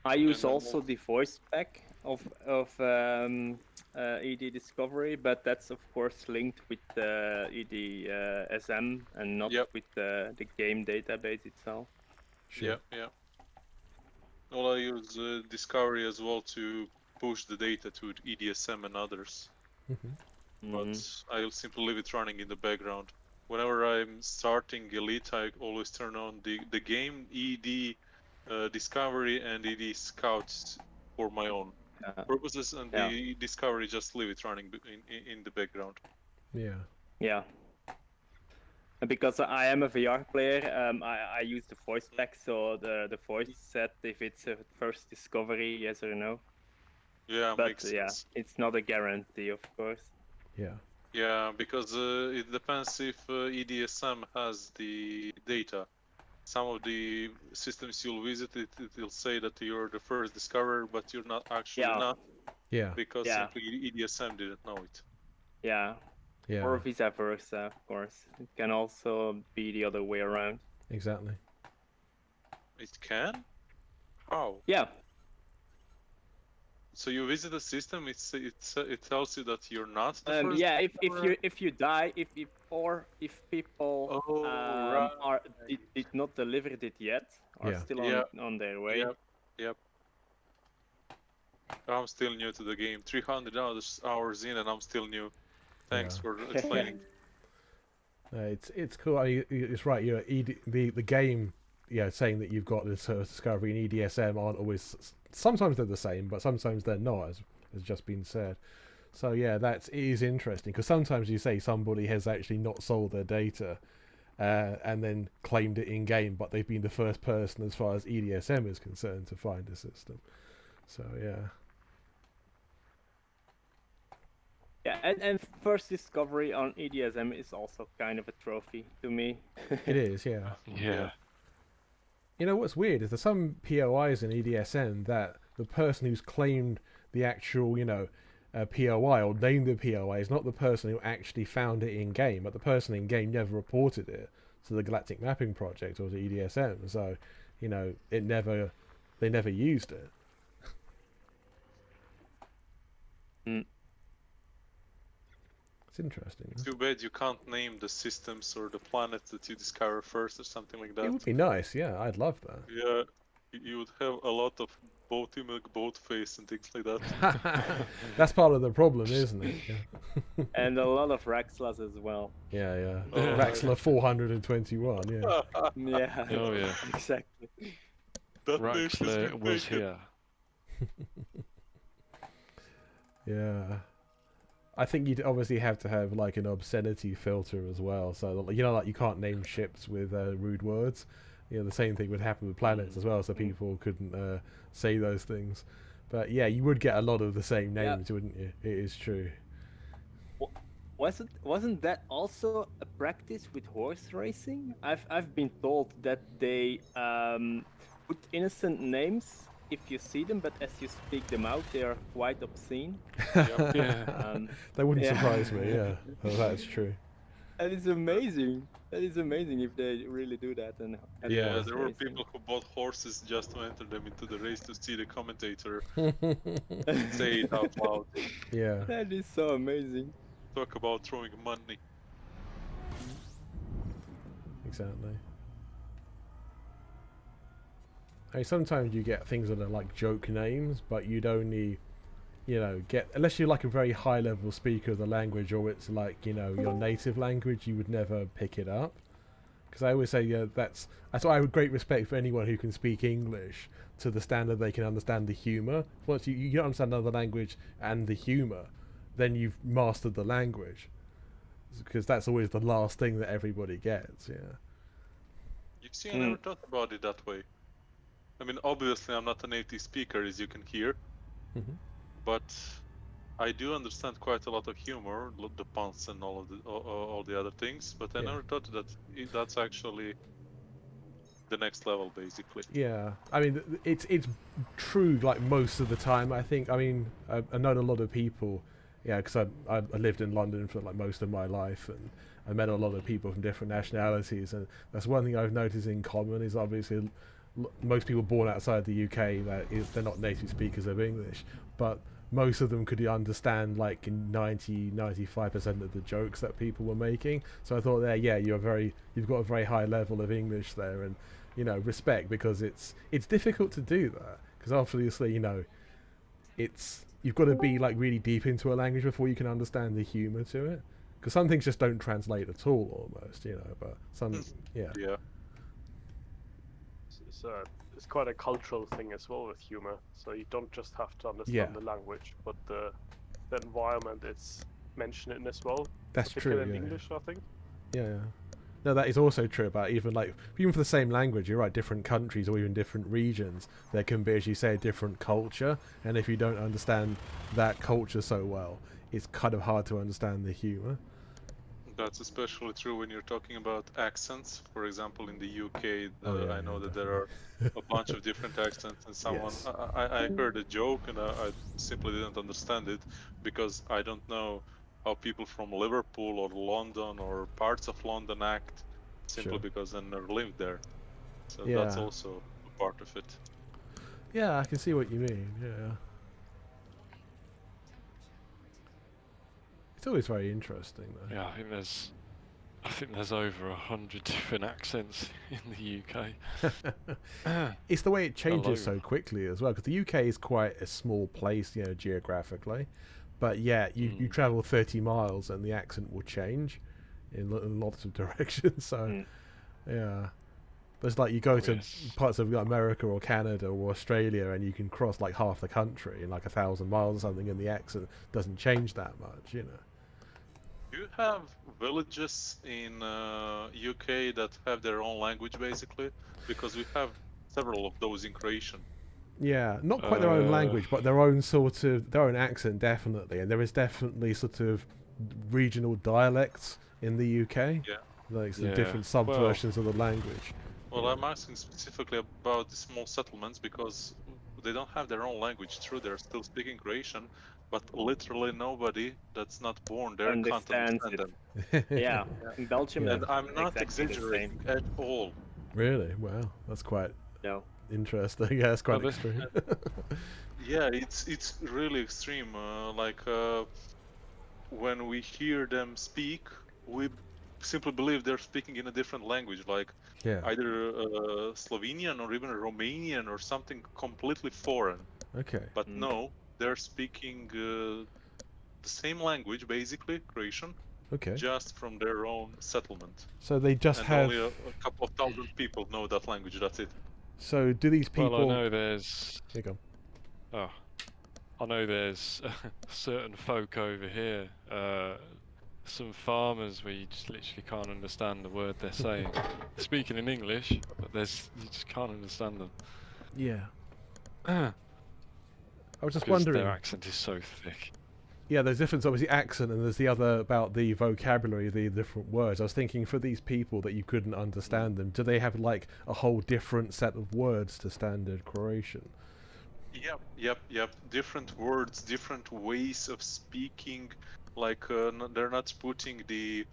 I use also the voice pack of ED Discovery, but that's of course linked with ED SM and not with the game database itself. Sure. Yeah. Well, I use Discovery as well to push the data to EDSM and others. But I'll simply leave it running in the background. Whenever I'm starting Elite, I always turn on the game ED Discovery and ED Scouts for my own purposes, and the Discovery just leave it running in the background. Yeah. Because I am a VR player, I use the voice pack, so the voice set if it's a first discovery, yes or no. Yeah, but makes sense. It's not a guarantee, of course. Yeah, because it depends if EDSM has the data. Some of the systems you'll visit, it'll say that you're the first discoverer, but you're not actually not. Because simply EDSM didn't know it. Yeah. Or vice versa, of course. It can also be the other way around. Exactly. It can? How? Yeah. So you visit the system, it tells you that you're not the first. Yeah, if you die, if people did not delivered it yet, are still on their way. Yep. I'm still new to the game. 300 hours in, and I'm still new. Thanks for explaining. It's cool. I mean, it's right. The game, saying that you've got this Discovery and EDSM aren't always. Sometimes they're the same, but sometimes they're not, as has just been said. So it is interesting because sometimes you say somebody has actually not sold their data, and then claimed it in game, but they've been the first person as far as EDSM is concerned to find a system. So Yeah, and first discovery on EDSM is also kind of a trophy to me. It is, yeah. You know what's weird is there's some POIs in EDSM that the person who's claimed the actual, POI or named the POI is not the person who actually found it in game, but the person in game never reported it to the Galactic Mapping Project or to EDSM. So, they never used it. It's interesting. Too bad you can't name the systems or the planets that you discover first or something like that. It would be nice, yeah. I'd love that. Yeah, you would have a lot of boat image, boat face, and things like that. That's part of the problem, isn't it? Yeah. And a lot of Raxlas as well. Yeah. Raxla 421, yeah. Yeah. Oh yeah. Exactly. Raxla was here. Yeah. I think you'd obviously have to have like an obscenity filter as well, so that, like you can't name ships with rude words. The same thing would happen with planets as well, so people couldn't say those things. But yeah, you would get a lot of the same names, wouldn't you? It is true. Wasn't that also a practice with horse racing? I've been told that they put innocent names if you see them, but as you speak them out, they are quite obscene. That wouldn't surprise me. Yeah, that's true. That is amazing. That is amazing if they really do that. And there were people who bought horses just to enter them into the race to see the commentator say it out loud. Yeah. That is so amazing. Talk about throwing money. exactly. I mean, sometimes you get things that are like joke names, but you'd only, get, unless you're like a very high level speaker of the language, or it's like, your native language, you would never pick it up. Because I always say, that's why I have great respect for anyone who can speak English to the standard they can understand the humour. Once you understand another language and the humour, then you've mastered the language. Because that's always the last thing that everybody gets, yeah. You see, I never thought about it that way. I mean, obviously, I'm not a native speaker, as you can hear, but I do understand quite a lot of humor, the puns and all the other things. But I never thought that that's actually the next level, basically. Yeah, I mean, it's true like most of the time. I think. I mean, I've known a lot of people. Yeah, because I lived in London for like most of my life, and I met a lot of people from different nationalities, and that's one thing I've noticed in common is obviously most people born outside the UK they're not native speakers of English, but most of them could understand like 95% of the jokes that people were making. So I thought you've got a very high level of English there, and respect, because it's difficult to do that, because obviously you've got to be like really deep into a language before you can understand the humor to it, because some things just don't translate at all almost, but some yeah. So it's quite a cultural thing as well with humor. So you don't just have to understand the language, but the environment it's mentioned in as well. That's true. In English, I think. Yeah. No, that is also true about even for the same language, you're right, different countries or even different regions, there can be, as you say, a different culture, and if you don't understand that culture so well, it's kind of hard to understand the humor. That's especially true when you're talking about accents. For example, in the UK, I know that definitely. there are a bunch of different accents, and I heard a joke and I simply didn't understand it because I don't know how people from Liverpool or London or parts of London act, simply because I never lived there. So that's also a part of it. Yeah, I can see what you mean. Yeah. It's always very interesting, though. Yeah, I think there's over 100 different accents in the UK. It's the way it changes so quickly as well, because the UK is quite a small place, geographically. But yeah, you travel 30 miles and the accent will change in lots of directions. So yeah, there's like you go to parts of America or Canada or Australia and you can cross like half the country in like 1,000 miles or something, and the accent doesn't change that much, Do you have villages in UK that have their own language, basically? Because we have several of those in Croatian. Yeah, not quite their own language, but their own accent, definitely. And there is definitely sort of regional dialects in the UK. Yeah. Like some different subversions of the language. Well, I'm asking specifically about the small settlements because they don't have their own language. True, they're still speaking Croatian, but literally nobody that's not born there can't understand them. Yeah, in Belgium, and I'm not exactly exaggerating at all. Really? Wow, that's quite interesting. Yeah, it's quite extreme. Yeah, it's really extreme. When we hear them speak, we simply believe they're speaking in a different language, like either Slovenian or even Romanian or something completely foreign. Okay. But no, they're speaking the same language, basically Croatian. Okay. Just from their own settlement. So they just have only a couple of thousand people know that language. That's it. So do these people? Well, I know there's. Here you go. Oh, I know there's certain folk over here. Some farmers where you just literally can't understand the word they're saying. They're speaking in English, but you just can't understand them. Yeah. I was just wondering. Their accent is so thick. Yeah, there's difference, obviously, accent, and there's the other about the vocabulary, the different words. I was thinking, for these people that you couldn't understand them, do they have like a whole different set of words to standard Croatian? Yep. Different words, different ways of speaking. Like they're not putting the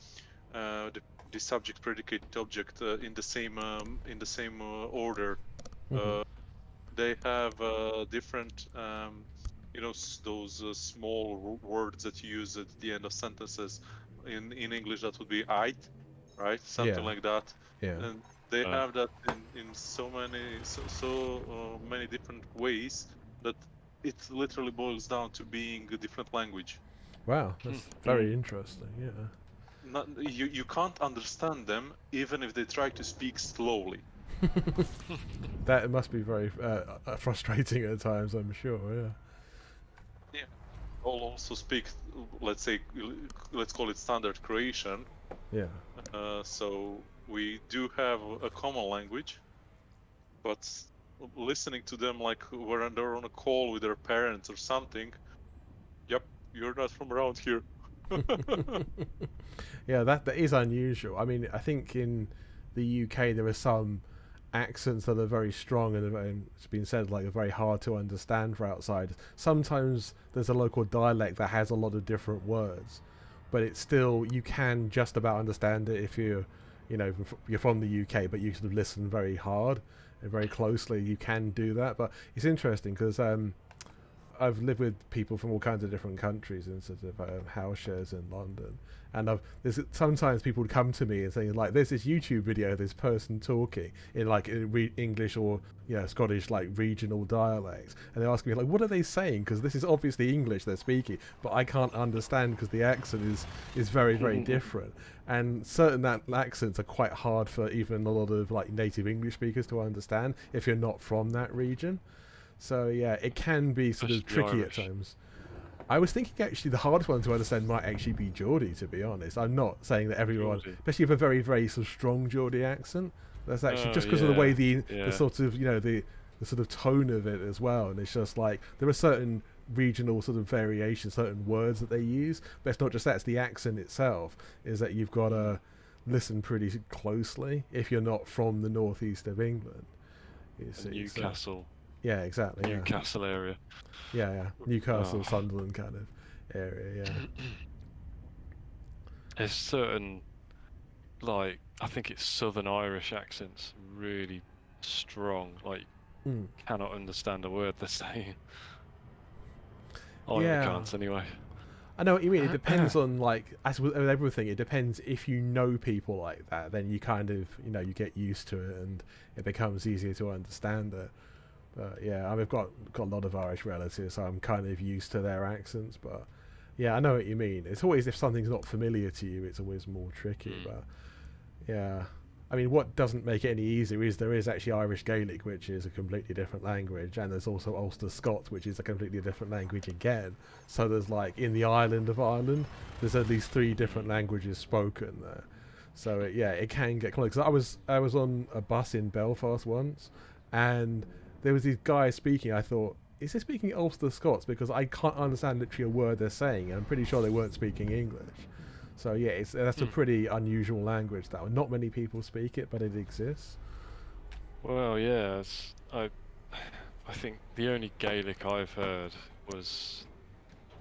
subject, predicate, object in the same order. They have different. Those small words that you use at the end of sentences. In English, that would be "ait," right? Something like that. Yeah. And they have that in so many different ways that it literally boils down to being a different language. Wow, that's very interesting. Yeah. You can't understand them even if they try to speak slowly. That must be very frustrating at times, I'm sure. Yeah. Yeah. All also speak, let's call it standard Croatian. Yeah. So we do have a common language, but listening to them like when they're on a call with their parents or something, yep, you're not from around here. Yeah, that is unusual. I mean, I think in the UK there are some accents that are very strong and it's been said like are very hard to understand for outsiders. Sometimes there's a local dialect that has a lot of different words, but it's still, you can just about understand it if you're from the UK, but you sort of listen very hard and very closely. You can do that, but it's interesting because I've lived with people from all kinds of different countries in sort of house shares in London, and there's sometimes people would come to me and say like, there's this YouTube video of this person talking in like English or Scottish like regional dialects, and they ask me like, what are they saying? Because this is obviously English they're speaking, but I can't understand because the accent is very, very different, and certain accents are quite hard for even a lot of like native English speakers to understand if you're not from that region. So yeah, it can be sort of tricky at times. I was thinking actually the hardest one to understand might actually be Geordie, to be honest. I'm not saying that everyone, especially with a very, very sort of strong Geordie accent, that's actually just because of the way the sort of, the sort of tone of it as well. And it's just like, there are certain regional sort of variations, certain words that they use, but it's not just that, it's the accent itself, is that you've got to listen pretty closely if you're not from the northeast of England. You see, Newcastle. Yeah, exactly. Newcastle area. Yeah. Newcastle, Sunderland kind of area, yeah. There's certain, like, I think it's Southern Irish accents, really strong. Like, cannot understand a word they're saying. I can't anyway. I know what you mean. It depends on, like, as with everything, it depends if you know people like that, then you kind of, you get used to it and it becomes easier to understand it. But yeah, I've got a lot of Irish relatives, so I'm kind of used to their accents. But yeah, I know what you mean. It's always, if something's not familiar to you, it's always more tricky. But yeah, I mean, what doesn't make it any easier is there is actually Irish Gaelic, which is a completely different language, and there's also Ulster Scots, which is a completely different language again. So there's like, in the island of Ireland, there's at least 3 different languages spoken there. So it can get complex. I was on a bus in Belfast once, and there was this guy speaking. I thought, is he speaking Ulster Scots? Because I can't understand literally a word they're saying. And I'm pretty sure they weren't speaking English. So yeah, that's a pretty unusual language. That not many people speak it, but it exists. Well, yeah, I think the only Gaelic I've heard was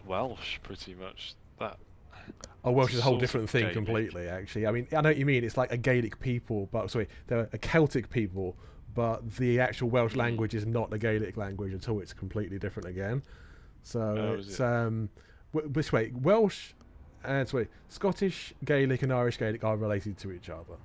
Welsh, pretty much. Welsh is a whole different thing completely. Actually, I mean, I know what you mean. It's like a Gaelic people, but sorry, they're a Celtic people. But the actual Welsh language is not a Gaelic language at all. It's completely different again. So this way, Welsh and Scottish Gaelic and Irish Gaelic are related to each other,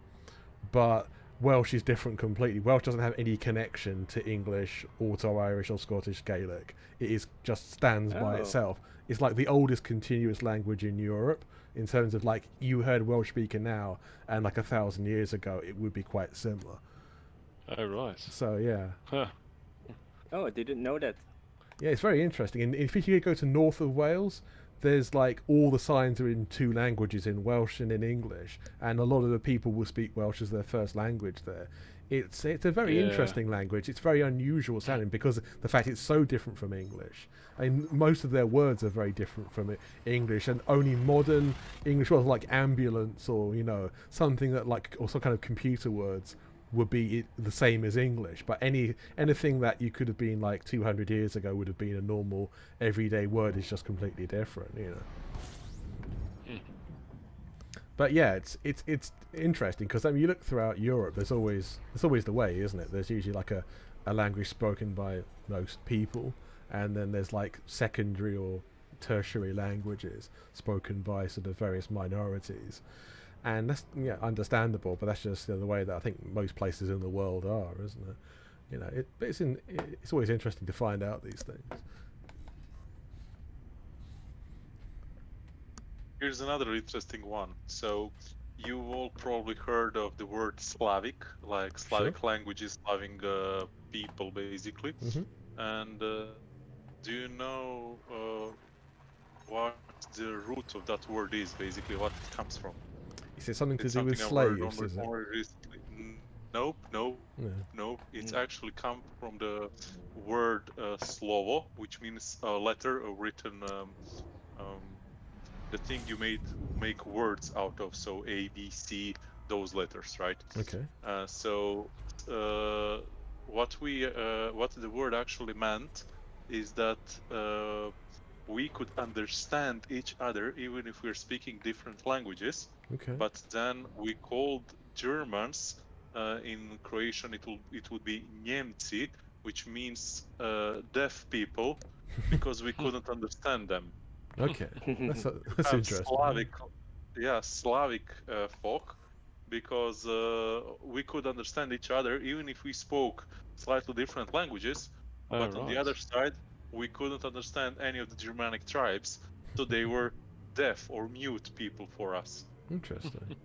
but Welsh is different completely. Welsh doesn't have any connection to English or to Irish or Scottish Gaelic. It is just stands by itself. It's like the oldest continuous language in Europe in terms of, like, you heard Welsh speaking now, and like 1,000 years ago, it would be quite similar. Oh, right. So, yeah. Huh. Oh, I didn't know that. Yeah, it's very interesting. And if you go to north of Wales, there's like all the signs are in 2 languages, in Welsh and in English. And a lot of the people will speak Welsh as their first language there. It's a very interesting language. It's very unusual sounding because the fact it's so different from English. I mean, most of their words are very different from English, and only modern English words like ambulance or, something that like, or some kind of computer words would be the same as English, but anything that you could have been like 200 years ago would have been a normal everyday word is just completely different, But yeah, it's interesting because you look throughout Europe, there's always the way, isn't it? There's usually like a language spoken by most people, and then there's like secondary or tertiary languages spoken by sort of various minorities. and that's understandable. But that's just the way that I think most places in the world are, isn't it? It's always interesting to find out these things. Here's another interesting one. So you've all probably heard of the word Slavic, like Slavic languages, Slavic people, basically. And do you know what the root of that word is, basically, what it comes from? Is it something to do with I've heard slaves? Is it? more recently. Nope. It's actually come from the word slovo, which means a letter, a written, the thing you make words out of. So A, B, C, those letters, right? Okay. So what the word actually meant is that we could understand each other even if we're speaking different languages. Okay. But then we called Germans, in Croatian it would be Njemci, which means deaf people, because we couldn't understand them. Okay, that's interesting. Slavic folk, because we could understand each other even if we spoke slightly different languages. But on the other side, we couldn't understand any of the Germanic tribes, so they were deaf or mute people for us. Interesting.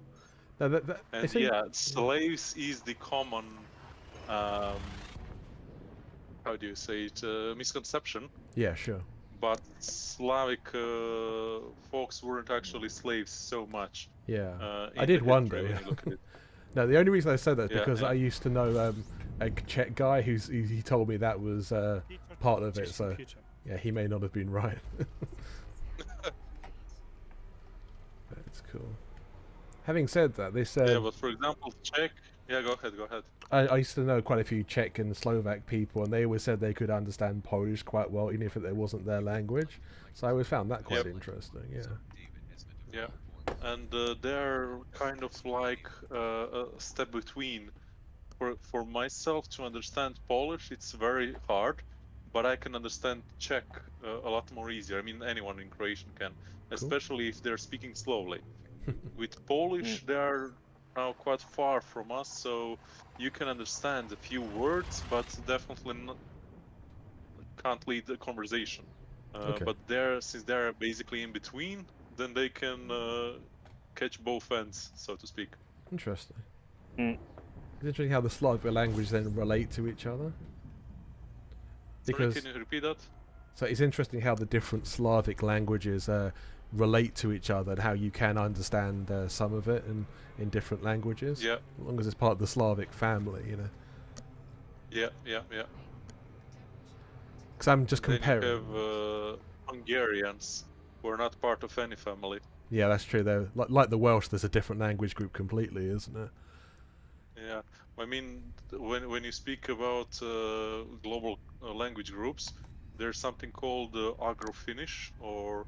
Slaves is the common, how do you say it, misconception. Yeah, sure. But Slavic folks weren't actually slaves so much. Yeah, I did wonder. When you look at it. No, the only reason I said that is because I used to know a Czech guy he told me that was part of it. So yeah, he may not have been right. That's cool. Having said that, this but for example, Czech. Yeah, go ahead. I used to know quite a few Czech and Slovak people, and they always said they could understand Polish quite well, even if it wasn't their language. So I always found that quite interesting. Yeah, and they're kind of like a step between. For myself to understand Polish, it's very hard, but I can understand Czech a lot more easier. I mean, anyone in Croatian can, especially if they're speaking slowly. With Polish, they're now quite far from us, so you can understand a few words, but definitely can't lead the conversation. But since they're basically in between, then they can catch both ends, so to speak. Interesting. It's interesting how the Slavic languages then relate to each other. Sorry, can you repeat that? So it's interesting how the different Slavic languages relate to each other and how you can understand some of it in different languages. Yeah. As long as it's part of the Slavic family, Yeah. Because I'm just comparing. Then you have Hungarians who are not part of any family. Yeah, that's true. They're like the Welsh. There's a different language group completely, isn't it? Yeah, I mean, when you speak about global language groups, there's something called Agro-Finnish, or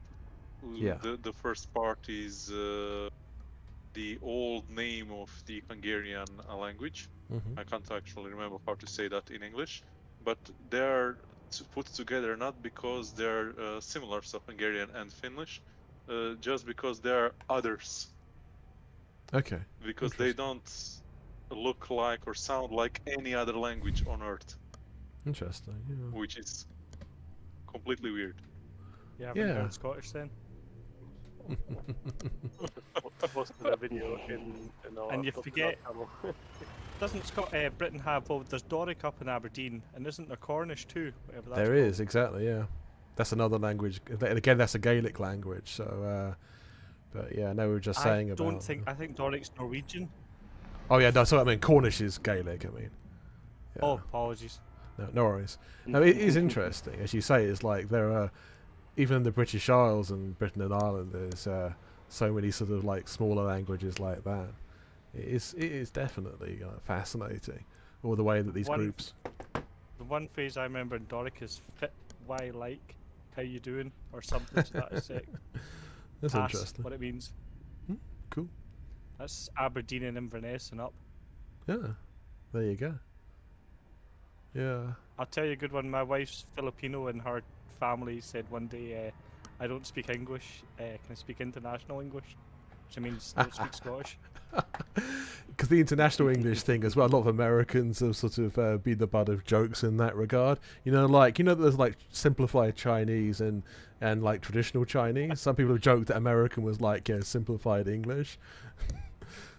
the first part is the old name of the Hungarian language. I can't actually remember how to say that in English, but they're put together not because they're similar, so Hungarian and Finnish, just because they're others. Okay. Because they don't look like or sound like any other language on Earth. Interesting. Yeah. Which is completely weird. You haven't heard Scottish then? Posted a video in and you forget. Doesn't Britain have? Well, there's Doric up in Aberdeen, and isn't there Cornish too? There is, exactly. Yeah, that's another language. And again, that's a Gaelic language. So, but yeah, no, we were just saying about. I think Doric's Norwegian. Oh yeah, no. So I mean, Cornish is Gaelic. I mean. Yeah. Oh, apologies. No worries. No, it is interesting, as you say. It's like there are, even in the British Isles and Britain and Ireland, there's so many sort of like smaller languages like that. It is definitely fascinating, all the way that these groups. The one phrase I remember in Doric is "fit, why, like, how you doing," or something to that effect. That's interesting. What it means. Cool. That's Aberdeen and Inverness and up. Yeah, there you go. Yeah. I'll tell you a good one. My wife's Filipino, and her family said one day, "I don't speak English. Can I speak international English?" which means don't speak Scottish. Because the international English thing as well, a lot of Americans have sort of been the butt of jokes in that regard. There's like simplified Chinese and like traditional Chinese. Some people have joked that American was like simplified English.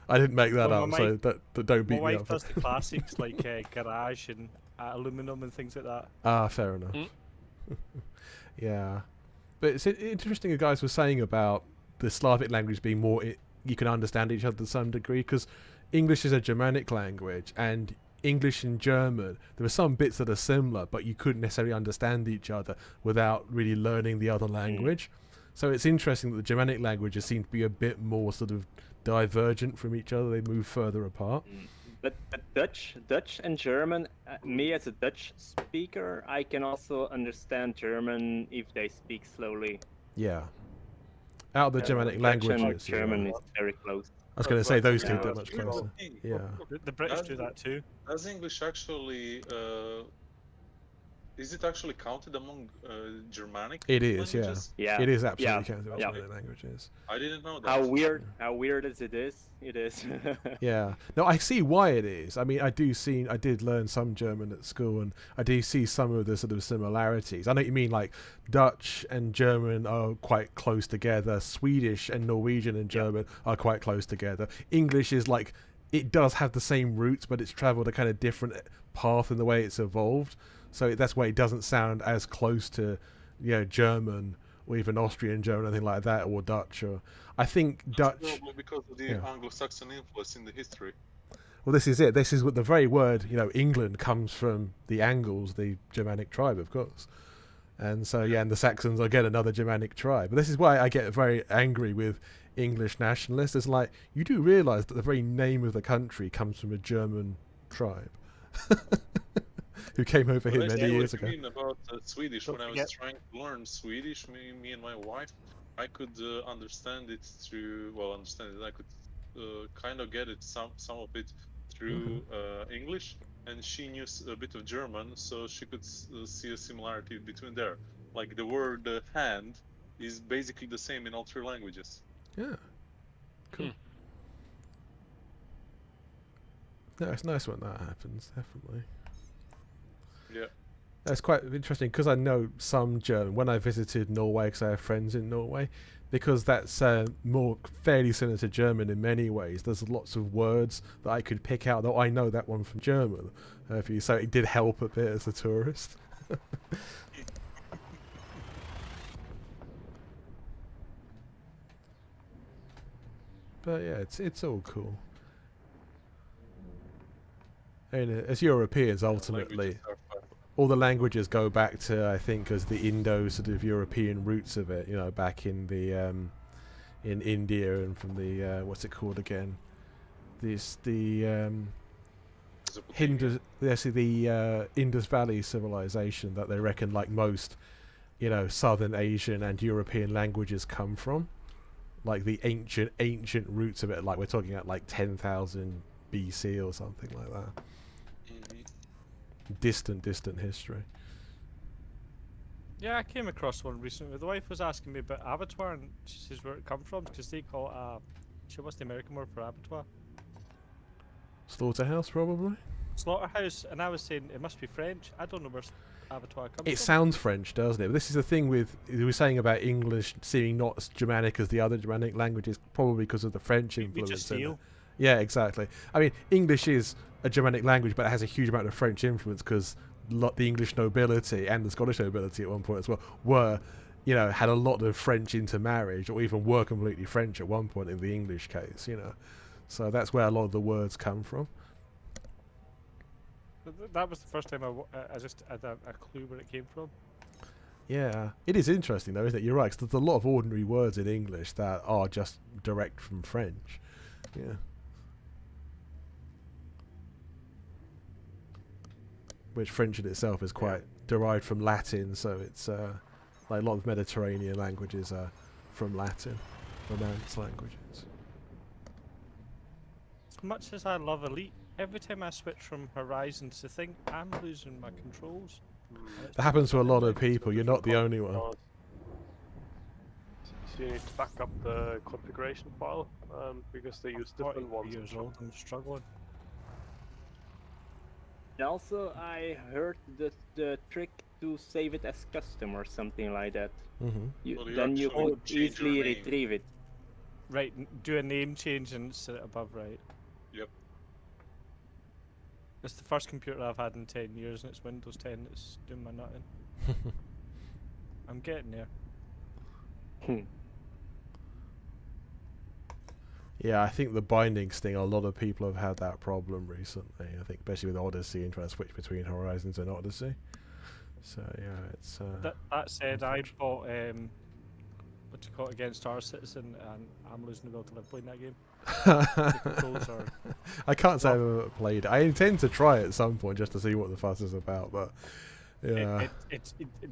I didn't make that up, so don't beat me up. My wife does the classics like garage and aluminum and things like that. Ah, fair enough. Yeah, but it's interesting. The guys were saying about the Slavic language being more. You can understand each other to some degree because English is a Germanic language, and English and German, there are some bits that are similar, but you couldn't necessarily understand each other without really learning the other language. So it's interesting that the Germanic languages seem to be a bit more sort of divergent from each other. They move further apart. But Dutch and German, me as a Dutch speaker, I can also understand German if they speak slowly. Yeah. Out of the Germanic languages. German is very close. I was going to say those two are much closer. Yeah. The British do that too. Does English actually is it actually counted among Germanic? It is, languages? Yeah. It is absolutely counted among Germanic languages. I didn't know that. How weird as it is, it is. Yeah. No, I see why it is. I mean, I did learn some German at school, and I do see some of the sort of similarities. I know what you mean, like Dutch and German are quite close together. Swedish and Norwegian and German are quite close together. English is like, it does have the same roots, but it's traveled a kind of different path in the way it's evolved. So that's why it doesn't sound as close to, German or even Austrian German or anything like that, or Dutch. Or I think Dutch. Probably because of the Anglo-Saxon influence in the history. Well, this is it. This is what the very word, England comes from the Angles, the Germanic tribe, of course. And so, and the Saxons are again another Germanic tribe. But this is why I get very angry with English nationalists. It's like, you do realise that the very name of the country comes from a German tribe. Who came over here many years ago. I know what you mean about Swedish. When I was trying to learn Swedish, me and my wife, I could understand it through. Well, I could kind of get it, some of it through English, and she knew a bit of German, so she could see a similarity between there. Like the word hand is basically the same in all three languages. Yeah. Cool. No, it's nice when that happens, definitely. Yeah. That's quite interesting because I know some German. When I visited Norway, because I have friends in Norway, because that's more fairly similar to German in many ways. There's lots of words that I could pick out, though I know that one from German. So it did help a bit as a tourist. But yeah, it's all cool. And as Europeans, ultimately, all the languages go back to, I think, as the Indo sort of European roots of it. Back in the in India, and from the what's it called again? The Indus Valley civilization that they reckon, like most, Southern Asian and European languages come from, like the ancient roots of it. Like we're talking about like 10,000 BC or something like that. Distant history. Yeah, I came across one recently. The wife was asking me about abattoir, and she says where it come from, because they call it what's the American word for abattoir? Slaughterhouse, probably. Slaughterhouse, and I was saying it must be French. I don't know where abattoir comes from. It sounds French, doesn't it? But this is the thing with, we were saying about English seeming not as Germanic as the other Germanic languages, probably because of the French influence in it. Yeah, exactly. I mean, English is a Germanic language, but it has a huge amount of French influence because the English nobility and the Scottish nobility at one point as well had a lot of French intermarriage, or even were completely French at one point in the English case, So that's where a lot of the words come from. That was the first time I just had a clue where it came from. Yeah, it is interesting though, isn't it? You're right, 'cause there's a lot of ordinary words in English that are just direct from French. Yeah. Which French in itself is quite derived from Latin, so it's like a lot of Mediterranean languages are from Latin, Romance languages. As much as I love Elite, every time I switch from Horizons to Think, I'm losing my controls. That happens to a lot of people. You're not the only one. So you need to back up the configuration file because they use 40 different ones. years old, I'm struggling. And also, I heard that the trick to save it as custom or something like that. Mm-hmm. Well, you Then you actually could change your easily name. retrieve it. Right, do a name change and set it above right. Yep. It's the first computer I've had in 10 years, and it's Windows 10 that's doing my nutting. I'm getting there. Yeah, I think the bindings thing, a lot of people have had that problem recently. I think especially with Odyssey and trying to switch between Horizons and Odyssey. So yeah, it's That said, I bought what do you call it, Against Star Citizen, and I'm losing the will to live playing that game. The controls are I can't say I've ever played it. I intend to try it at some point just to see what the fuss is about, but yeah.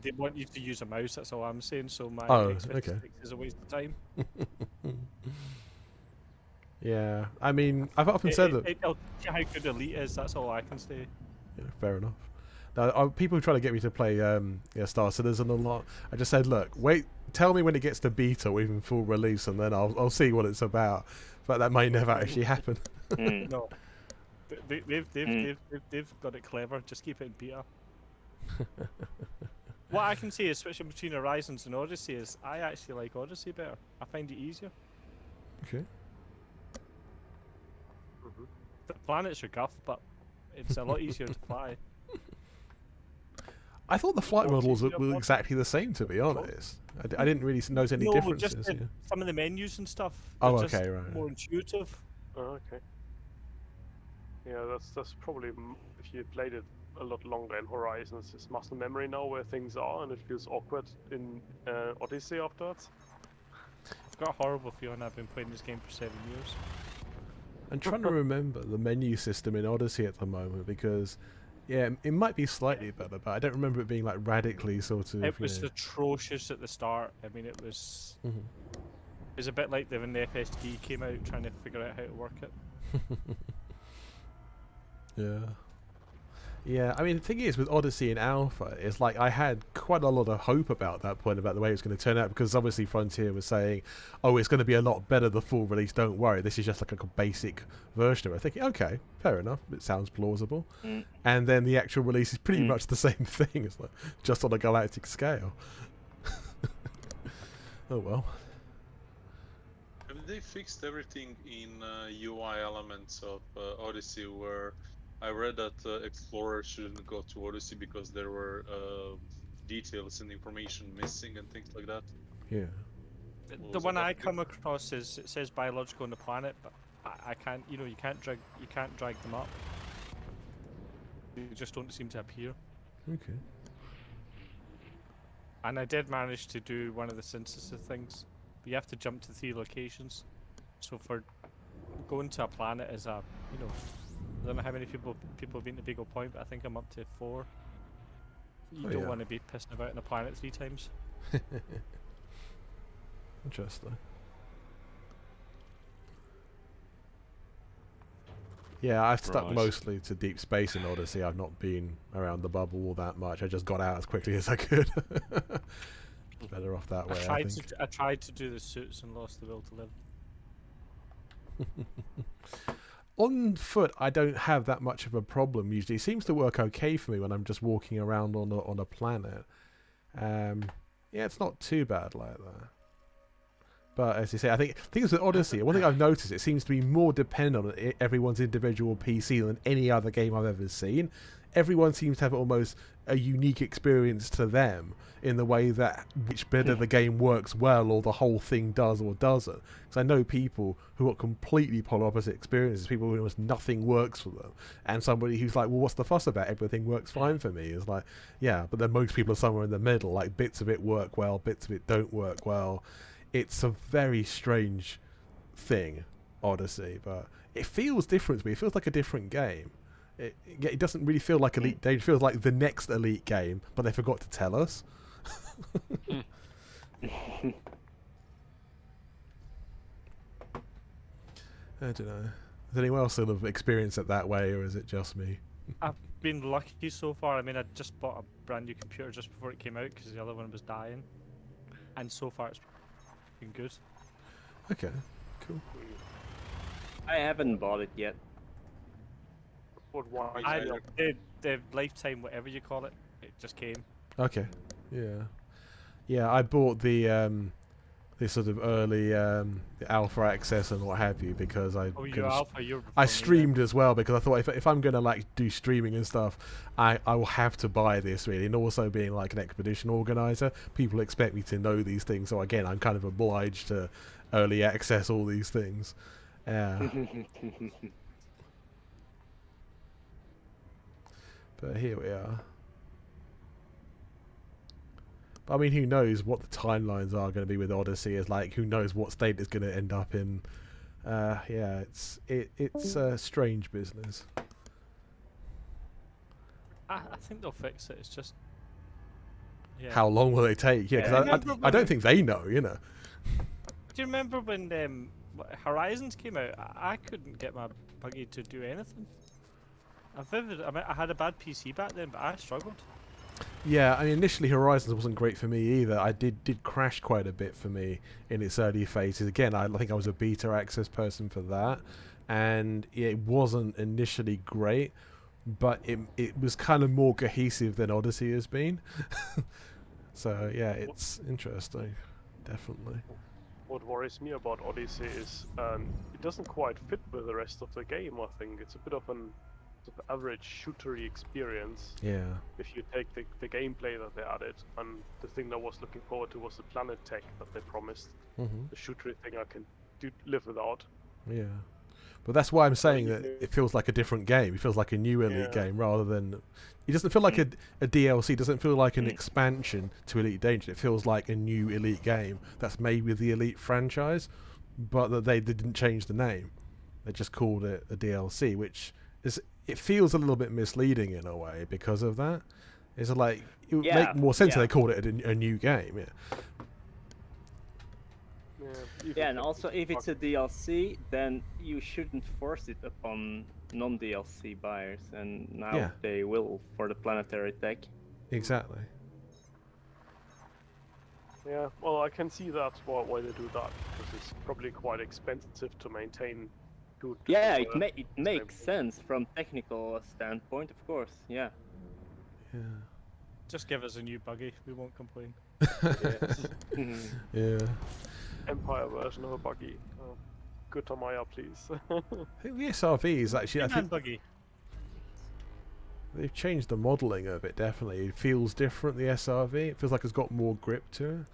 they want you to use a mouse, that's all I'm saying, so my X56 okay. is a waste of time. Yeah, I mean, I've often said that. It'll teach you how good Elite is, that's all I can say. Yeah, fair enough. Now, people try to get me to play Star Citizen a lot. I just said, look, wait, tell me when it gets to beta or even full release, and then I'll see what it's about. But that might never actually happen. No, they've got it clever. Just keep it in beta. What I can say is switching between Horizons and Odyssey is I actually like Odyssey better. I find it easier. Okay. The planets are guff, but it's a lot easier to fly. I thought the flight models were exactly the same, to be honest. I didn't really notice any differences. Just some of the menus and stuff. Oh, just okay, right. more intuitive. Oh, okay. Yeah, that's probably if you played it a lot longer in Horizons, it's muscle memory now where things are, and it feels awkward in Odyssey afterwards. I've got a horrible feeling I've been playing this game for 7 years. I'm trying to remember the menu system in Odyssey at the moment because, yeah, it might be slightly better, but I don't remember it being like radically sort of. It was atrocious at the start. I mean, it was. Mm-hmm. It was a bit like when the FSD came out, trying to figure out how to work it. Yeah. Yeah, I mean, the thing is, with Odyssey and Alpha, it's like I had quite a lot of hope about that point, about the way it was going to turn out, because obviously Frontier was saying, oh, it's going to be a lot better the full release, don't worry, this is just like a basic version of it. Thinking, okay, fair enough, it sounds plausible. And then the actual release is pretty much the same thing, it's like just on a galactic scale. Oh well. I mean, they fixed everything in UI elements of Odyssey, where I read that Explorer shouldn't go to Odyssey because there were details and information missing and things like that. Yeah. The one I come across is it says biological on the planet, but I can't. You can't drag them up. They just don't seem to appear. Okay. And I did manage to do one of the synthesis things. But you have to jump to 3 locations. So for going to a planet is a, I don't know how many people have been to Beagle Point, but I think I'm up to 4. You don't want to be pissing about in a planet 3 times. Interesting. Yeah, I've stuck mostly to deep space in Odyssey. I've not been around the bubble all that much. I just got out as quickly as I could. Better off that way, I think. I tried to do the suits and lost the will to live. On foot, I don't have that much of a problem usually. It seems to work okay for me when I'm just walking around on a planet. Yeah, it's not too bad like that. But as you say, I think things with Odyssey, one thing I've noticed, it seems to be more dependent on everyone's individual PC than any other game I've ever seen. Everyone seems to have almost a unique experience to them in the way that which bit of the game works well or the whole thing does or doesn't. Because I know people who got completely polar opposite experiences, people who almost nothing works for them, and somebody who's like, well, what's the fuss about? Everything works fine for me. It's like, yeah, but then most people are somewhere in the middle, like bits of it work well, bits of it don't work well. It's a very strange thing, Odyssey, but it feels different to me. It feels like a different game. It doesn't really feel like Elite. It feels like the next Elite game, but they forgot to tell us. I don't know. Has anyone else sort of experienced it that way, or is it just me? I've been lucky so far. I mean, I just bought a brand new computer just before it came out because the other one was dying, and so far it's been good. Okay, cool. I haven't bought it yet. But why? The lifetime, whatever you call it, it just came. Okay. Yeah. I bought the sort of early the alpha access and what have you because I You're alpha. You're I streamed as well because I thought if I'm gonna like do streaming and stuff, I will have to buy this really. And also being like an expedition organizer, people expect me to know these things. So again, I'm kind of obliged to early access all these things. Yeah. But here we are. But I mean, who knows what the timelines are going to be with Odyssey? Is like, who knows what state it's going to end up in? Yeah, it's a strange business. I think they'll fix it. It's just. Yeah. How long will they take? Yeah, because I don't think they know. You know. Do you remember when Horizons came out? I couldn't get my buggy to do anything. I had a bad PC back then, but I struggled. Yeah, I mean, initially Horizons wasn't great for me either. I did crash quite a bit for me in its early phases. Again, I think I was a beta access person for that, and it wasn't initially great, but it was kind of more cohesive than Odyssey has been. So yeah, it's interesting, definitely. What worries me about Odyssey is it doesn't quite fit with the rest of the game. I think it's a bit of an average shootery experience. Yeah. If you take the gameplay that they added, and the thing that I was looking forward to was the planet tech that they promised. The shootery thing I can live without. Yeah. But that's why I'm saying that it feels like a different game. It feels like a new Elite game rather than... It doesn't feel like a DLC. It doesn't feel like an expansion to Elite Dangerous. It feels like a new Elite game that's made with the Elite franchise, but that they didn't change the name. They just called it a DLC, which is... It feels a little bit misleading in a way because of that. It's like... It would make more sense if they called it a new game, Yeah, and also if it's a DLC, then you shouldn't force it upon non-DLC buyers, and now they will for the planetary tech. Exactly. Yeah, well, I can see that why they do that, because it's probably quite expensive to maintain. Yeah, it makes sense from technical standpoint, of course. Yeah. Yeah. Just give us a new buggy. We won't complain. Yeah. Empire version of a buggy. Good Tamaya, please. I think the SRV is actually... I think buggy. They've changed the modelling of it, definitely. It feels different, the SRV. It feels like it's got more grip to it.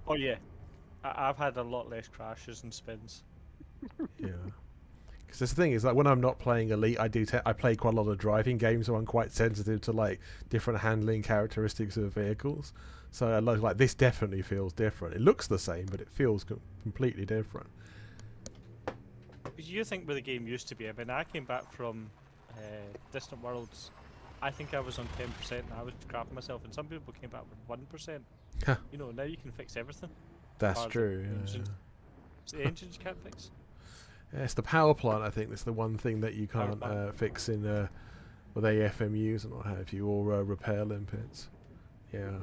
Oh, yeah. I've had a lot less crashes and spins. Yeah. Because the thing is, like, when I'm not playing Elite, I play quite a lot of driving games, so I'm quite sensitive to, like, different handling characteristics of vehicles. So, like, this definitely feels different. It looks the same, but it feels completely different. You think where the game used to be? I mean, I came back from Distant Worlds. I think I was on 10% and I was crapping myself, and some people came back with 1%. You know, now you can fix everything. That's true. Yeah. It's the engines you can't fix. Yeah, it's the power plant, I think. That's the one thing that you can't fix in with AFMUs and what have you, or repair limpets. Yeah,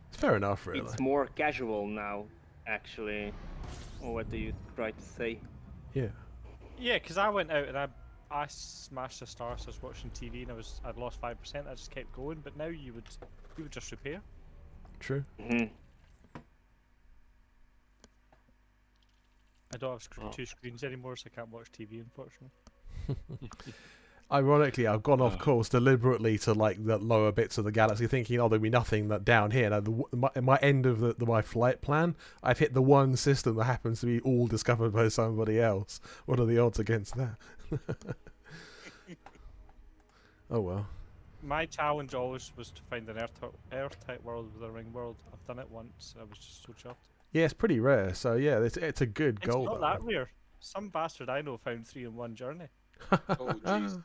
it's fair enough, really. It's more casual now, actually. Or what do you try to say? Yeah. Yeah, because I went out and I smashed the stars. I was watching TV and I'd lost 5%. I just kept going, but now you would just repair. True. I don't have two screens anymore, so I can't watch TV, unfortunately. Ironically, I've gone off course deliberately to like the lower bits of the galaxy, thinking, "Oh, there'll be nothing down here." Now, my end of my flight plan, I've hit the one system that happens to be all discovered by somebody else. What are the odds against that? Oh well. My challenge always was to find an Earth-type world with a ring world. I've done it once. I was just so chuffed. Yeah, it's pretty rare. So yeah, it's a good goal. It's not that rare. Some bastard I know found 3 in one journey. Oh jeez.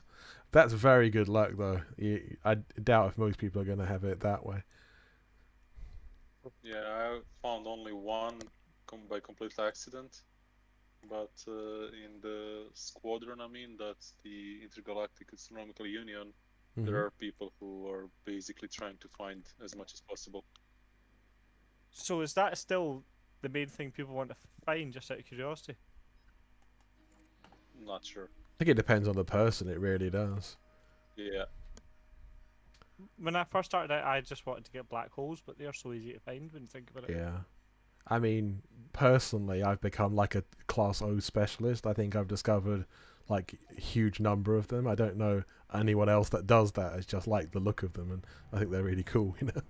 That's very good luck, though. I doubt if most people are going to have it that way. Yeah, I found only one by complete accident, but in the squadron, I mean, that's the Intergalactic Astronomical Union. There are people who are basically trying to find as much as possible. So is that still the main thing people want to find, just out of curiosity? Not sure. I think it depends on the person. It really does. Yeah. When I first started out, I just wanted to get black holes, but they're so easy to find when you think about it. Yeah. I mean, personally, I've become like a Class O specialist. I think I've discovered like a huge number of them. I don't know anyone else that does that. It's just like the look of them, and I think they're really cool, you know.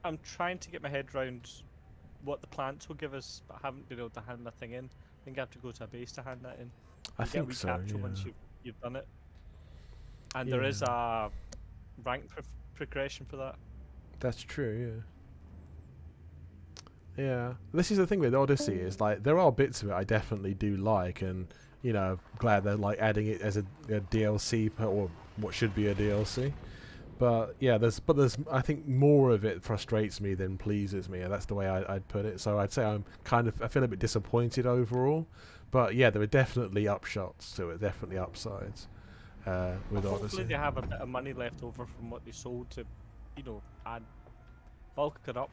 I'm trying to get my head around what the plants will give us, but I haven't been able to hand that thing in. I think I have to go to a base to hand that in. I You get think a so, recapture yeah. once you've done it. And there is a rank progression for that. That's true, yeah. Yeah. This is the thing with Odyssey, is like there are bits of it I definitely do like, and you know, glad they're like adding it as a DLC or what should be a DLC. But yeah, there's I think more of it frustrates me than pleases me, and that's the way I'd put it. So I'd say I feel a bit disappointed overall. But yeah, there are definitely upshots to it, definitely upsides with Hopefully Odyssey. they have a bit of money left over from what they sold to, you know, add bulk it up.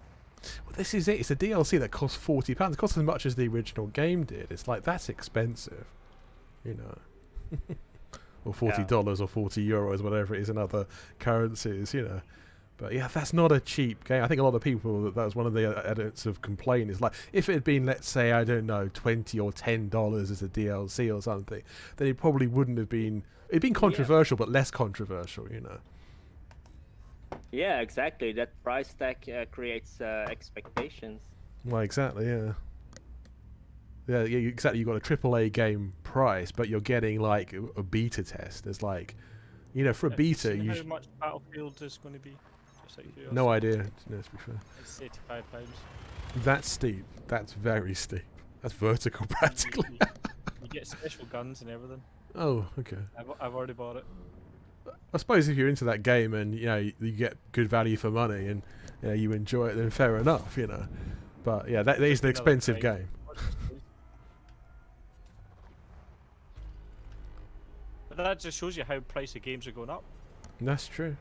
Well, this is it. It's a DLC that costs £40. It costs as much as the original game did. It's like, that's expensive, you know. Or $40 or €40, whatever it is in other currencies, you know. But yeah, that's not a cheap game. I think a lot of people, that was one of the edits of complaint, is like, if it had been, let's say, I don't know, $20 or $10 as a DLC or something, then it probably wouldn't have been. It'd been controversial, but less controversial, you know. Yeah, exactly. That price tag creates expectations. Well, exactly, yeah. Yeah, exactly. You've got a AAA game price, but you're getting like a beta test. There's like, you know, for a beta, you how much Battlefield is going to be? Just out of curiosity. no idea. No, to be fair. It's £85. That's steep. That's very steep. That's vertical, practically. You get special guns and everything. Oh, okay. I've already bought it. I suppose if you're into that game and you know you get good value for money and you know, you enjoy it, then fair enough, you know. But yeah, that is an expensive game. But that just shows you how price of games are going up. That's true.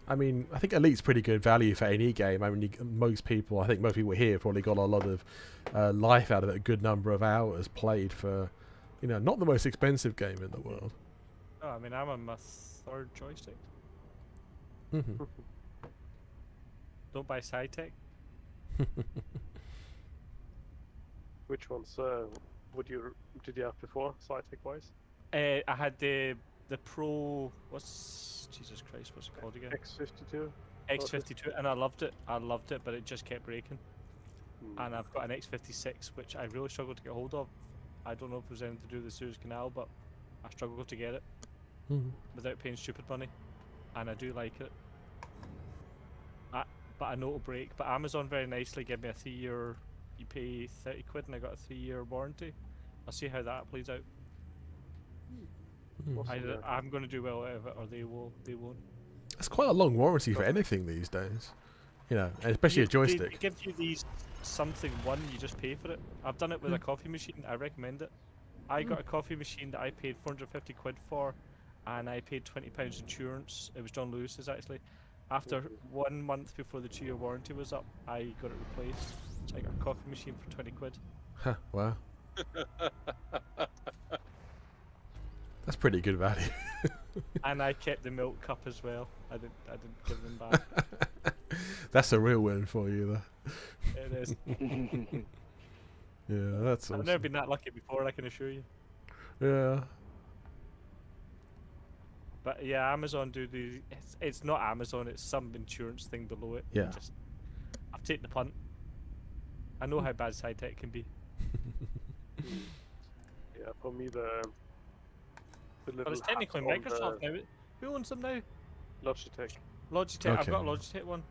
I mean, I think Elite's pretty good value for any game. I mean, most people here probably got a lot of life out of it, a good number of hours played for, you know, not the most expensive game in the world. Oh, I mean, I'm on my third joystick. Don't buy SciTech. Which ones did you have before, SciTech wise? I had the Pro. Jesus Christ? What's it called again? X52. X52, and I loved it. But it just kept breaking. And I've got an X56, which I really struggled to get hold of. I don't know if it was anything to do with the Suez Canal, but I struggled to get it without paying stupid money, and I do like it. But I know it'll break. But Amazon very nicely gave me a 3-year. You pay £30, and I got a 3-year warranty. I'll see how that plays out. I'm going to do well out of it, or they won't. It's quite a long warranty for anything these days, you know, and especially a joystick. They give you these something one, you just pay for it. I've done it with a coffee machine. I recommend it. I got a coffee machine that I paid £450 for, and I paid £20 insurance. It was John Lewis's actually. After 1 month before the 2-year warranty was up, I got it replaced. So I got a coffee machine for £20. Huh, wow. That's pretty good value. And I kept the milk cup as well. I didn't give them back. That's a real win for you, though. It is. Yeah, that's awesome. I've never been that lucky before, I can assure you. Yeah. But yeah, Amazon do the. It's not Amazon. It's some insurance thing below it. Yeah. I've taken the punt. I know how bad SciTech can be. Yeah, for me the But it's technically Microsoft now. Who owns them now? Logitech. Logitech. Okay. I've got a Logitech one.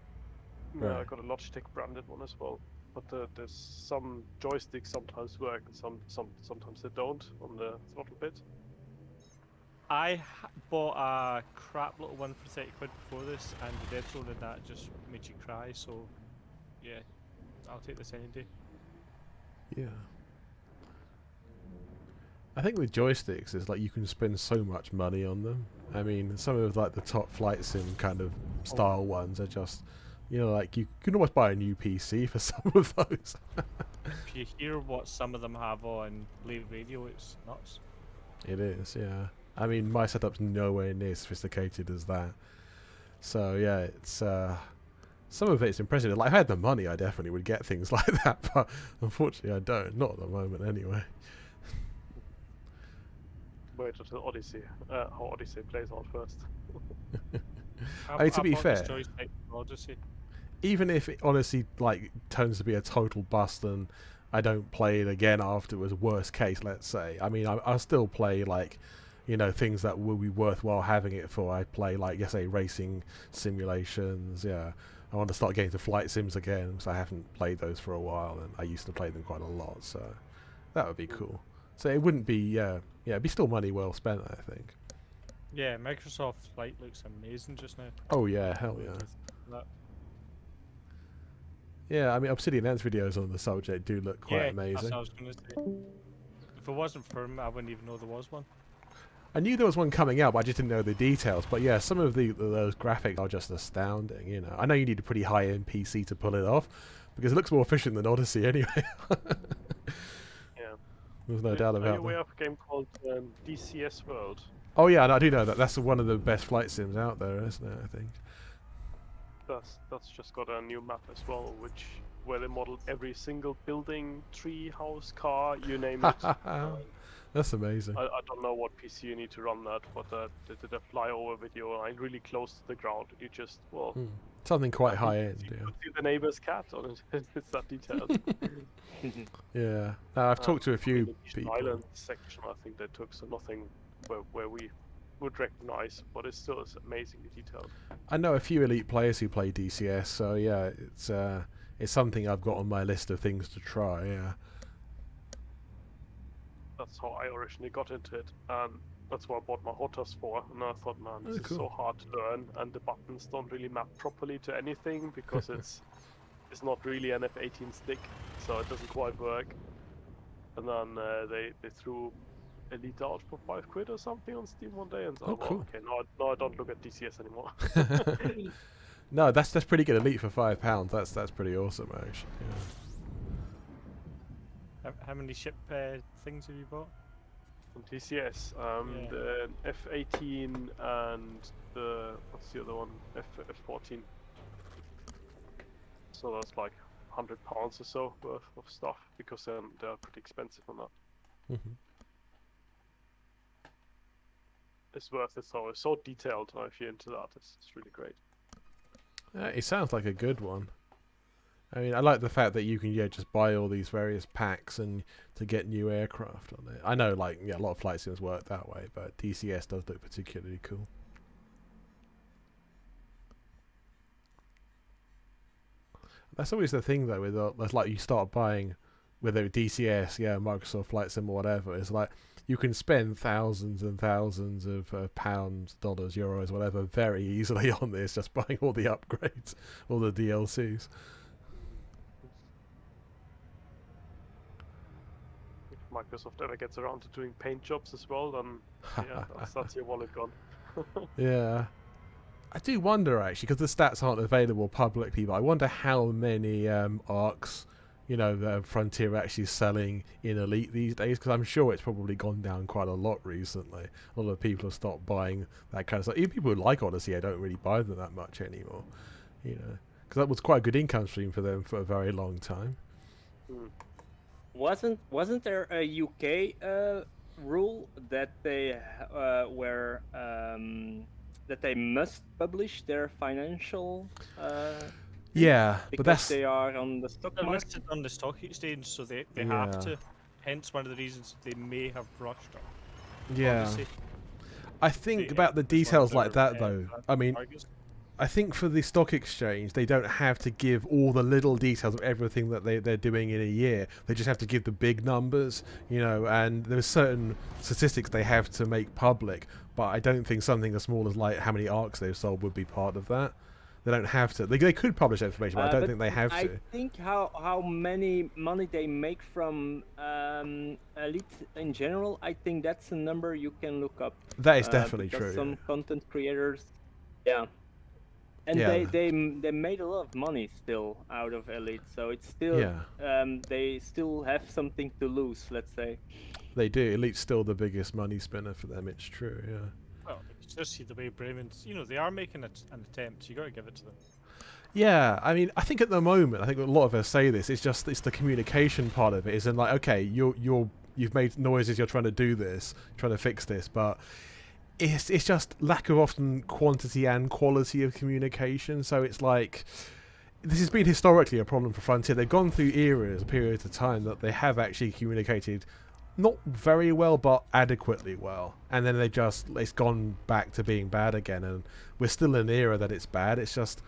Yeah, Right. I got a Logitech branded one as well. But there's some joysticks sometimes work and sometimes they don't on the throttle bit. I bought a crap little one for £30 before this, and the dead zone in that just made you cry. So, yeah, I'll take this any day. Yeah. I think with joysticks, it's like you can spend so much money on them. I mean, some of like the top flight sim kind of style ones are just, you know, like you can almost buy a new PC for some of those. If you hear what some of them have on live radio, it's nuts. It is, yeah. I mean, my setup's nowhere near sophisticated as that. So yeah, it's some of it's impressive. Like, if I had the money, I definitely would get things like that, but unfortunately, I don't. Not at the moment, anyway. Wait until Odyssey, how Odyssey plays out first. I mean, to be bought this fair, joystick for Odyssey. even if it honestly like turns to be a total bust and I don't play it again afterwards, worst case, let's say. I mean, I'll still play like, you know, things that will be worthwhile having it for. I play like, say, racing simulations. Yeah, I want to start getting to flight sims again because I haven't played those for a while, and I used to play them quite a lot. So that would be cool. So it wouldn't be, it'd be still money well spent, I think. Yeah, Microsoft Flight looks amazing just now. Oh yeah, hell yeah. That. Yeah, I mean, Obsidian Ant's videos on the subject do look quite Yeah, amazing. that's what I was going to say. If it wasn't for him, I wouldn't even know there was one. I knew there was one coming out, but I just didn't know the details. But yeah, some of those graphics are just astounding. You know, I know you need a pretty high-end PC to pull it off because it looks more efficient than Odyssey anyway. Yeah. There's no doubt Are you about aware that. of a game called DCS World? Oh yeah, and I do know that. That's one of the best flight sims out there, isn't it? I think. That's just got a new map as well, where they modeled every single building, tree, house, car, you name it. That's amazing. I don't know what PC you need to run that, but they did a flyover video, like really close to the ground. You just Something quite high end. You Yeah. could see the neighbor's cat on it. It's that detailed. Yeah. Now, I've talked to a few the people. Island section, I think they took, so nothing where we would recognize, but it still is amazingly detailed. I know a few elite players who play DCS, so yeah, it's something I've got on my list of things to try. Yeah. That's how I originally got into it, and that's what I bought my HOTAS for. And I thought, man, this is so hard to learn, and the buttons don't really map properly to anything because it's not really an F18 stick, so it doesn't quite work. And then they threw Elite out for £5 or something on Steam one day, and so cool. Okay, now I don't look at DCS anymore. No, that's pretty good. Elite for £5. That's pretty awesome, actually. Yeah. How many ship things have you bought? On DCS, the F18 and the what's the other one? F14. So that's like £100 or so worth of stuff because then they're pretty expensive on that. It's worth it. So it's so detailed. If you're into that, it's really great. It sounds like a good one. I mean, I like the fact that you can just buy all these various packs and to get new aircraft on it. I know, like, a lot of flight sims work that way, but DCS does look particularly cool. That's always the thing, though, with like you start buying, whether DCS, Microsoft Flight Sim or whatever. It's like you can spend thousands and thousands of pounds, dollars, euros, whatever, very easily on this, just buying all the upgrades, all the DLCs. If Microsoft ever gets around to doing paint jobs as well, then yeah, that's your wallet gone. Yeah. I do wonder, actually, because the stats aren't available publicly, but I wonder how many ARCs, the Frontier are actually selling in Elite these days, because I'm sure it's probably gone down quite a lot recently. A lot of people have stopped buying that kind of stuff. Even people who like Odyssey, I don't really buy them that much anymore, because that was quite a good income stream for them for a very long time. Wasn't there a UK rule that they that they must publish their financial yeah, but that's they are on the stock They're market? listed on the stock exchange, so they have to. Hence one of the reasons they may have rushed it. Yeah. Obviously, I think about the details like that, though. I mean, I think for the stock exchange, they don't have to give all the little details of everything that they're doing in a year. They just have to give the big numbers, and there's certain statistics they have to make public. But I don't think something as small as like how many ARCs they've sold would be part of that. They don't have to. They could publish that information, but I don't think they have to. I think how many money they make from Elite in general, I think that's a number you can look up. That is definitely true. Some content creators, yeah. And Yeah. they made a lot of money still out of Elite, so it's still they still have something to lose, let's say. They do. Elite's still the biggest money spinner for them. It's true. Yeah. Well, you just see the way Bremen's, they are making an attempt. You got to give it to them. Yeah, I mean, I think at the moment, I think a lot of us say this. It's the communication part of it. Isn't like, okay, you've made noises. You're trying to do this, trying to fix this, but it's just lack of often quantity and quality of communication. So it's like this has been historically a problem for Frontier. They've gone through periods of time that they have actually communicated not very well, but adequately well, and then it's gone back to being bad again. And we're still in an era that it's bad. It's just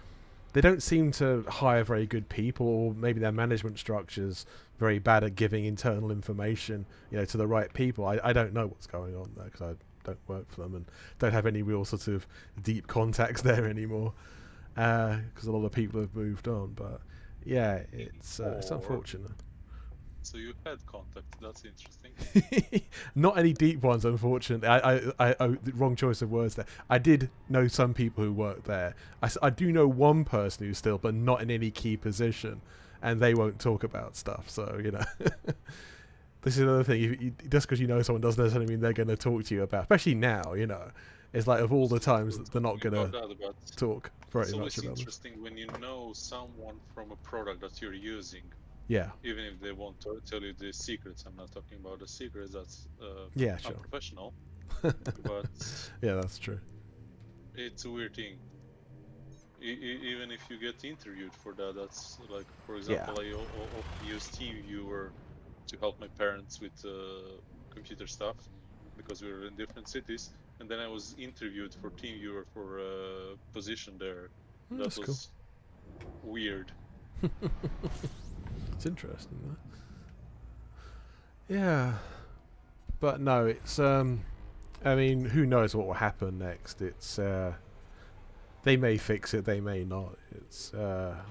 they don't seem to hire very good people, or maybe their management structure's very bad at giving internal information, to the right people. I don't know what's going on there because I don't work for them and don't have any real sort of deep contacts there anymore because a lot of people have moved on. But yeah, it's unfortunate. So you had contact. That's interesting. Not any deep ones, unfortunately. I wrong choice of words there. I did know some people who worked there. I do know one person who's still, but not in any key position, and they won't talk about stuff. So this is another thing. Just because you know someone doesn't necessarily mean they're going to talk to you about. Especially now, it's like of all the times that they're not going to talk very much about. It's interesting when you know someone from a product that you're using. Yeah. Even if they won't tell you the secrets, I'm not talking about the secrets. That's sure. unprofessional. But yeah, that's true. It's a weird thing. Even if you get interviewed for that, that's like, for example, I use TeamViewer to help my parents with computer stuff because we were in different cities, and then I was interviewed for TeamViewer for a position there. That was weird. It's interesting, though. Yeah, but no, it's I mean, who knows what will happen next? It's they may fix it, they may not. It's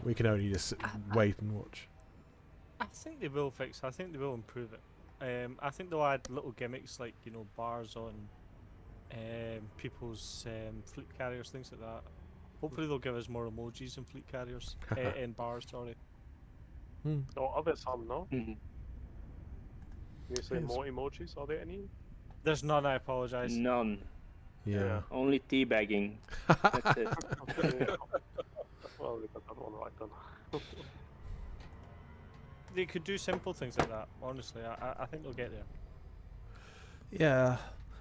we can only just wait and watch. I think they will fix it. I think they will improve it. I think they'll add little gimmicks like bars on people's fleet carriers, things like that. Hopefully they'll give us more emojis in fleet carriers in bars. Sorry. No, are there some, no? Mm-hmm. You say more emojis? Are there any? There's none, I apologize. None. Yeah. Only teabagging. That's it. Well, we got that one right then. They could do simple things like that, honestly. I think they'll get there. Yeah.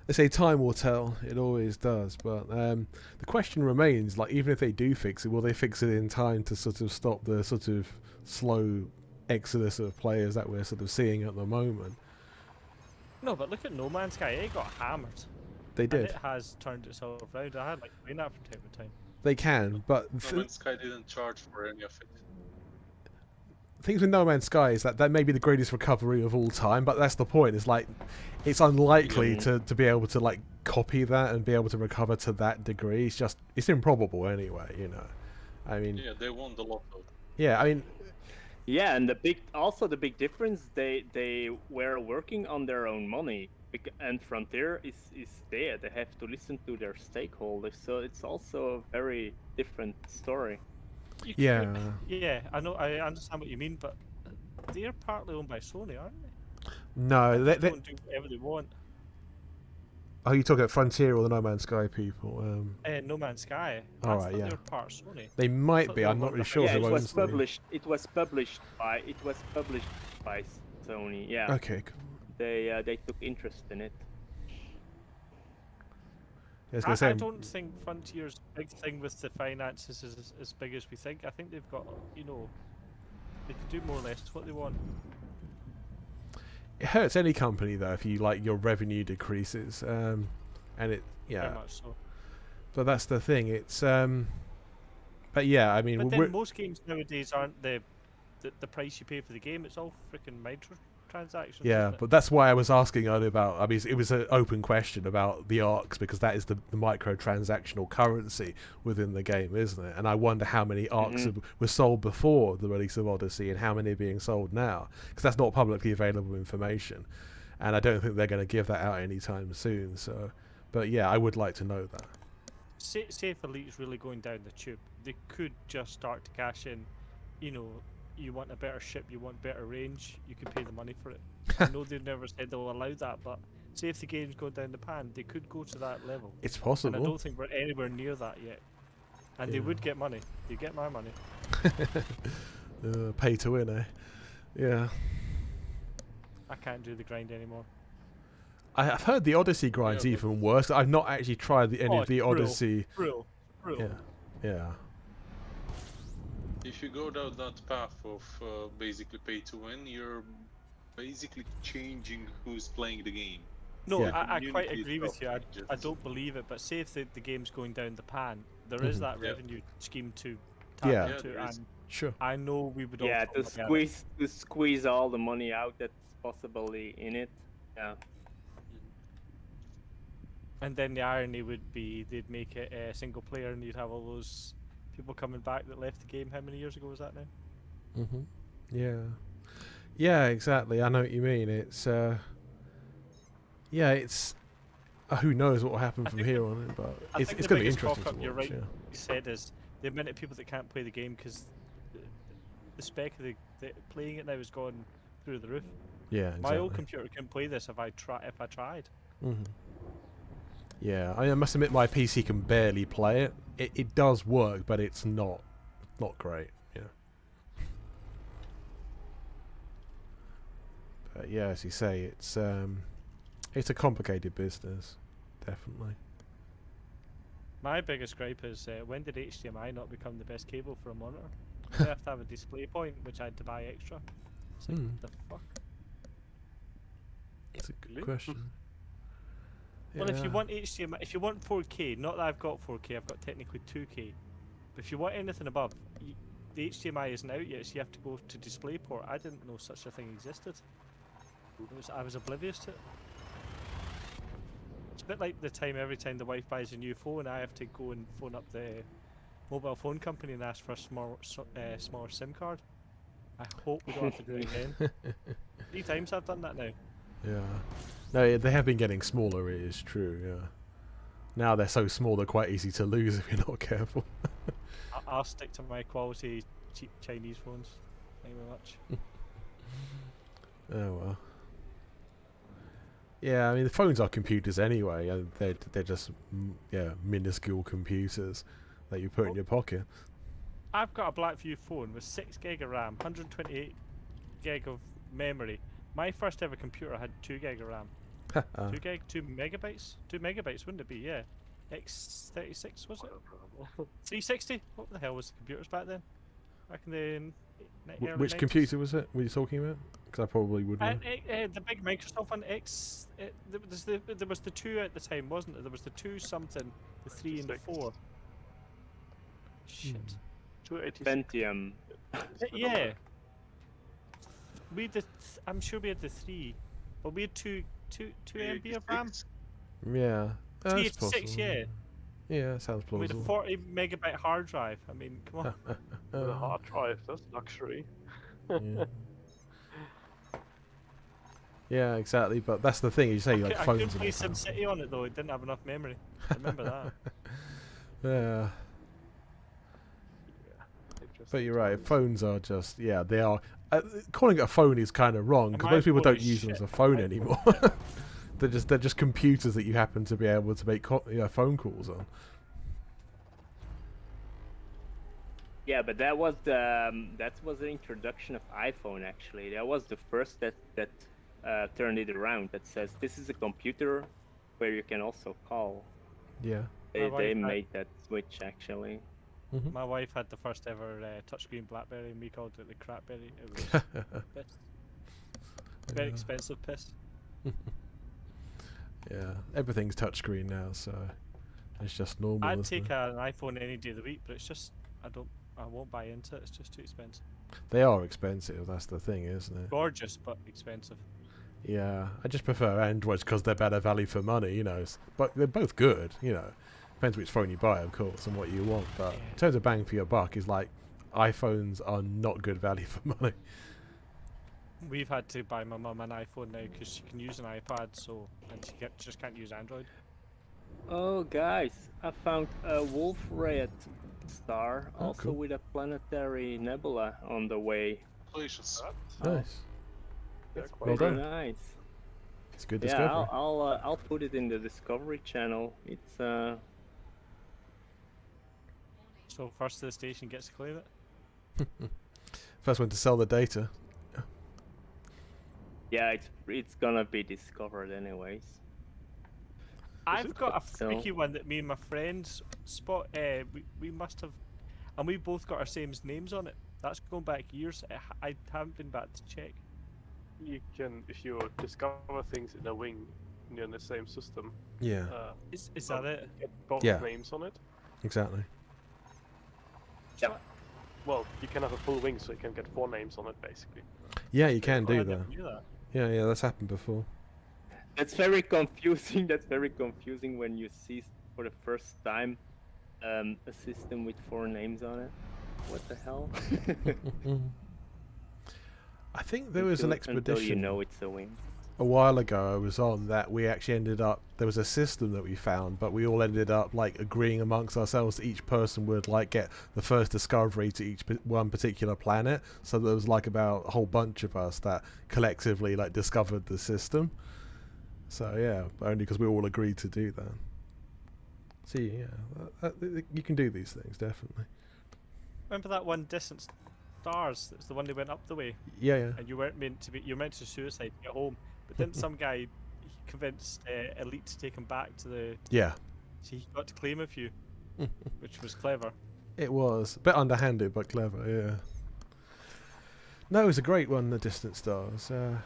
They say time will tell. It always does. But the question remains, like, even if they do fix it, will they fix it in time to sort of stop the sort of slow exodus of players that we're sort of seeing at the moment? No, but look at No Man's Sky. It got hammered. They did. And it has turned itself around. I had playing that from time to time. They can, but No Man's Sky didn't charge for any of it. Things with No Man's Sky is that may be the greatest recovery of all time, but that's the point. It's like it's unlikely to be able to like copy that and be able to recover to that degree. It's improbable anyway, I mean, yeah, they won the lotto. Yeah, I mean, yeah, and the big difference, they were working on their own money, and Frontier is there. They have to listen to their stakeholders, so it's also a very different story. Yeah, I know. I understand what you mean, but they're partly owned by Sony, aren't they? No, they don't do whatever they want. Are you talking about Frontier or the No Man's Sky people? No Man's Sky. All right, yeah. They're part Sony. They might be. I'm not really sure. Yeah, who it was owns them. published. It was published by Sony. Yeah. Okay. They took interest in it. I don't think Frontier's big thing with the finances is as big as we think. I think they've got, they can do more or less what they want. It hurts any company though if your revenue decreases, and it Very much so. But that's the thing. It's but yeah, I mean, but then most games nowadays aren't the price you pay for the game. It's all freaking microtransactions. Yeah, but that's why I was asking earlier about. I mean, it was an open question about the ARCs because that is the microtransactional currency within the game, isn't it? And I wonder how many ARCs were sold before the release of Odyssey and how many are being sold now, because that's not publicly available information, and I don't think they're going to give that out anytime soon. So, but yeah, I would like to know that. say if Elite's really going down the tube, they could just start to cash in. You know, you want a better ship, you want better range, you can pay the money for it. I know they've never said they'll allow that, but say if the game's going down the pan, they could go to that level. It's And possible. I don't think we're anywhere near that yet. And they would get money. They get my money. Pay to win, eh? Yeah. I can't do the grind anymore. I've heard the Odyssey grind's even worse. I've not actually tried any of the Odyssey. Brutal. Yeah. If you go down that path of basically pay to win, you're basically changing who's playing the game. No, Yeah. I quite Community agree with you. I itself don't believe it, but say if the game's going down the pan, there is that Yeah. revenue scheme to tap Yeah. Yeah, into, there is. and Sure. I know we would all Yeah, talk to about it. squeeze all the money out that's possibly in it. Yeah. And then the irony would be they'd make it a single player, and you'd have all those people coming back that left the game. How many years ago was that now? Yeah. Yeah, exactly. I know what you mean. It's yeah, it's who knows what will happen I from think here the- on, but I it's think it's the going to be biggest interesting cock-up, to you're watch. right, Yeah. you said is the amount of people that can't play the game because the spec of the playing it now has gone through the roof. Yeah, exactly. My old computer couldn't play this if I tried. Yeah, I must admit my PC can barely play it. It does work, but it's not great. Yeah. But yeah, as you say, it's a complicated business, definitely. My biggest gripe is when did HDMI not become the best cable for a monitor? You have to have a display point, which I had to buy extra. It's like, what the fuck? It's a good question. Well, if you Yeah. want HDMI, if you want 4K, not that I've got 4K, I've got technically 2K. But if you want anything above, the HDMI isn't out yet, so you have to go to DisplayPort. I didn't know such a thing existed. I was oblivious to it. It's a bit like every time the wife buys a new phone, I have to go and phone up the mobile phone company and ask for a smaller SIM card. I hope we don't have to do it again. 3 times I've done that now. Yeah. No, they have been getting smaller, it is true, yeah. Now they're so small they're quite easy to lose if you're not careful. I'll stick to my quality cheap Chinese phones. Thank you very much. Oh well. Yeah, I mean the phones are computers anyway. They're just minuscule computers that you put in your pocket. I've got a Blackview phone with 6 gig of RAM, 128 gig of memory. My first ever computer had 2 gig of RAM. 2 megabytes? 2 megabytes, wouldn't it be? Yeah. X36, was it? 360? What the hell was the computers back then? Back in the early Which 90s? computer was it? Were you talking about? Because I probably would know. The big Microsoft one, there was the 2 at the time, wasn't there? There was the 2 something, the 3 and the 4. Shit. 286. Pentium. Yeah. We had I'm sure we had the 3, but we had 2 MB of RAM. Yeah. That's 386, possible. yeah. Yeah, that sounds We had a plausible. 40 megabyte hard drive. I mean, come on. With a hard drive, that's luxury. Yeah. Yeah, exactly. But that's the thing. You say like I phones. couldn't play and SimCity on it though. It didn't have enough memory. I remember that. Yeah. Interesting But you're right. times. Phones are just they are. Calling it a phone is kind of wrong because My most people phone don't is use them as shit. a phone My phone anymore. is shit. they're just computers that you happen to be able to make phone calls on. Yeah, but that was the introduction of iPhone. Actually, that was the first that turned it around. That says this is a computer where you can also call. Yeah. They wife made that switch actually. My wife had the first ever touchscreen BlackBerry, and we called it the crapberry. It was piss. Very Yeah. expensive piss. Yeah. Everything's touchscreen now, so it's just normal. I'd isn't take it? an iPhone any day of the week, but it's just I won't buy into it. It's just too expensive. They are expensive. That's the thing, isn't it? Gorgeous, but expensive. Yeah, I just prefer Androids because they're better value for money, But they're both good, Depends which phone you buy, of course, and what you want. But in terms of bang for your buck, is like iPhones are not good value for money. We've had to buy my mum an iPhone now because she can use an iPad, and she just can't use Android. Oh, guys, I found a wolf red star, Oh, also cool. with a planetary nebula on the way. Delicious. Nice. Yeah, It's quite pretty Well done. nice. It's a good Yeah, discovery. I'll put it in the Discovery Channel. It's So first to the station gets to claim it. First one to sell the data. yeah, it's gonna be discovered anyways. I've got a So- freaky one that me and my friends spot. We must have, and we both got our same names on it. That's going back years. I haven't been back to check. You can, if you discover things in a wing in the same system, Yeah, Is that it? get both Yeah. names on it. exactly. Yeah. Well, you can have a full wing, so you can get 4 names on it, basically. Yeah, you can Oh, do I that. never knew that. Yeah, that's happened before. That's very confusing. That's very confusing when you see for the first time a system with 4 names on it. What the hell? I think there was an Until expedition you know it's a wing. a while ago I was on that we actually ended up, there was a system that we found, but we all ended up like agreeing amongst ourselves that each person would like get the first discovery to each one particular planet. So there was like about a whole bunch of us that collectively like discovered the system. So yeah, but only because we all agreed to do that. See, yeah, you can do these things, definitely. Remember that one Distant Stars? That's the one that went up the way, Yeah. and you weren't meant to be. You were meant to suicide to get home, but didn't some guy convince Elite to take him back to the? Yeah. So he got to claim a few, which was clever. It was a bit underhanded, but clever. Yeah. No, it was a great one, the Distant Stars. A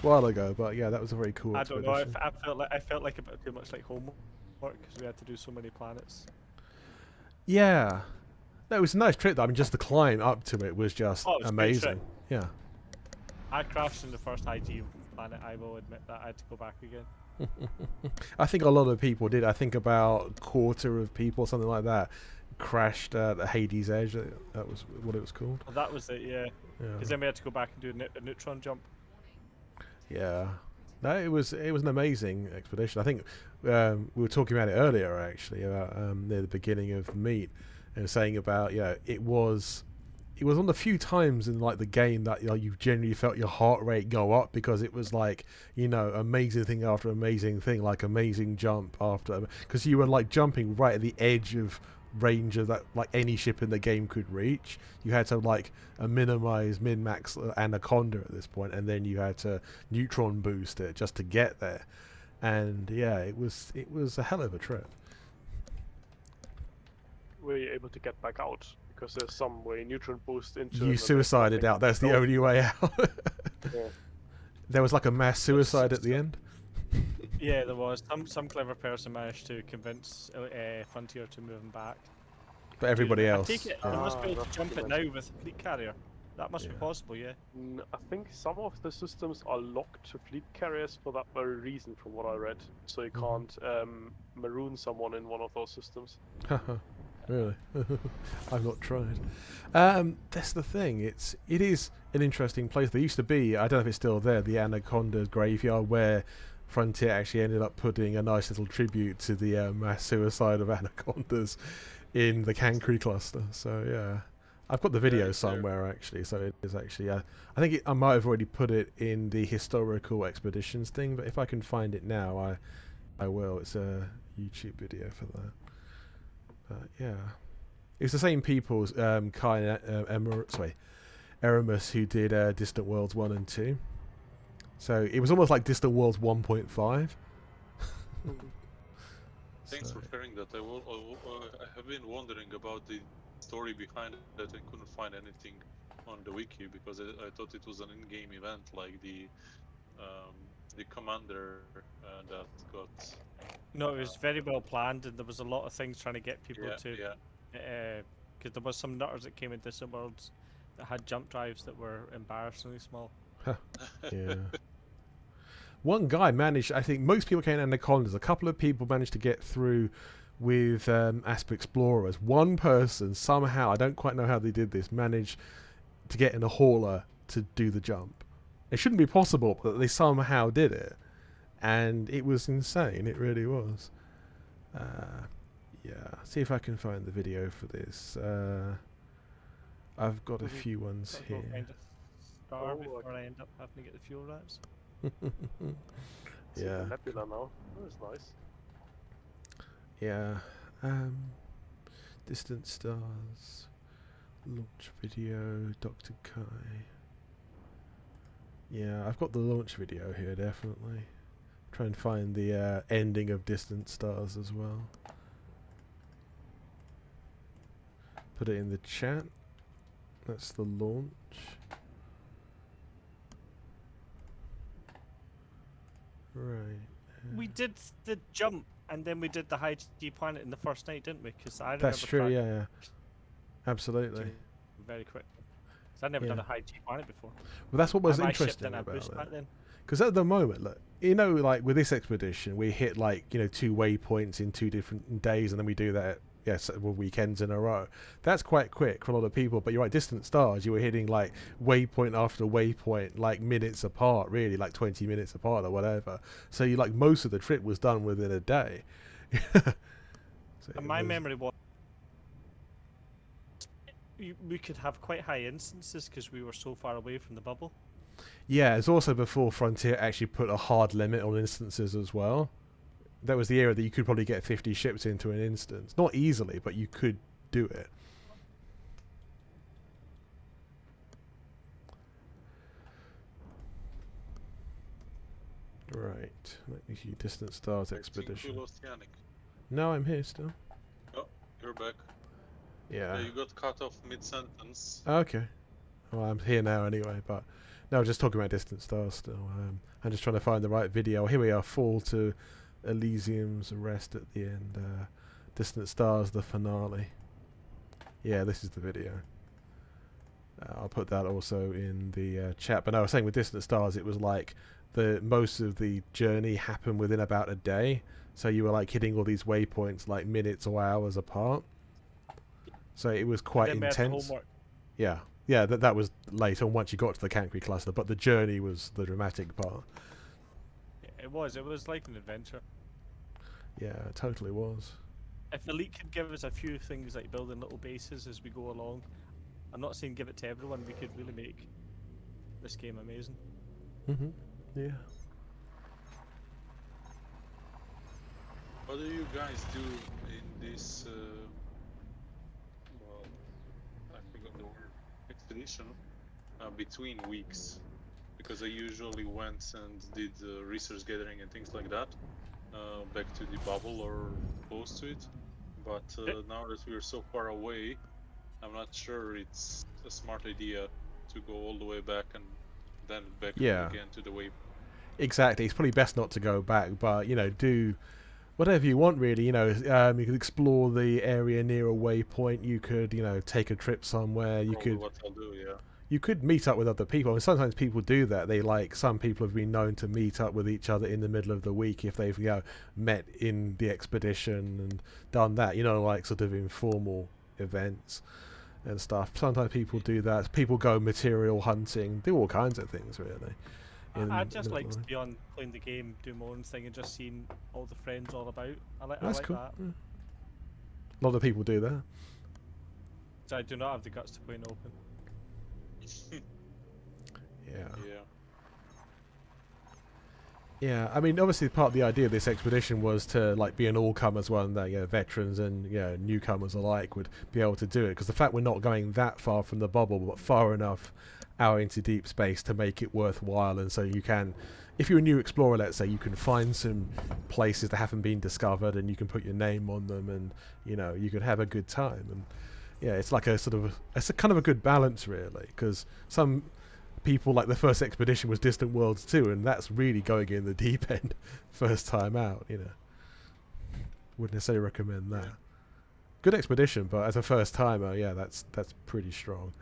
while ago, but yeah, that was a very cool I don't know. expedition. I felt like a bit too much like homework because we had to do so many planets. Yeah. No, it was a nice trip. I mean, just the climb up to it was just Oh, it was a great trip. amazing. Yeah. I crashed in the first IG planet. I will admit that I had to go back again. I think a lot of people did. I think about a quarter of people, something like that, crashed at the Hades Edge. That was what it was called. Well, that was it, yeah. Yeah. Because then we had to go back and do a neutron jump. Yeah. No, it was an amazing expedition. I think we were talking about it earlier, actually, about near the beginning of the meet, and saying about it was one of the few times in like the game that you generally felt your heart rate go up, because it was like amazing thing after amazing thing, like amazing jump after, because you were like jumping right at the edge of range of that like any ship in the game could reach. You had to like minimize min-max Anaconda at this point, and then you had to neutron boost it just to get there. And yeah, it was a hell of a trip. Were you able to get back out? Because there's some way neutron boost into. You suicided out. That's the only way out. Yeah. There was like a mass suicide at the end. Yeah, there was. Some clever person managed to convince Frontier to move him back. But everybody else. I take it, yeah. you must be able to that's jump the it now with a fleet carrier. That must be Yeah. possible, yeah. I think some of the systems are locked to fleet carriers for that very reason, from what I read. So you can't maroon someone in one of those systems. Really? I've not tried. That's the thing. It is an interesting place. There used to be, I don't know if it's still there, the Anaconda graveyard, where Frontier actually ended up putting a nice little tribute to the mass suicide of anacondas in the Cancri cluster. So yeah, I've got the video somewhere actually. So it is actually. I think I might have already put it in the historical expeditions thing, but if I can find it now, I will. It's a YouTube video for that. Yeah, it's the same people, Kai Eramus, who did Distant Worlds 1 and 2. So it was almost like Distant Worlds 1.5. Thanks for sharing that. I have been wondering about the story behind that. I couldn't find anything on the wiki because I thought it was an in-game event, like the commander that got. No, it was very well planned, and there was a lot of things trying to get people to. Because there was some nutters that came into some worlds that had jump drives that were embarrassingly small. Yeah. One guy managed. I think most people came in Anacondas. A couple of people managed to get through with Asp Explorers. One person somehow, I don't quite know how they did this, managed to get in a hauler to do the jump. It shouldn't be possible, but they somehow did it. And it was insane. It really was. Yeah, see if I can find the video for this. I've got a few ones Got to go here. find a star Oh, before I end up having to get the fuel rats. See Yeah. the nebula now. That is nice. Yeah. Distant stars. Launch video. Dr. Kai. Yeah, I've got the launch video here, definitely. Try and find the ending of Distant Stars as well. Put it in the chat. That's the launch. Right. We did the jump, and then we did the high G planet in the first night, didn't we? Because I remember That's true, yeah. Absolutely. very quick. Because I'd never done a high G planet before. Well, that's what was And my ship interesting didn't have about boost back it. then. Because at the moment, look, you know, like with this expedition, we hit like, you know, 2 waypoints in 2 different days, and then we do that, several weekends in a row. That's quite quick for a lot of people. But you're right, Distant Stars, you were hitting like waypoint after waypoint, like minutes apart, really, like 20 minutes apart or whatever. So you like most of the trip was done within a day. So And my memory was we could have quite high instances because we were so far away from the bubble. Yeah, it's also before Frontier actually put a hard limit on instances as well. That was the era that you could probably get 50 ships into an instance. Not easily, but you could do it. Right. Let me see. Distant Stars Expedition. You lost Yannick. No, I'm here still. Oh, you're back. Yeah. You got cut off mid-sentence. Okay. Well, I'm here now anyway, but no, just talking about Distant Stars still. I'm just trying to find the right video. Here we are, Fall to Elysium's Arrest at the end. Distant Stars, the finale. Yeah, this is the video. I'll put that also in the chat. But no, I was saying with Distant Stars, it was like most of the journey happened within about a day. So you were like hitting all these waypoints like minutes or hours apart. So it was quite intense. Yeah. Yeah, that was late on once you got to the Cancri cluster, but the journey was the dramatic part. Yeah, it was. It was like an adventure. Yeah, it totally was. If the league could give us a few things like building little bases as we go along, I'm not saying give it to everyone, we could really make this game amazing. Mhm. Yeah. What do you guys do in this, well, I forgot the word, expedition, between weeks? Because I usually went and did resource gathering and things like that, back to the bubble or close to it. But now that we are so far away, I'm not sure it's a smart idea to go all the way back and then back again to the waypoint. Exactly. It's probably best not to go back, but, you know, do whatever you want, really. You know, you could explore the area near a waypoint. You could, you know, take a trip somewhere. You Probably could. what I'll do, yeah. You could meet up with other people. And sometimes people do that. Some people have been known to meet up with each other in the middle of the week if they've, you know, met in the expedition and done that. You know, like sort of informal events and stuff. Sometimes people do that. People go material hunting, do all kinds of things, really. I'd just like to be on playing the game, do my own thing, and just seeing all the friends all about. That's like cool. that. Yeah. A lot of people do that. So I do not have the guts to play in open. Yeah. Yeah, I mean, obviously part of the idea of this expedition was to like be an all-comers one that, you know, veterans and, you know, newcomers alike would be able to do it, because the fact we're not going that far from the bubble but far enough out into deep space to make it worthwhile, and so you can, if you're a new explorer, let's say, you can find some places that haven't been discovered and you can put your name on them, and, you know, you could have a good time. And yeah, it's like it's a kind of a good balance, really, because some people, like the first expedition was Distant Worlds 2, and that's really going in the deep end first time out, you know. Wouldn't necessarily recommend that. Good expedition, but as a first timer, yeah, that's pretty strong.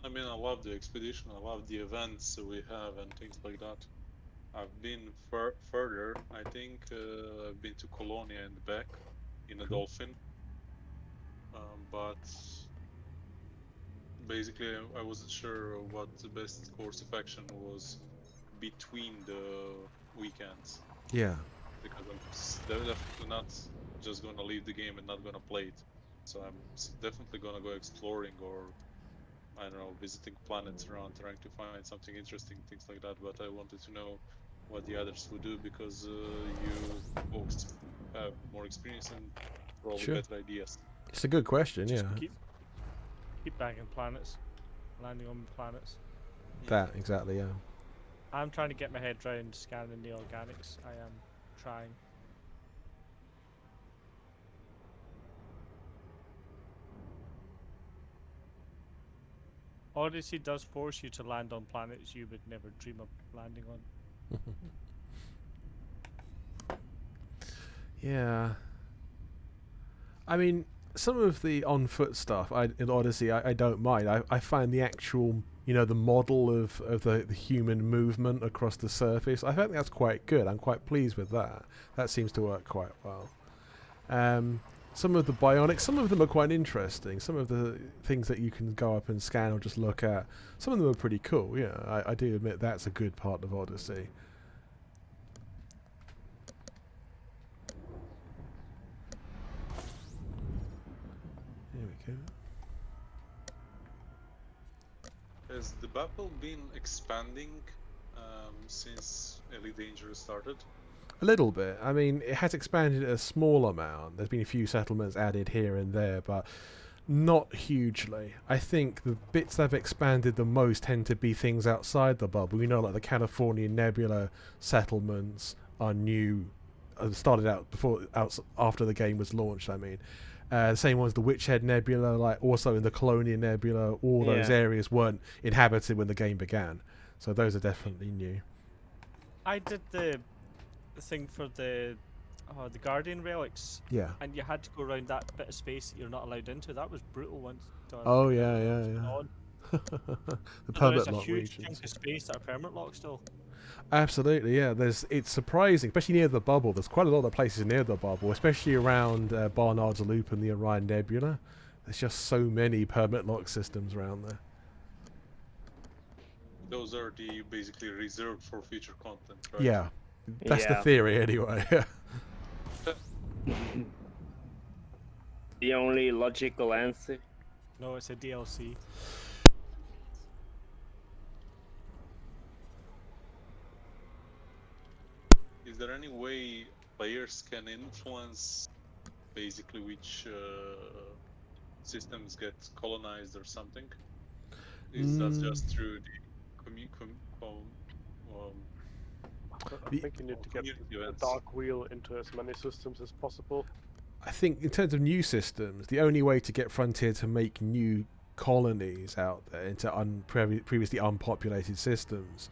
I mean, I love the expedition, I love the events we have and things like that. I've been further, I think I've been to Colonia and back in a Dolphin. But basically I wasn't sure what the best course of action was between the weekends. Yeah. Because I'm definitely not just gonna leave the game and not gonna play it. So I'm definitely gonna go exploring or I don't know, visiting planets around, trying to find something interesting, things like that. But I wanted to know what the others would do because you folks have more experience and probably Sure. better ideas. It's a good question, Just yeah. keep bagging planets, landing on planets. That, exactly, yeah. I'm trying to get my head around scanning the organics. I am trying. Odyssey does force you to land on planets you would never dream of landing on. Yeah. I mean, some of the on-foot stuff in Odyssey, I don't mind. I find the actual, the model of the human movement across the surface, I think that's quite good. I'm quite pleased with that. That seems to work quite well. Some of the bionics, some of them are quite interesting. Some of the things that you can go up and scan or just look at, some of them are pretty cool. Yeah, I do admit that's a good part of Odyssey. There we go. Has the battle been expanding since Elite Dangerous started? A little bit. I mean, it has expanded a small amount. There's been a few settlements added here and there, but not hugely. I think the bits that have expanded the most tend to be things outside the bubble. Like the California Nebula settlements are new. Started out after the game was launched. I mean, same ones, the Witchhead Nebula, like also in the Colonia Nebula. All those areas weren't inhabited when the game began, so those are definitely new. I did the thing for the Guardian relics. Yeah. And you had to go around that bit of space that you're not allowed into. That was brutal once. Oh yeah. The permit lock region. There's a huge regions. chunk of space that are permit locked still. Absolutely, yeah. It's surprising, especially near the bubble. There's quite a lot of places near the bubble, especially around Barnard's Loop and the Orion Nebula. There's just so many permit lock systems around there. Those are basically reserved for future content, right? Yeah, that's the theory anyway. The only logical answer. No, it's a DLC. Is there any way players can influence basically which systems get colonized or something? Is that just through the I think you need to get a dark wheel into as many systems as possible. I think in terms of new systems, the only way to get Frontier to make new colonies out there into previously unpopulated systems,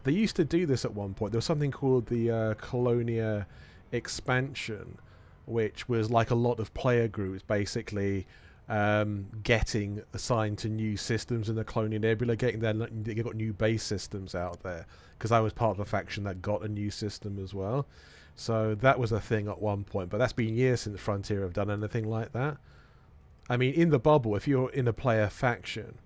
they used to do this at one point. There was something called the Colonia expansion, which was like a lot of player groups basically getting assigned to new systems in the Colonia Nebula, they got new base systems out there, because I was part of a faction that got a new system as well. So that was a thing at one point, but that's been years since Frontier have done anything like that. I mean, in the bubble, if you're in a player faction,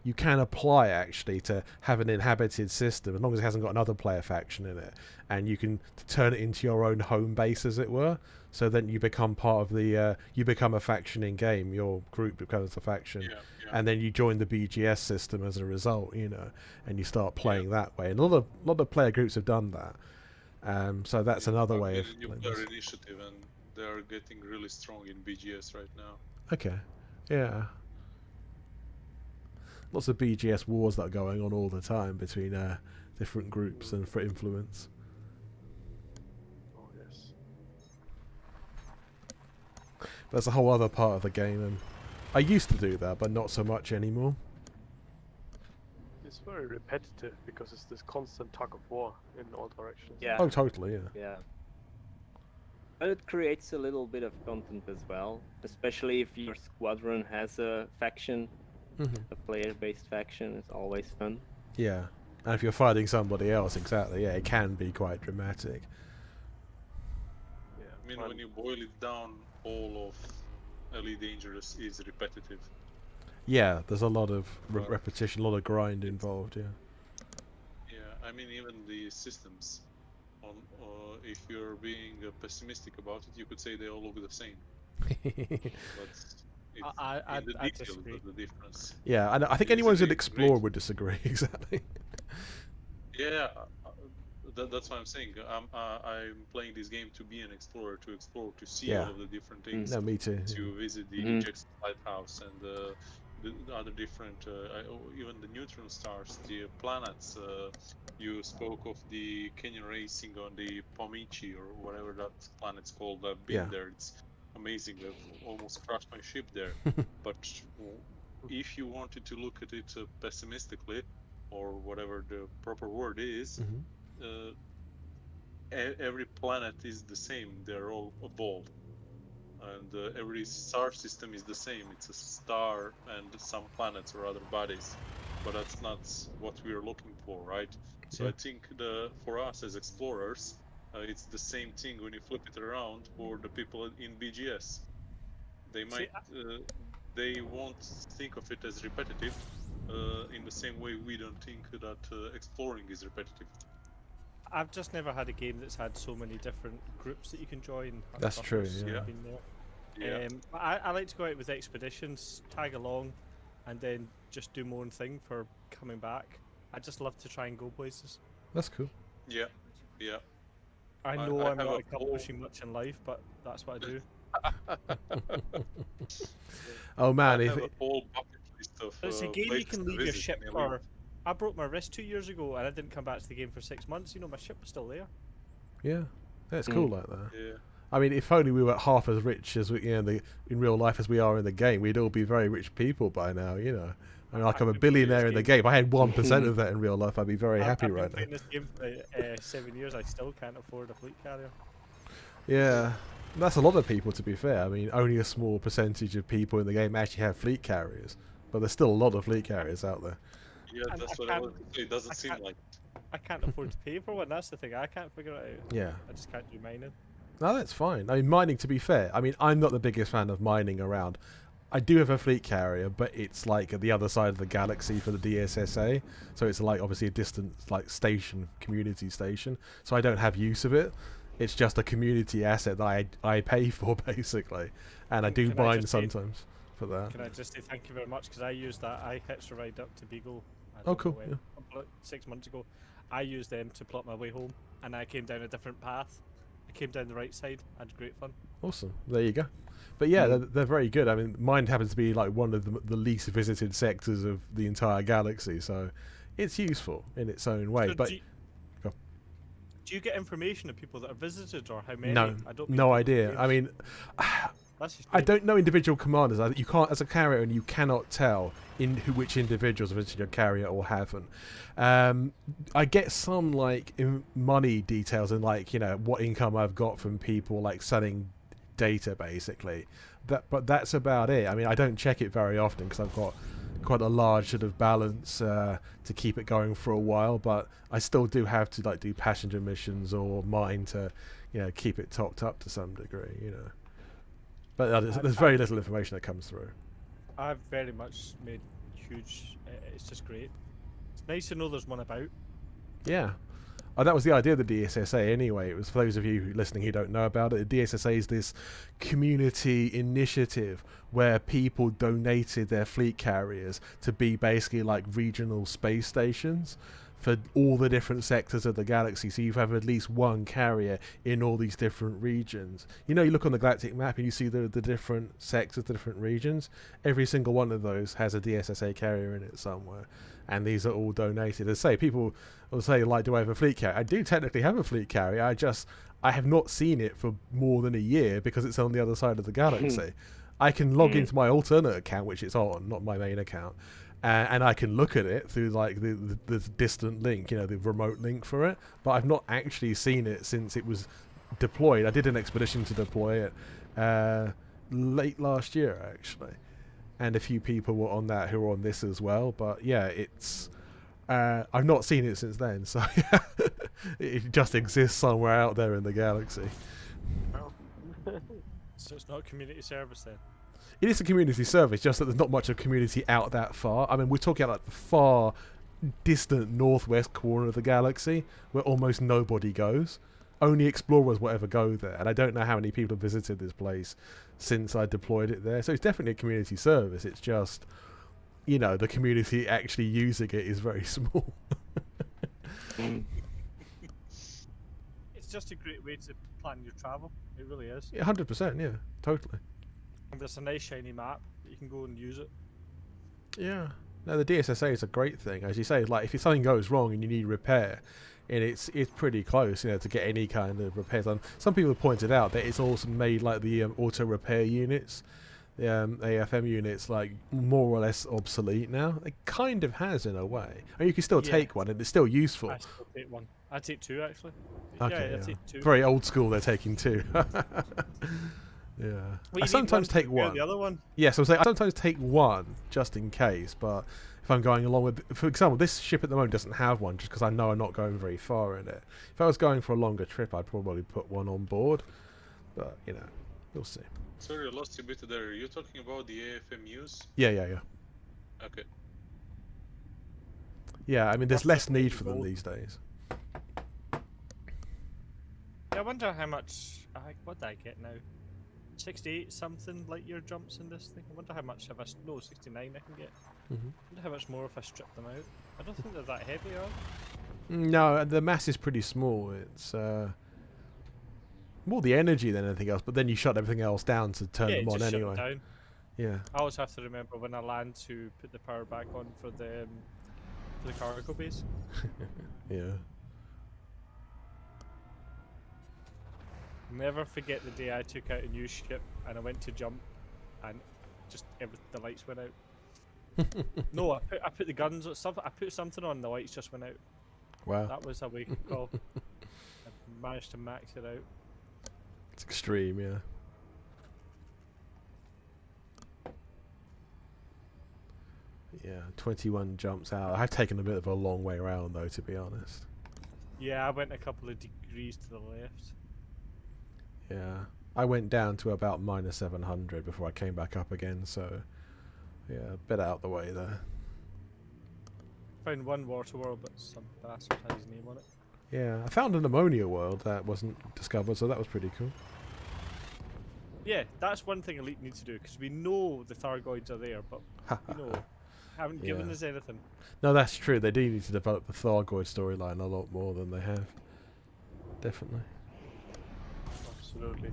you can apply actually to have an inhabited system as long as it hasn't got another player faction in it, and you can turn it into your own home base, as it were. So then you become part of the you become a faction in game. Your group becomes a faction, and then you join the BGS system as a result. And you start playing that way. And a lot of player groups have done that. So that's another way of playing player this. initiative, and they are getting really strong in BGS right now. Okay, yeah. Lots of BGS wars that are going on all the time between different groups and for influence. Oh yes. That's a whole other part of the game, and I used to do that, but not so much anymore. It's very repetitive because it's this constant tug of war in all directions. Yeah. Oh, totally, yeah. Yeah. But it creates a little bit of content as well, especially if your squadron has a faction. A player-based faction is always fun. Yeah, and if you're fighting somebody else, exactly, yeah, it can be quite dramatic. Yeah, I mean, when you boil it down, all of Elite Dangerous is repetitive. Yeah, there's a lot of repetition, a lot of grind involved, yeah. Yeah, I mean even the systems. On if you're being pessimistic about it, you could say they all look the same. But I in the details disagree. of the difference. Yeah, I think It anyone is who's an really explorer great. would disagree. Exactly. Yeah, that's what I'm saying. I'm playing this game to be an explorer, to explore, to see Yeah. all of the different things, No, me too. to visit the Jackson Lighthouse and the other different, even the neutron stars, the planets. You spoke of the canyon racing on the Pomichi or whatever that planet's called. I've been Yeah. there. It's amazing. I've almost crashed my ship there. But if you wanted to look at it pessimistically, or whatever the proper word is, every planet is the same. They're all a ball, and every star system is the same. It's a star and some planets or other bodies, but that's not what we're looking for, right? So Yeah. I think for us as explorers, it's the same thing when you flip it around for the people in BGS. They might they won't think of it as repetitive in the same way we don't think that exploring is repetitive. I've just never had a game that's had so many different groups that you can join. That's true, yeah. Been there. Yeah. I like to go out with expeditions, tag along, and then just do my own thing for coming back. I just love to try and go places. That's cool. Yeah, yeah. I know I I'm have not a accomplishing much in life, but that's what I do. Oh man, I if have a whole bucket list of It's a game you places can to leave your visit ship in for. I broke my wrist 2 years ago, and I didn't come back to the game for 6 months. You know, my ship was still there. yeah, that's cool like that. Yeah. I mean, if only we were half as rich as we, in real life as we are in the game, we'd all be very rich people by now. You know, I mean, like I'm a billionaire in the game. If I had 1% of that in real life, I'd be very happy I've been right now. playing this game for 7 years. I still can't afford a fleet carrier. Yeah, that's a lot of people. To be fair, I mean, only a small percentage of people in the game actually have fleet carriers, but there's still a lot of fleet carriers out there. Yeah, that's what I wanted to say. It doesn't seem like. I can't afford to pay for one. That's the thing. I can't figure it out. Yeah. I just can't do mining. No, that's fine. I mean, mining, to be fair, I mean, I'm not the biggest fan of mining around. I do have a fleet carrier, but it's like at the other side of the galaxy for the DSSA. So it's like obviously a distant like station, community station. So I don't have use of it. It's just a community asset that I pay for, basically. And I do mine sometimes for that. Can I just say thank you very much? Because I used that. I hitched a ride up to Beagle. Oh, cool. Yeah. 6 months ago. I used them to plot my way home, and I came down a different path. I came down the right side. I had great fun. Awesome. There you go. But yeah, they're very good. I mean, mine happens to be like one of the least visited sectors of the entire galaxy, so it's useful in its own way. So but do you get information of people that are visited or how many? no, I don't no idea. I mean, I don't know individual commanders. You can't, as a carrier, and you cannot tell which individuals have visited your carrier or haven't. I get some like money details and like what income I've got from people like selling data, basically. But that's about it. I mean, I don't check it very often because I've got quite a large sort of balance to keep it going for a while. But I still do have to like do passenger missions or mine to keep it topped up to some degree. But there's very little information that comes through. I've very much made huge. It's just great. It's nice to know there's one about. Yeah. That was the idea of the DSSA anyway. It was, for those of you listening who don't know about it, the DSSA is this community initiative where people donated their fleet carriers to be basically like regional space stations for all the different sectors of the galaxy. So you have at least one carrier in all these different regions. You look on the galactic map and you see the different sectors, the different regions. Every single one of those has a DSSA carrier in it somewhere. And these are all donated. As I say, people will say, like, do I have a fleet carrier? I do technically have a fleet carrier. I have not seen it for more than a year because it's on the other side of the galaxy. I can log into my alternate account, which it's on, not my main account, and I can look at it through like the distant link, the remote link for it. But I've not actually seen it since it was deployed. I did an expedition to deploy it late last year, actually. And a few people were on that who are on this as well. But yeah, it's I've not seen it since then, so it just exists somewhere out there in the galaxy. So it's not community service then? It is a community service, just that there's not much of community out that far. I mean, we're talking like the far distant northwest corner of the galaxy where almost nobody goes. Only explorers will ever go there, and I don't know how many people have visited this place since I deployed it there. So it's definitely a community service. It's just, the community actually using it is very small. It's just a great way to plan your travel. It really is. Yeah, 100%. Yeah, totally. And there's a nice shiny map that you can go and use it. Yeah. No, the DSSA is a great thing, as you say. Like, if something goes wrong and you need repair, and it's pretty close, to get any kind of repairs done. Some people have pointed out that it's also made like the auto repair units, the AFM units, like more or less obsolete now. It kind of has in a way. I mean, you can still take one, and it's still useful. I still take one. I take two actually. Okay, yeah, I take two. Very old school. They're taking two. Yeah. Well, I sometimes take one. The other one. Yes, I sometimes take one just in case, but if I'm going along with, for example, this ship at the moment doesn't have one just because I know I'm not going very far in it. If I was going for a longer trip, I'd probably put one on board, but we'll see. Sorry, I lost you a bit there. You're talking about the AFMUs? Yeah. Okay. Yeah, I mean, there's That's less need for them these days. Yeah, I wonder how much. What did I get now? 68 something light year jumps in this thing. I wonder how much 69 I can get. I wonder how much more if I strip them out. I don't think they're that heavy, are they? No, the mass is pretty small. It's more the energy than anything else, but then you shut everything else down to turn them on just anyway. Shut them down. Yeah. I always have to remember when I land to put the power back on for the cargo base. Yeah. Never forget the day I took out a new ship and I went to jump and just the lights went out. No, I put the guns on something. I put something on, the lights just went out. Wow. That was a wake up call. I managed to max it out. It's extreme, yeah. Yeah, 21 jumps out. I've taken a bit of a long way around though, to be honest. Yeah, I went a couple of degrees to the left. Yeah, I went down to about -700 before I came back up again, so yeah, a bit out the way there. Found one water world, but some bastard had his name on it. Yeah, I found an ammonia world that wasn't discovered, so that was pretty cool. Yeah, that's one thing Elite needs to do, because we know the Thargoids are there, but haven't given us anything. No, that's true. They do need to develop the Thargoid storyline a lot more than they have. Definitely. Absolutely.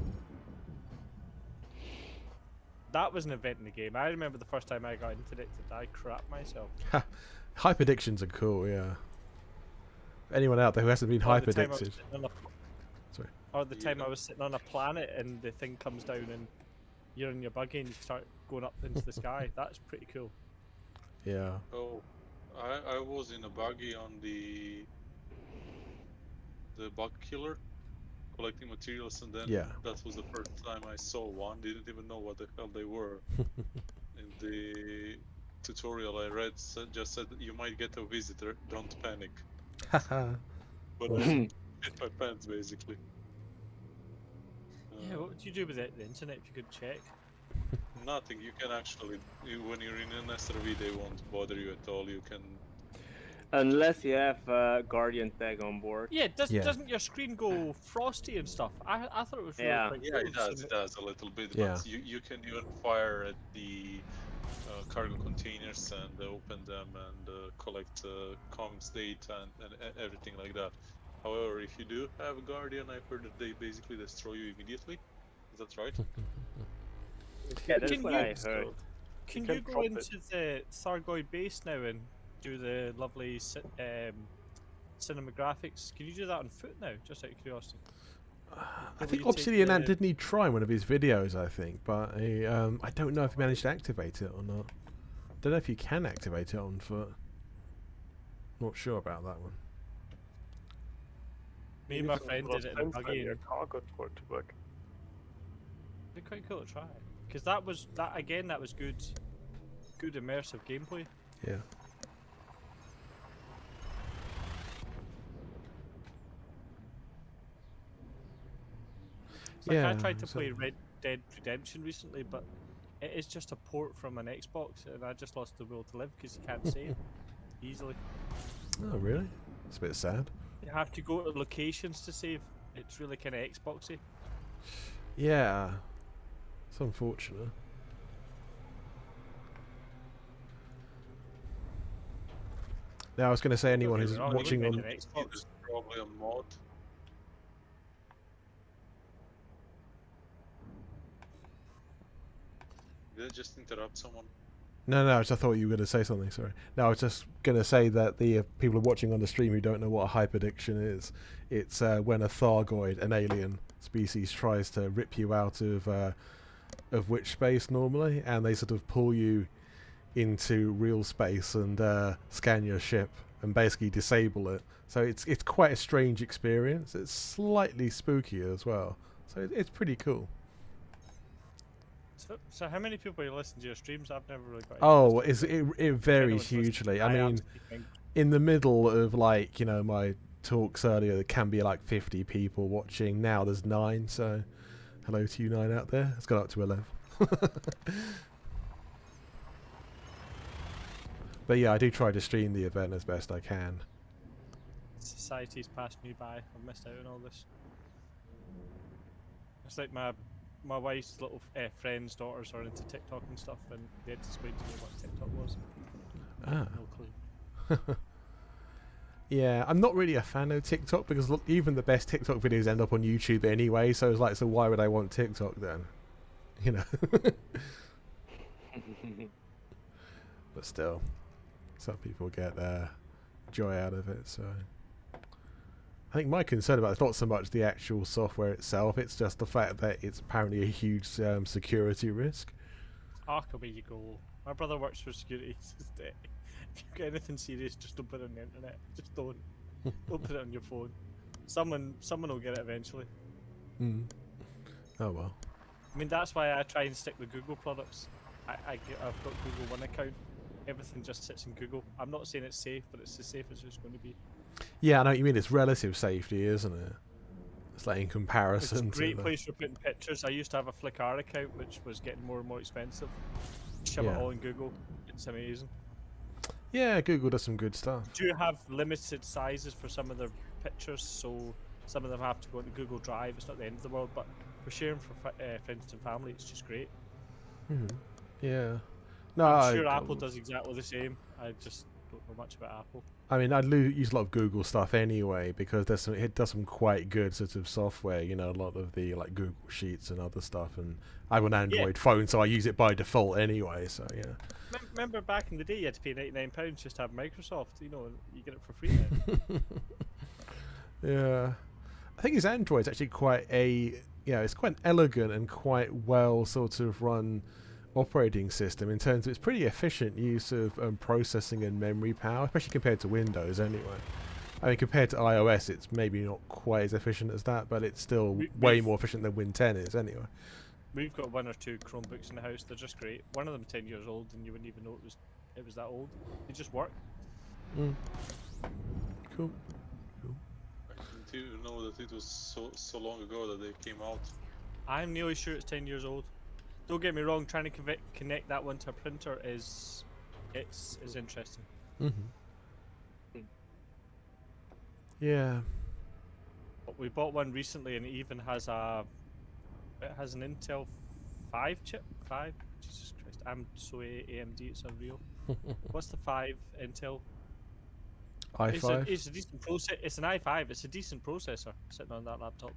That was an event in the game. I remember the first time I got into it, I crap myself. Hyperdictions are cool, yeah. Anyone out there who hasn't been hyperdicted. Sorry. Or the time I was sitting on a planet and the thing comes down and you're in your buggy and you start going up into the sky. That's pretty cool. Yeah. Oh, I was in a buggy on the bug killer, collecting materials, and then that was the first time I saw one. Didn't even know what the hell they were. In the tutorial I read, just said you might get a visitor. Don't panic. But I hit my pants basically. Yeah, what would you do with the internet if you could check? Nothing. You can actually, when you're in an SRV, they won't bother you at all. You can. Unless you have a Guardian tag on board. Yeah, doesn't your screen go frosty and stuff? I thought it was really quite Yeah, cool. it does. It does a little bit. Yeah. But you can even fire at the cargo containers and open them and collect comms data and everything like that. However, if you do have a Guardian, I've heard that they basically destroy you immediately. Is that right? Yeah, that's what I heard. Can you go into the Thargoid base now and do the lovely cinematographics? Can you do that on foot now, just out of curiosity? I think Obsidian Ant did need try in one of his videos, I think, but I don't know if he managed to activate it or not. Don't know if you can activate it on foot. Not sure about that one. Me and my friend did it in a buggy. Your car got going to work. It'd be quite cool to try, because that was good immersive gameplay. Yeah. Like I tried to play Red Dead Redemption recently, but it is just a port from an Xbox, and I just lost the will to live because you can't save easily. Oh, really? It's a bit sad. You have to go to locations to save. It's really kind of Xboxy. Yeah. It's unfortunate. Now, I was going to say anyone who's watching on... It's probably a mod. Did I just interrupt someone? No, I thought you were going to say something, sorry. No, I was just going to say that the people watching on the stream who don't know what a hyperdiction is, it's when a Thargoid, an alien species, tries to rip you out of witch space normally, and they sort of pull you into real space and scan your ship and basically disable it. So it's quite a strange experience. It's slightly spooky as well. So it's pretty cool. So how many people listen to your streams? I've never really got. Oh, it varies hugely. I mean, in the middle of like my talks earlier, there can be like 50 people watching. Now there's 9. So hello to you 9 out there. It's gone up to 11. But yeah, I do try to stream the event as best I can. Society's passed me by. I've missed out on all this. It's like my wife's little friends' daughters are into TikTok and stuff, and they had to explain to me what TikTok was. Ah. No clue. Yeah, I'm not really a fan of TikTok because look, even the best TikTok videos end up on YouTube anyway. So it's like, so why would I want TikTok then? You know. But still, some people get joy out of it. So I think my concern about it's not so much the actual software itself; it's just the fact that it's apparently a huge security risk. Away you go. My brother works for security. If you get anything serious, just don't put it on the internet. Just don't. Don't put it on your phone. Someone will get it eventually. Mm. Oh well. I mean, that's why I try and stick with Google products. I've got Google One account. Everything just sits in Google. I'm not saying it's safe, but it's as safe as it's going to be. Yeah, I know what you mean. It's relative safety, isn't it? It's like in comparison. It's a great place for putting pictures. I used to have a Flickr account, which was getting more and more expensive. Shove it all in Google. It's amazing. Yeah, Google does some good stuff. Do have limited sizes for some of their pictures, so some of them have to go into Google Drive. It's not the end of the world, but for sharing for friends and family, it's just great. Yeah. No, I'm sure Apple does exactly the same. I just don't know much about Apple. I mean, I use a lot of Google stuff anyway because it does some quite good sort of software. You know, a lot of the like Google Sheets and other stuff. And I have an Android phone, so I use it by default anyway. So yeah. Remember back in the day, you had to pay £99 just to have Microsoft. You know, you get it for free now. Yeah, I think his Android's actually quite it's quite an elegant and quite well sort of run operating system in terms of its pretty efficient use of processing and memory power, especially compared to Windows anyway. I mean, compared to iOS, it's maybe not quite as efficient as that, but it's still way more efficient than Win 10 is anyway. We've got 1 or 2 Chromebooks in the house. They're just great. One of them 10 years old, and you wouldn't even know it was that old. They just work. Cool. I didn't know that it was so long ago that they came out. I'm nearly sure it's 10 years old. Don't get me wrong. Trying to connect that one to a printer is interesting. Yeah. But we bought one recently, and it even has an Intel 5 chip. 5. Jesus Christ! I'm so AMD. It's unreal. What's the 5 Intel? i5. It's a decent processor. It's an i5. It's a decent processor sitting on that laptop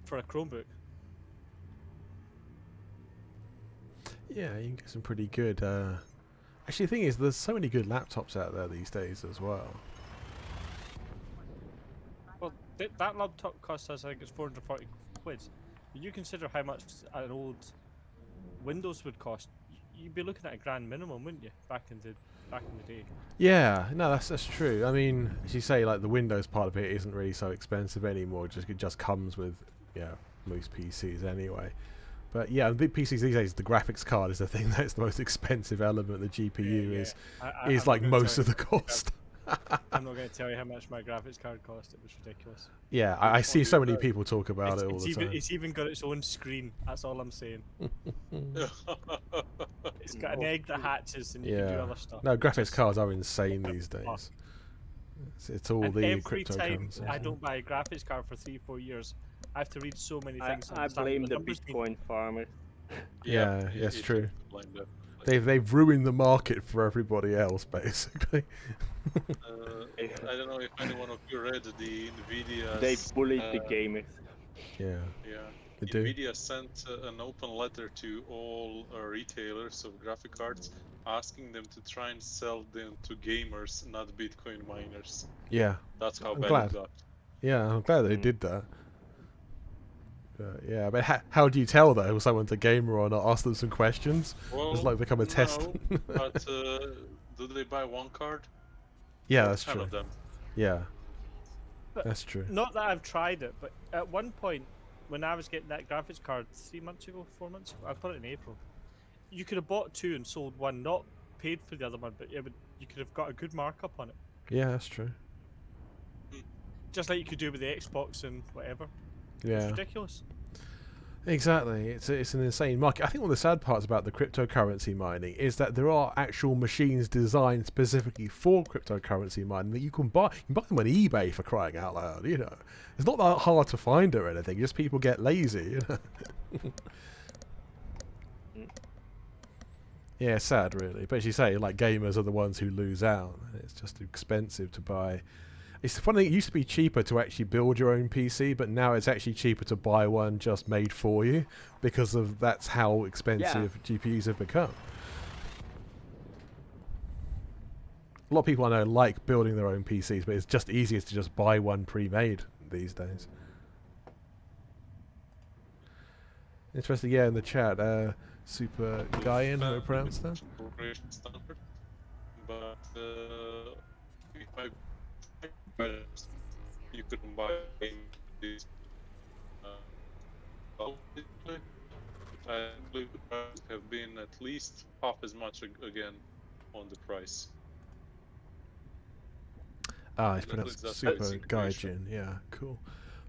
for a Chromebook. Yeah, you can get some pretty good. Actually, the thing is, there's so many good laptops out there these days as well. Well, that laptop cost us, I think it's 440 quid. You consider how much an old Windows would cost. You'd be looking at $1,000 minimum, wouldn't you? Back in the day. Yeah, no, that's true. I mean, as you say, like the Windows part of it isn't really so expensive anymore. It just comes with most PCs anyway. But yeah, the PCs these days, the graphics card is the thing that's the most expensive element. The GPU is like most of the cost. I'm not going to tell you how much my graphics card cost. It was ridiculous. Yeah, I see so many people talk about it all the time. It's even got its own screen. That's all I'm saying. It's got an egg that hatches, and you can do other stuff. No, graphics cards are insane these days. It's all And the every time cryptocurrency. I don't buy a graphics card for 3-4 years, I have to read so many things. to I understand blame what the numbers mean. Bitcoin farmers. Yeah, you- that's you true. have to blame them. They've ruined the market for everybody else, basically. I don't know if anyone of you read the Nvidia. They bullied the gamers. Yeah, Yeah. they do. Nvidia sent an open letter to all retailers of graphic cards, asking them to try and sell them to gamers, not Bitcoin miners. Yeah, That's how I'm bad glad. it got. Yeah, I'm glad they did that. Yeah, but how do you tell though if someone's a gamer or not? Ask them some questions. Well, It's like become a test. no, but do they buy one card? Yeah, Or that's 10 true. of them? Yeah, But that's true. Not that I've tried it, but at one point, when I was getting that graphics card 3 months ago, 4 months ago, I got it in April. You could have bought 2 and sold 1, not paid for the other one, but you could have got a good markup on it. Yeah, that's true. Just like you could do with the Xbox and whatever. Yeah. It's ridiculous. Exactly, it's an insane market. I think one of the sad parts about the cryptocurrency mining is that there are actual machines designed specifically for cryptocurrency mining that you can buy. You can buy them on eBay, for crying out loud. You know, it's not that hard to find or anything. Just people get lazy. You know? Yeah, it's sad, really. But as you say, like gamers are the ones who lose out. It's just expensive to buy. It's funny, it used to be cheaper to actually build your own PC, but now it's actually cheaper to buy one just made for you because of that's how expensive GPUs have become. A lot of people I know like building their own PCs, but it's just easier to just buy one pre-made these days. Interesting, yeah, in the chat, Super Gaian, how to pronounce that? Standard, but if I you couldn't buy these basically, I believe the prices have been at least half as much again on the price. Ah, he's At pronounced least that's Super the situation. Gaijin, yeah, cool.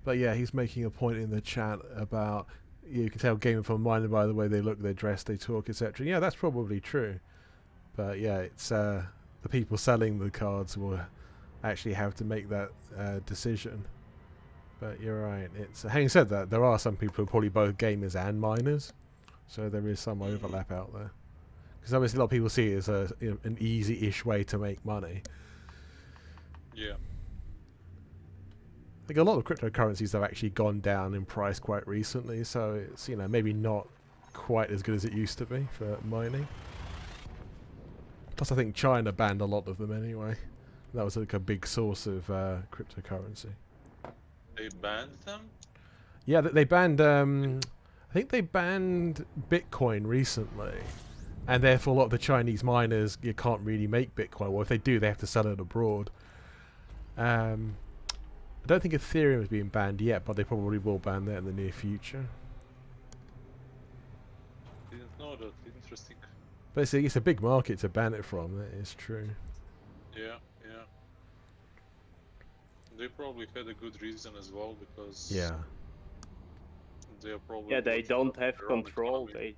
But yeah, he's making a point in the chat about, you can tell gaming from miner by the way they look, they dress, they talk, etc. Yeah, that's probably true. But yeah, it's the people selling the cards will actually have to make that decision. But you're right. It's having said that, there are some people who are probably both gamers and miners, so there is some overlap out there. Because obviously a lot of people see it as an easy-ish way to make money. Yeah. Like a lot of cryptocurrencies have actually gone down in price quite recently, so it's maybe not quite as good as it used to be for mining. Plus, I think China banned a lot of them anyway. That was like a big source of cryptocurrency. They banned them? Yeah, they banned. I think they banned Bitcoin recently, and therefore a lot of the Chinese miners you can't really make Bitcoin. Well, if they do, they have to sell it abroad. I don't think Ethereum is being banned yet, but they probably will ban that in the near future. Didn't know that. Interesting. But it's a big market to ban it from. That is true. Yeah. They probably had a good reason as well because they are probably they don't have their own control. economy.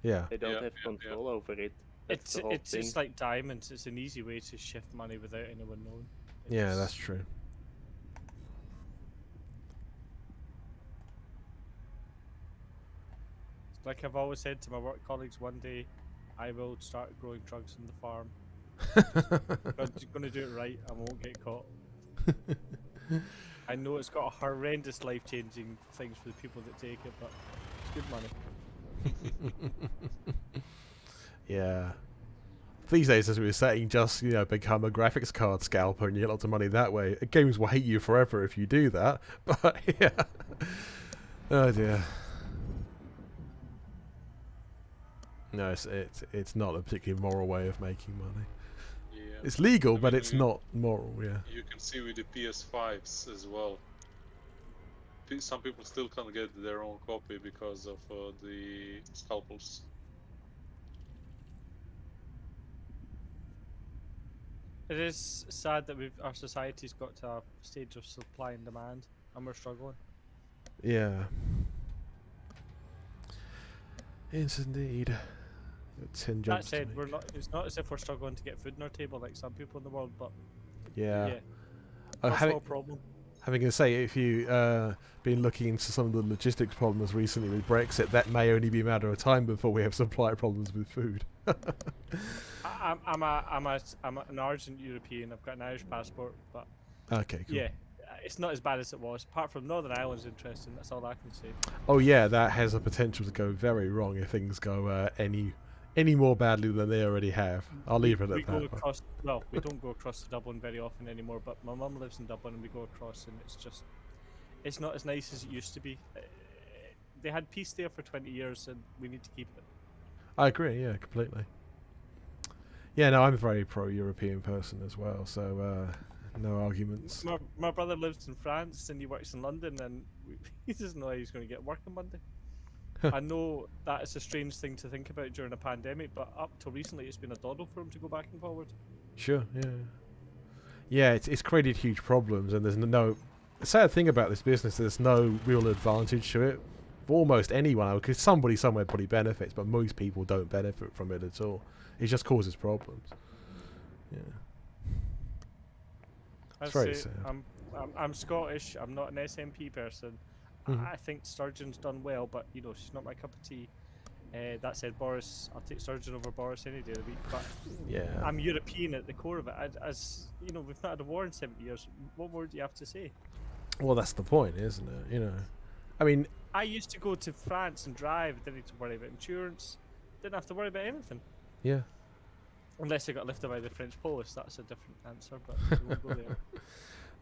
They don't have control over it. That's the whole thing. It's like diamonds. It's an easy way to shift money without anyone knowing. Yeah, that's true. Like I've always said to my work colleagues, one day I will start growing drugs in the farm. I'm going to do it right. I won't get caught. I know it's got horrendous life-changing things for the people that take it, but it's good money. Yeah. These days, as we were saying, just become a graphics card scalper and you get lots of money that way. Games will hate you forever if you do that. But yeah. Oh dear. No, it's not a particularly moral way of making money. Yeah. It's legal, but it's not moral. Yeah. You can see with the PS5s as well. Some people still can't get their own copy because of the scalpels. It is sad that our society's got to a stage of supply and demand, and we're struggling. Yeah. Yes, indeed. That said, it's not as if we're struggling to get food on our table like some people in the world, but yeah. That's no problem. Having to say, if you been looking into some of the logistics problems recently with Brexit, that may only be a matter of time before we have supply problems with food. I'm an Argent European. I've got an Irish passport, but Okay, cool. yeah, it's not as bad as it was. Apart from Northern Ireland's interesting. That's all I can say. Oh yeah, that has a potential to go very wrong if things go any more badly than they already have. I'll leave it at We go that. across. Well, we don't go across to Dublin very often anymore. But my mum lives in Dublin, and we go across, and it's not as nice as it used to be. They had peace there for 20 years, and we need to keep it. I agree. Yeah, completely. Yeah, no, I'm a very pro-European person as well, so no arguments. My brother lives in France, and he works in London, and he doesn't know how he's going to get work on Monday. I know that is a strange thing to think about during a pandemic, but up till recently, it's been a doddle for him to go back and forward. Sure, yeah. Yeah, it's created huge problems, and there's no... The sad thing about this business, there's no real advantage to it. For almost anyone, because somebody somewhere probably benefits, but most people don't benefit from it at all. It just causes problems. Yeah. It's very sad. I'm Scottish. I'm not an SNP person. I think Sturgeon's done well, but you know she's not my cup of tea. That said, Boris, I'll take Sturgeon over Boris any day of the week. But yeah, I'm European at the core of it. As you know, we've not had a war in 70 years. What more do you have to say? Well, that's the point, isn't it? You know, I mean, I used to go to France and drive. Didn't need to worry about insurance. Didn't have to worry about anything. Yeah. Unless I got lifted by the French police, that's a different answer. But we won't go there.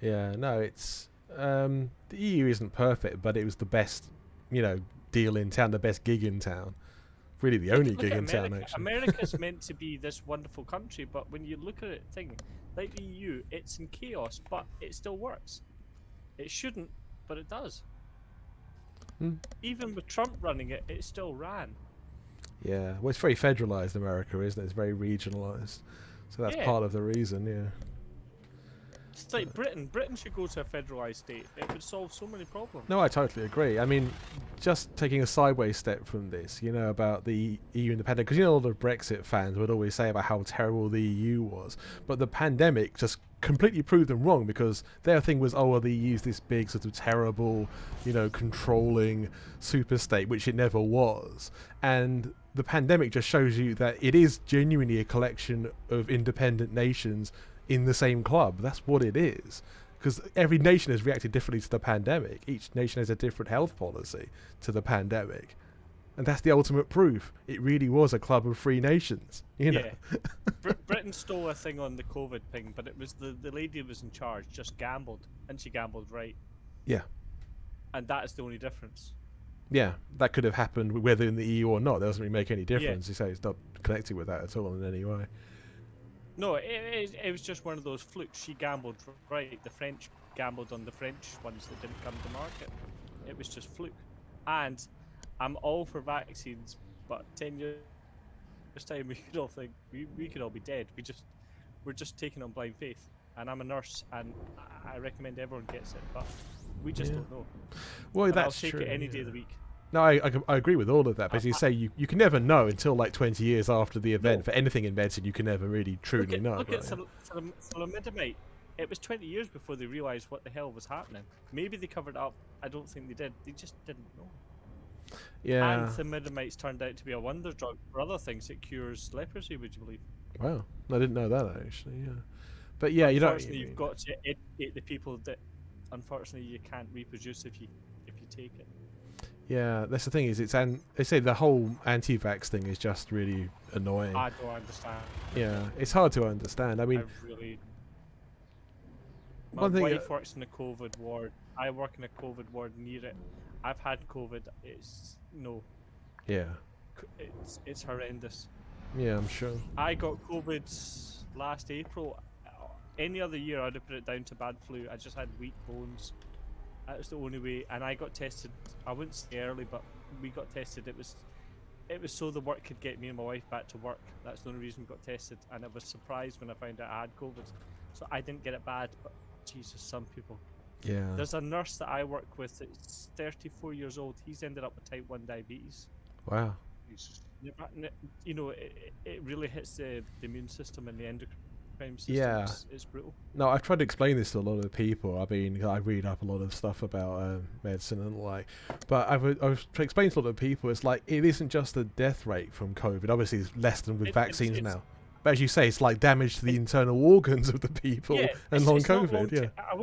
Yeah, no, it's the EU isn't perfect, but it was the best, you know, deal in town, the best gig in town. Really, the only gig in town, actually. America's meant to be this wonderful country, but when you look at it, like the EU, it's in chaos, but it still works. It shouldn't, but it does. Even with Trump running it, it still ran. Yeah, well, it's very federalized, America, isn't it? It's very regionalized, so that's part of the reason. Yeah. It's like Britain. Britain should go to a federalised state. It would solve so many problems. No, I totally agree. I mean, just taking a sideways step from this, you know, about the EU independence, because you know, a lot of Brexit fans would always say about how terrible the EU was, but the pandemic just completely proved them wrong, because their thing was, oh, well, the EU's this big sort of terrible, you know, controlling super state, which it never was. And the pandemic just shows you that it is genuinely a collection of independent nations in the same club. That's what it is, because every nation has reacted differently to the pandemic. Each nation has a different health policy to the pandemic, and that's the ultimate proof. It really was a club of free nations, you know. Britain stole a thing on the COVID thing, but it was the lady who was in charge just gambled, and she gambled right. Yeah, and that is the only difference. Yeah, that could have happened whether in the EU or not. That doesn't really make any difference. You say it's not connected with that at all in any way. No, it was just one of those flukes. She gambled right. The French gambled on the French ones that didn't come to market. It was just fluke. And I'm all for vaccines, but 10 years time we could all think we could all be dead. We're just taking on blind faith. And I'm a nurse, and I recommend everyone gets it, but we just don't know. Well, and that's I'll take true, it any day of the week. No, I agree with all of that. But as you say, you can never know until like 20 years after the event. For anything in medicine, you can never really truly know. Look at thalidomide. It was 20 years before they realised what the hell was happening. Maybe they covered it up. I don't think they did. They just didn't know. Yeah. And thalidomide's turned out to be a wonder drug for other things. It cures leprosy, would you believe? Wow, I didn't know that actually. Yeah, but yeah, you don't. Unfortunately, you've got to educate the people that, unfortunately, you can't reproduce if you take it. Yeah, that's the thing is they say the whole anti-vax thing is just really annoying. I don't understand. Yeah, it's hard to understand. I mean, my wife works in a COVID ward. I work in a COVID ward near it. I've had COVID. It's Yeah. It's horrendous. Yeah, I'm sure. I got COVID last April. Any other year, I'd have put it down to bad flu. I just had weak bones. That was the only way, and I got tested. I wouldn't say early, but we got tested. It was so the work could get me and my wife back to work. That's the only reason we got tested, and I was surprised when I found out I had COVID. So I didn't get it bad, but Jesus, some people. Yeah. There's a nurse that I work with that's 34 years old. He's ended up with type 1 diabetes. Wow. You know, it really hits the immune system and the endocrine. crime system. Yeah. It's brutal. No, I've tried to explain this to a lot of people. I mean, I read up a lot of stuff about medicine and like, but I've explained to a lot of people. It's like it isn't just the death rate from COVID. Obviously, it's less than with vaccines now. But as you say, it's like damage to the internal organs of the people and long COVID. Yeah, I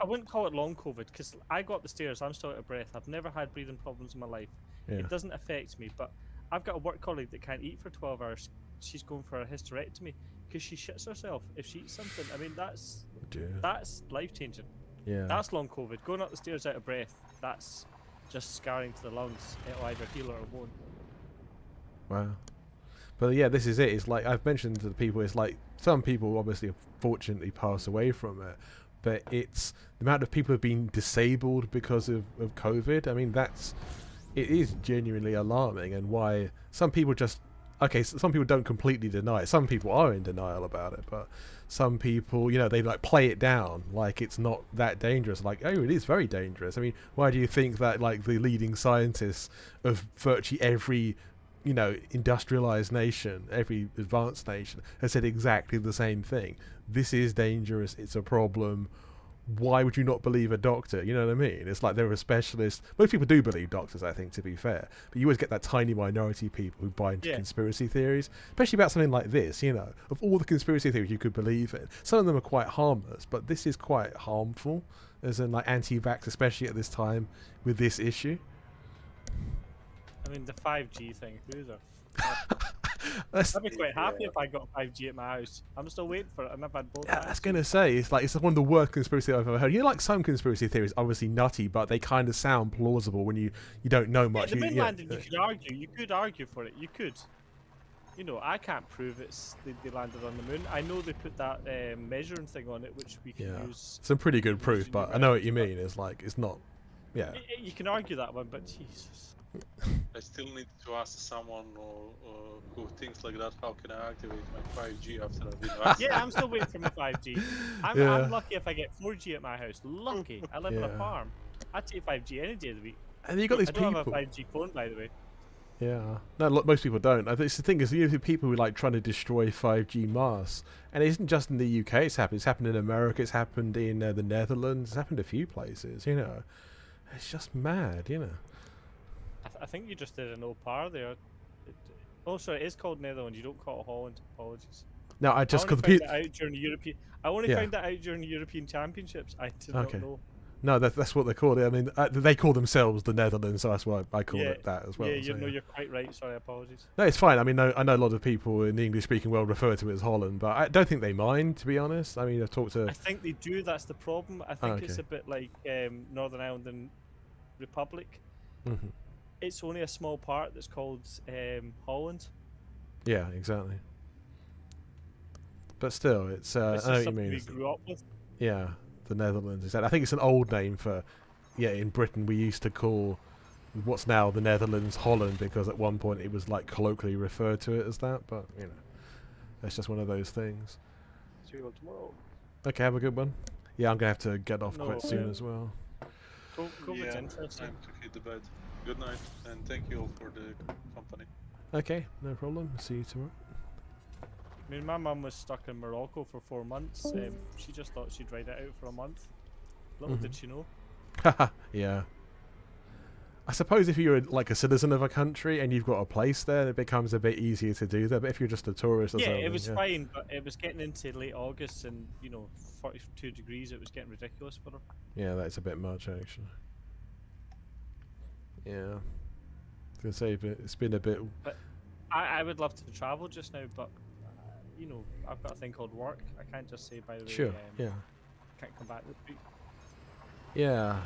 wouldn't call it long COVID because I got the stairs. I'm still out of breath. I've never had breathing problems in my life. Yeah. It doesn't affect me. But I've got a work colleague that can't eat for 12 hours. She's going for a hysterectomy because she shits herself if she eats something. I mean, that's life changing. Yeah, that's long COVID. Going up the stairs out of breath. That's just scarring to the lungs. It'll either heal or it won't. Wow. But yeah, this is it. It's like I've mentioned to the people, it's like some people obviously fortunately pass away from it, but it's the amount of people who have been disabled because of COVID. I mean, it is genuinely alarming, and why some people just, some people don't completely deny it. Some people are in denial about it, but some people, they like play it down like it's not that dangerous. Like, oh, it is very dangerous. I mean, why do you think that like the leading scientists of virtually every industrialized nation, every advanced nation has said exactly the same thing? This is dangerous. It's a problem. Why would you not believe a doctor? You know what I mean? It's like they're a specialist. Most people do believe doctors, I think, to be fair. But you always get that tiny minority of people who buy into conspiracy theories, especially about something like this, of all the conspiracy theories you could believe in. Some of them are quite harmless, but this is quite harmful, as in like anti-vax, especially at this time with this issue. I mean, the 5G thing, I'd be quite happy if I got 5G at my house. I'm still waiting for it, and I've had both. Yeah, I was going to say, it's one of the worst conspiracy I've ever heard. Like some conspiracy theories, obviously nutty, but they kind of sound plausible when you don't know much. The moon landing, you could argue. You could argue for it. You could. I can't prove they landed on the moon. I know they put that measuring thing on it, which we can use. Some pretty good proof, but I know what you mean. It's like, it's not... Yeah. You can argue that one, but Jesus... I still need to ask someone who thinks like that, how can I activate my 5G after I've been Yeah, I'm still waiting for my 5G. I'm lucky if I get 4G at my house. Lucky. I live on a farm. I'd take 5G any day of the week. And you got these people... I don't have a 5G phone, by the way. Yeah. No, most people don't. I think the thing is, people who like trying to destroy 5G masts, and it isn't just in the UK. It's happened in America. It's happened in the Netherlands. It's happened a few places. It's just mad. I think you just did an old par there. Sorry, it is called Netherlands. You don't call it Holland. Apologies. No, I just got the people. I only found that out during the European Championships. I did not know. No, that's what they're called. I mean, they call themselves the Netherlands, so that's why I call it that as well. Yeah, you're quite right. Sorry, apologies. No, it's fine. I mean, I know a lot of people in the English-speaking world refer to it as Holland, but I don't think they mind, to be honest. I mean, I've talked to... I think they do. That's the problem. I think it's a bit like Northern Ireland and Republic. Mm-hmm. It's only a small part that's called Holland. Yeah, exactly. But still, it's I know what you mean. We grew up with. Yeah, the Netherlands. I think it's an old name for. Yeah, in Britain we used to call what's now the Netherlands Holland because at one point it was like colloquially referred to it as that. But it's just one of those things. See you tomorrow. Okay, have a good one. Yeah, I'm gonna have to get off quite soon as well. Yeah, time to hit the bed. Good night, and thank you all for the company. Okay, no problem. See you tomorrow. I mean, my mum was stuck in Morocco for 4 months. She just thought she'd ride it out for a month. Little did she know. Yeah. I suppose if you're like a citizen of a country and you've got a place there, it becomes a bit easier to do that. But if you're just a tourist or something... Yeah, it was fine, but it was getting into late August and, 42 degrees. It was getting ridiculous for her. Yeah, that's a bit much, actually. Yeah. I was going to say, but it's been a bit... But I would love to travel just now, but, I've got a thing called work. I can't just say, by the way, sure, yeah. Can't come back this week. Yeah.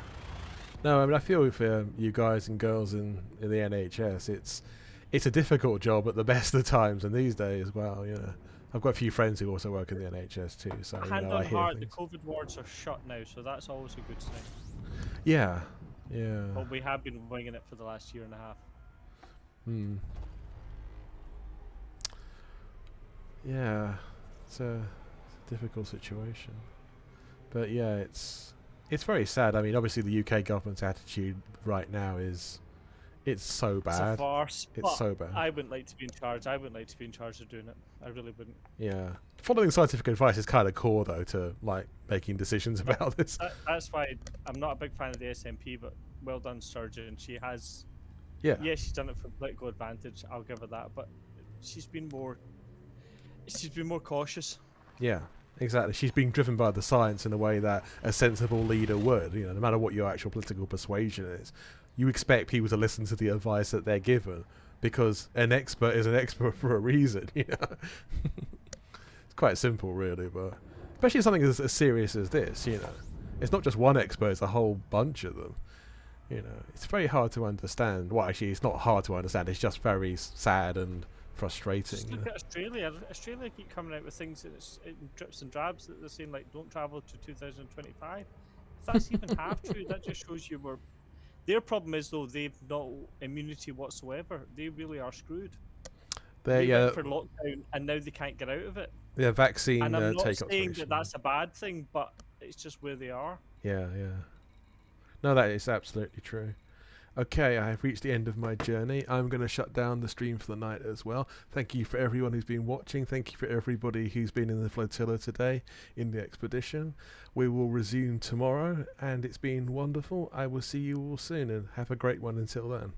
No, I mean, I feel for you guys and girls in the NHS. It's a difficult job at the best of times, and these days, well, I've got a few friends who also work in the NHS too, so, Hand I on hear heart, things. the COVID wards are shut now, so that's always a good sign. Yeah. Yeah. Well, we have been winging it for the last year and a half. Hmm. Yeah, it's a difficult situation, but yeah, it's very sad. I mean, obviously the UK government's attitude right now is It's so It's a bad. farce. It's but so bad. I wouldn't like to be in charge. I wouldn't like to be in charge of doing it. I really wouldn't. Yeah. Following scientific advice is kind of core, though, to like making decisions about this. That's why I'm not a big fan of the SMP, but well done, Sturgeon. She has. Yeah. Yeah, she's done it for political advantage. I'll give her that, but she's been more cautious. Yeah. Exactly. She's being driven by the science in a way that a sensible leader would. You know, no matter what your actual political persuasion is, you expect people to listen to the advice that they're given because an expert is an expert for a reason. You know, it's quite simple, really. But especially something as serious as this, you know, it's not just one expert; it's a whole bunch of them. You know, it's very hard to understand. Well, actually, it's not hard to understand. It's just very sad and frustrating. Just look at Australia. Australia keep coming out with things in drips and drabs that they're saying like don't travel to 2025. If that's even half true, that just shows you where. Their problem is though they've no immunity whatsoever. They really are screwed. They went for lockdown and now they can't get out of it. Yeah, vaccine. And I'm not saying that that's a bad thing, but it's just where they are. Yeah, yeah. No, that is absolutely true. Okay, I have reached the end of my journey. I'm going to shut down the stream for the night as well. Thank you for everyone who's been watching. Thank you for everybody who's been in the flotilla today in the expedition. We will resume tomorrow, and it's been wonderful. I will see you all soon, and have a great one until then.